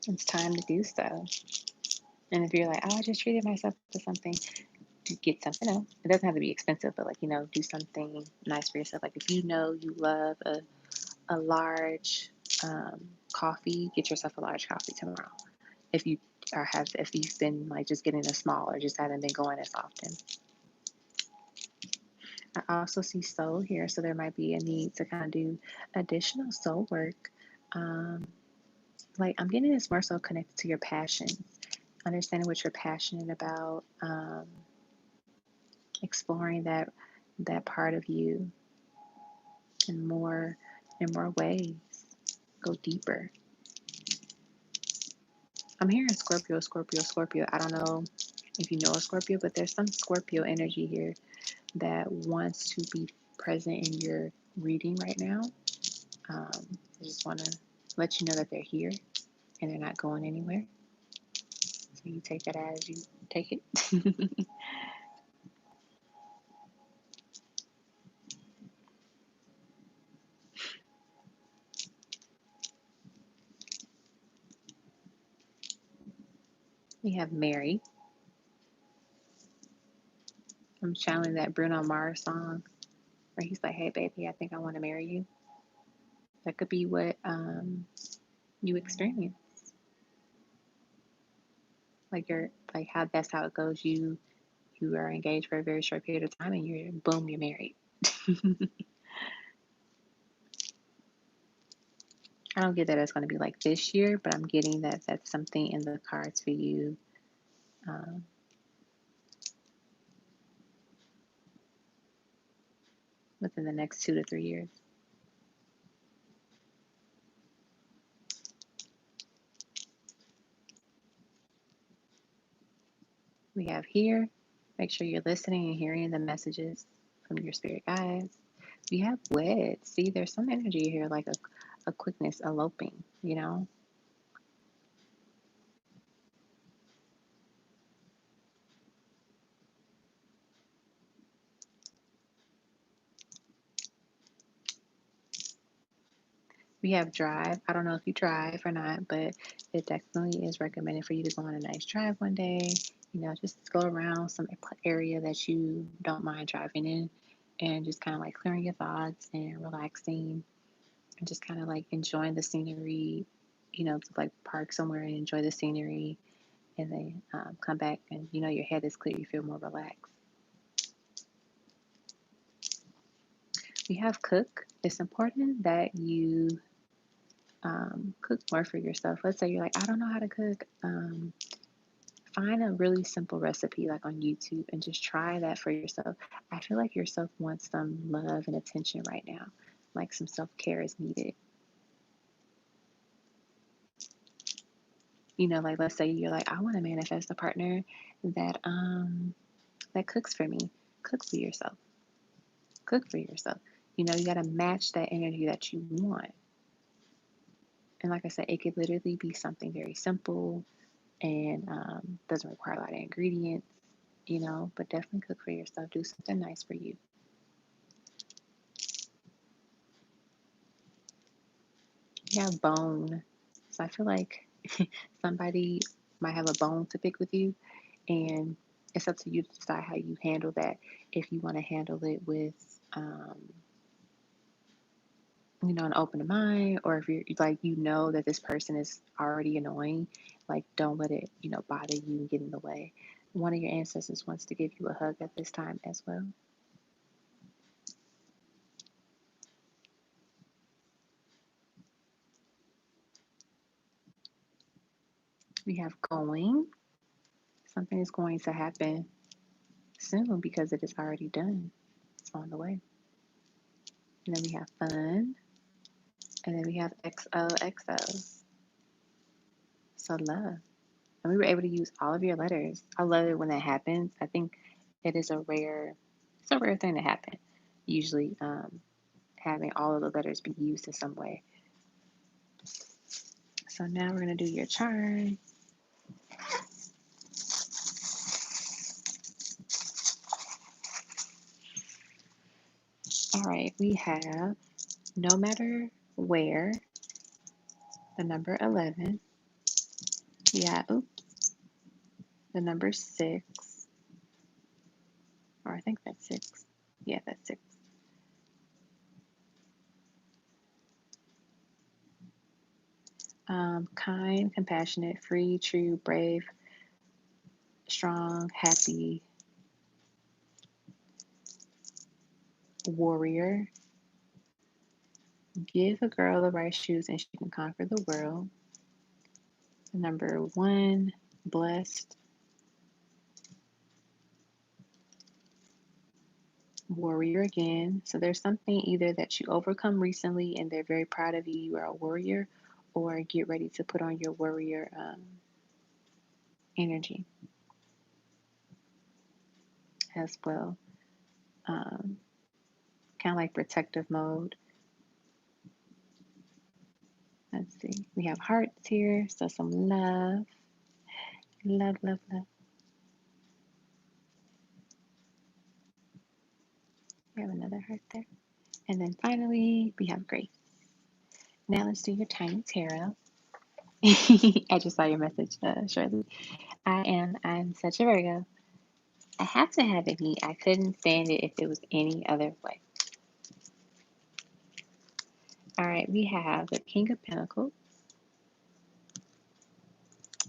S1: It's time to do so. And if you're like, oh, I just treated myself to something, to get something else. It doesn't have to be expensive, but like, do something nice for yourself. Like if you know you love a large coffee, get yourself a large coffee tomorrow. If you've been like just getting a small or just haven't been going as often. I also see soul here, so there might be a need to kind of do additional soul work. Like I'm getting this more so connected to your passions, understanding what you're passionate about, exploring that part of you in more ways. Go deeper. I'm hearing Scorpio, Scorpio, Scorpio. I don't know if you know a Scorpio, but there's some Scorpio energy here that wants to be present in your reading right now. I just want to let you know that they're here and they're not going anywhere. So you take that as you take it. We have Mary. I'm channeling that Bruno Mars song where he's like, hey, baby, I think I want to marry you. That could be what you experience. Like how that's how it goes. You are engaged for a very short period of time and you're married. I don't get that it's going to be like this year, but I'm getting that that's something in the cards for you. Within the next 2 to 3 years. We have here, make sure you're listening and hearing the messages from your spirit guides. We have wed. See, there's some energy here, like a quickness, eloping, you know? We have drive. I don't know if you drive or not, but it definitely is recommended for you to go on a nice drive one day. You know, just go around some area that you don't mind driving in and just kind of like clearing your thoughts and relaxing and just kind of like enjoying the scenery, you know, to like park somewhere and enjoy the scenery and then come back and, you know, your head is clear, you feel more relaxed. We have cook. It's important that you cook more for yourself. Let's say you're like, I don't know how to cook. Find a really simple recipe like on YouTube and just try that for yourself. I feel like yourself wants some love and attention right now. Like some self-care is needed. You know, like let's say you're like, I want to manifest a partner that that cooks for me. Cook for yourself. Cook for yourself. You know, you got to match that energy that you want. And like I said, it could literally be something very simple and doesn't require a lot of ingredients, you know, but definitely cook for yourself. Do something nice for you. You have bone. So I feel like somebody might have a bone to pick with you, and it's up to you to decide how you handle that. If you want to handle it with, you know, an open mind, or if you're like, you know, that this person is already annoying, like, don't let it, you know, bother you and get in the way. One of your ancestors wants to give you a hug at this time as well. We have going. Something is going to happen soon because it is already done. It's on the way. And then we have fun. And then we have XOXO. So love. And we were able to use all of your letters. I love it when that happens. I think it is it's a rare thing to happen. Usually having all of the letters be used in some way. So now we're going to do your charm. All right, we have no matter where, the number 11. Yeah, the number 6. Or I think that's 6. Yeah, that's 6. Kind, compassionate, free, true, brave, strong, happy, warrior. Give a girl the right shoes and she can conquer the world. Number 1, blessed, warrior again. So there's something either that you overcome recently and they're very proud of you, you are a warrior, or get ready to put on your warrior energy as well. Kind of like protective mode. Let's see. We have hearts here, so some love. Love, love, love. We have another heart there. And then finally, we have grace. Now let's do your tiny tarot. I just saw your message, Shirley. I'm such a Virgo. I have to have it neat. I couldn't stand it if it was any other way. All right, we have the King of Pentacles.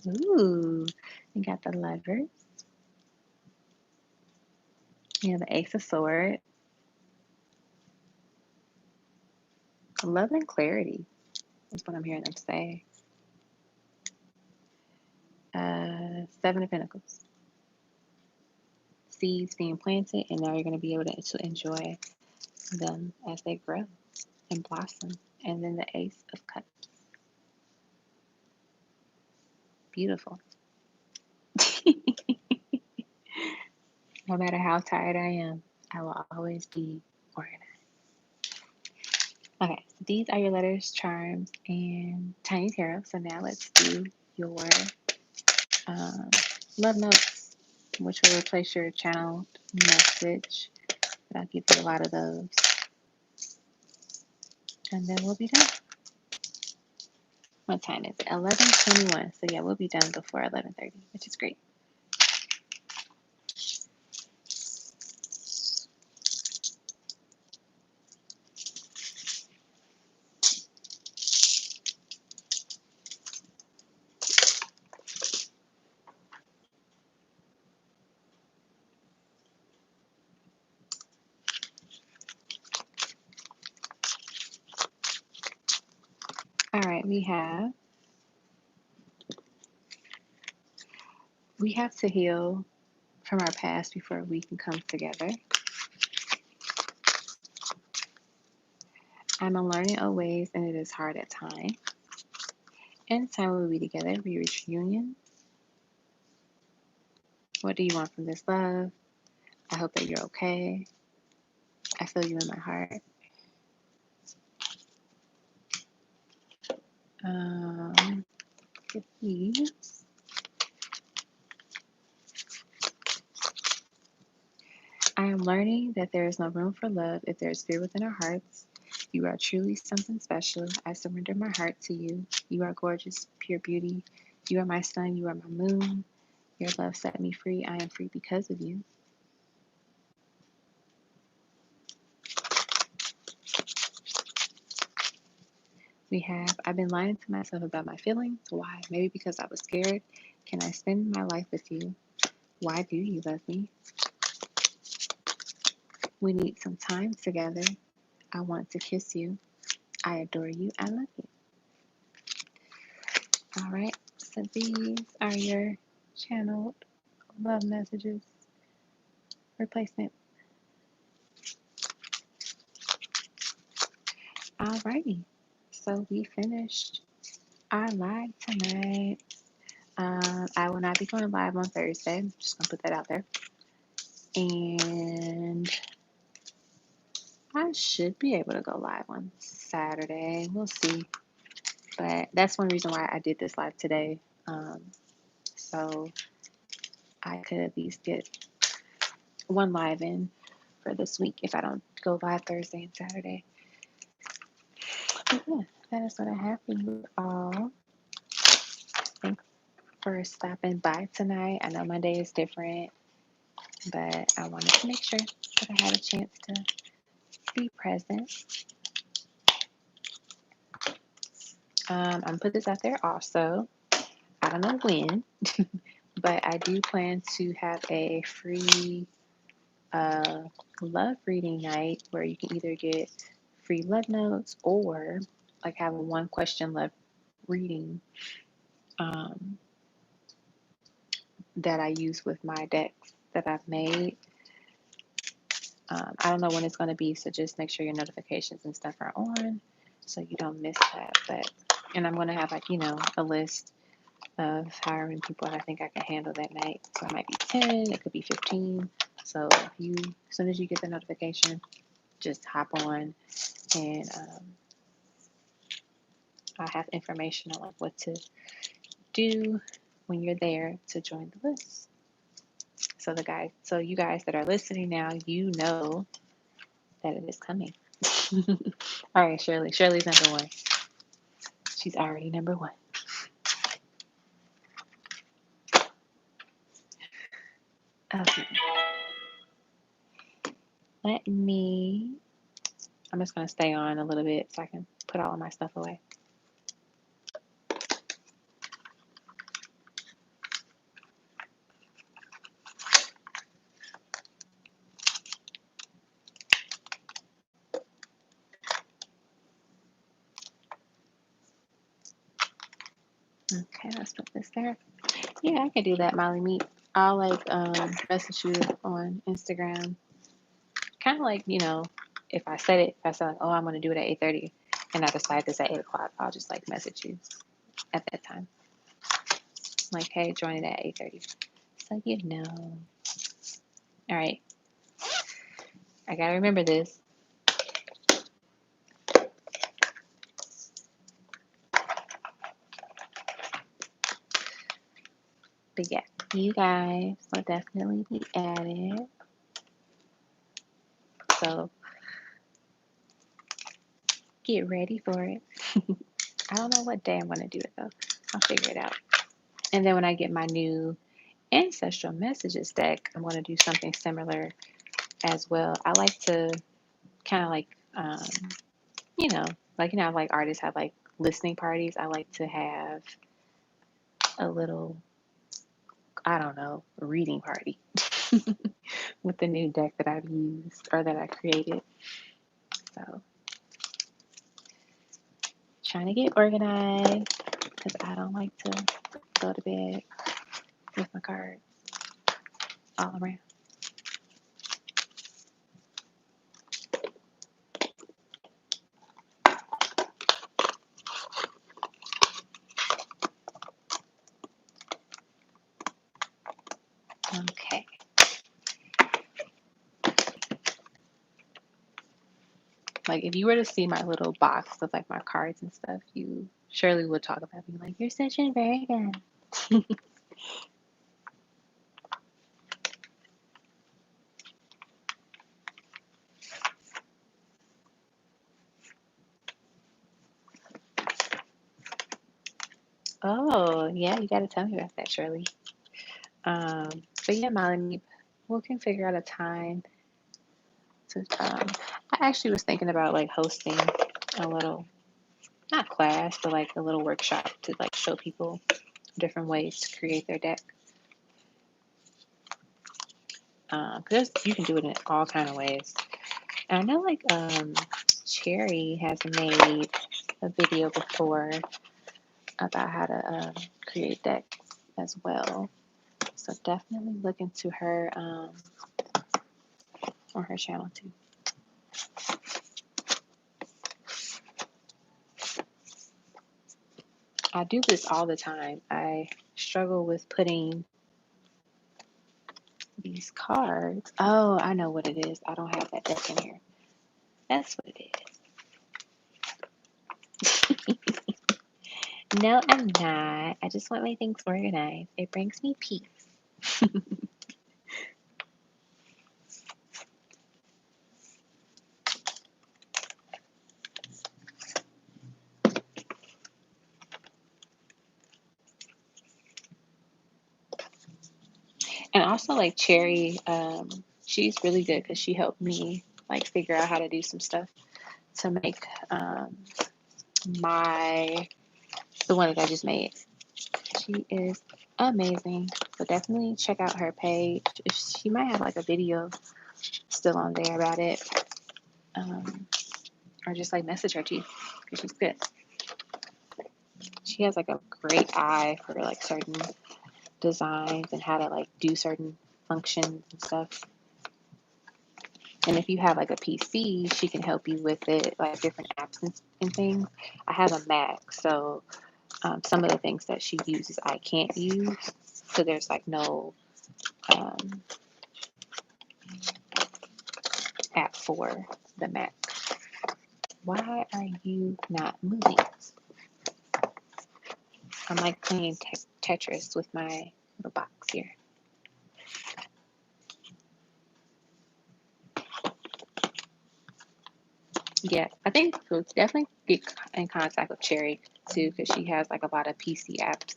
S1: Ooh, we got the Lovers. We have the Ace of Swords. Love and clarity is what I'm hearing them say. Seven of Pentacles. Seeds being planted, and now you're going to be able to enjoy them as they grow and blossom. And then the Ace of Cups. Beautiful. No matter how tired I am, I will always be organized. Okay, so these are your letters, charms, and tiny tarot. So now let's do your love notes, which will replace your channeled message. But I'll give you a lot of those. And then we'll be done. What time is it? 11:21. So yeah, we'll be done before 11:30, which is great. All right, we have to heal from our past before we can come together. I'm unlearning old ways, and it is hard at times. Anytime we'll be together, we reach union. What do you want from this love? I hope that you're okay. I feel you in my heart. Get these. I am learning that there is no room for love if there is fear within our hearts. You are truly something special. I surrender my heart to you. You are gorgeous, pure beauty. You are my sun. You are my moon. Your love set me free. I am free because of you. I've been lying to myself about my feelings. Why? Maybe because I was scared. Can I spend my life with you? Why do you love me? We need some time together. I want to kiss you. I adore you. I love you. All right. So these are your channeled love messages replacement. Alrighty. So we finished our live tonight. I will not be going live on Thursday. I'm just gonna put that out there. And I should be able to go live on Saturday. We'll see. But that's one reason why I did this live today. So I could at least get one live in for this week if I don't go live Thursday and Saturday. But yeah, that is what I have for you all. Thanks for stopping by tonight. I know Monday is different, but I wanted to make sure that I had a chance to be present. I'm put this out there also. I don't know when, but I do plan to have a free love reading night where you can either get free love notes or like have a one question love reading that I use with my decks that I've made. I don't know when it's going to be, so just make sure your notifications and stuff are on so you don't miss that. And I'm going to have like, a list of however many people I think I can handle that night. So it might be 10, it could be 15. So as soon as you get the notification, just hop on and I have information on like what to do when you're there to join the list. So you guys that are listening now, you know that it is coming. All right, Shirley. Shirley's number one. She's already number one. Okay. I'm just going to stay on a little bit so I can put all of my stuff away. Okay, let's put this there. Yeah, I can do that, Molly Meat. I'll message you on Instagram. Kind of like, if I said like, oh, I'm going to do it at 8:30 and I decide this at 8 o'clock, I'll just like message you at that time. Like, hey, join it at 8:30. So you know. All right. I got to remember this. But yeah, you guys will definitely be added. So get ready for it. I don't know what day I'm going to do it though. I'll figure it out. And then when I get my new ancestral messages deck, I'm going to do something similar as well. I like to kind of like, like artists have like listening parties. I like to have a little, I don't know, reading party with the new deck that I've used or that I created. So trying to get organized because I don't like to go to bed with my cards all around. Okay. Like if you were to see my little box of like my cards and stuff, you surely would talk about me like, you're such a Virgo. Oh, yeah, you got to tell me about that, Shirley. But yeah, Molly, we can figure out a time to. I actually was thinking about like hosting a little, not class, but like a little workshop to like show people different ways to create their deck. Because you can do it in all kind of ways. And I know like Cherry has made a video before about how to create decks as well. So definitely look into her on her channel too. I do this all the time. I struggle with putting these cards. Oh, I know what it is. I don't have that deck in here. That's what it is. No, I'm not. I just want my things organized. It brings me peace. And also like Cherry, she's really good because she helped me like figure out how to do some stuff to make the one that I just made. She is amazing. So definitely check out her page. She might have like a video still on there about it. Or just like message her too, because she's good. She has like a great eye for like certain designs and how to like do certain functions and stuff. And if you have like a PC, she can help you with it, like different apps and things. I have a Mac, so some of the things that she uses I can't use. So there's like no app for the Mac. Why are you not moving? I'm like playing Tetris with my little box here. Yeah, I think we'll definitely get in contact with Cherry too, because she has like a lot of PC apps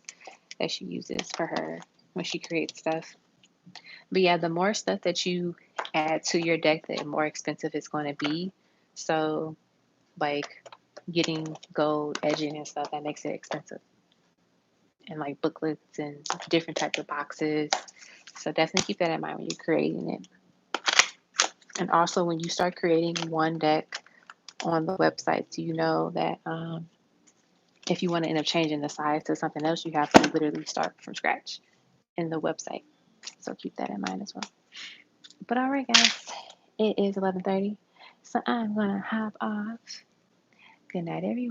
S1: that she uses for her when she creates stuff. But yeah, the more stuff that you add to your deck, the more expensive it's going to be. So, like getting gold edging and stuff, that makes it expensive. And like booklets and different types of boxes. So definitely keep that in mind when you're creating it. And also, when you start creating one deck on the website, so you know that if you want to end up changing the size to something else, you have to literally start from scratch in the website. So keep that in mind as well. But all right, guys, it is 11:30, so I'm gonna hop off. Good night, everyone.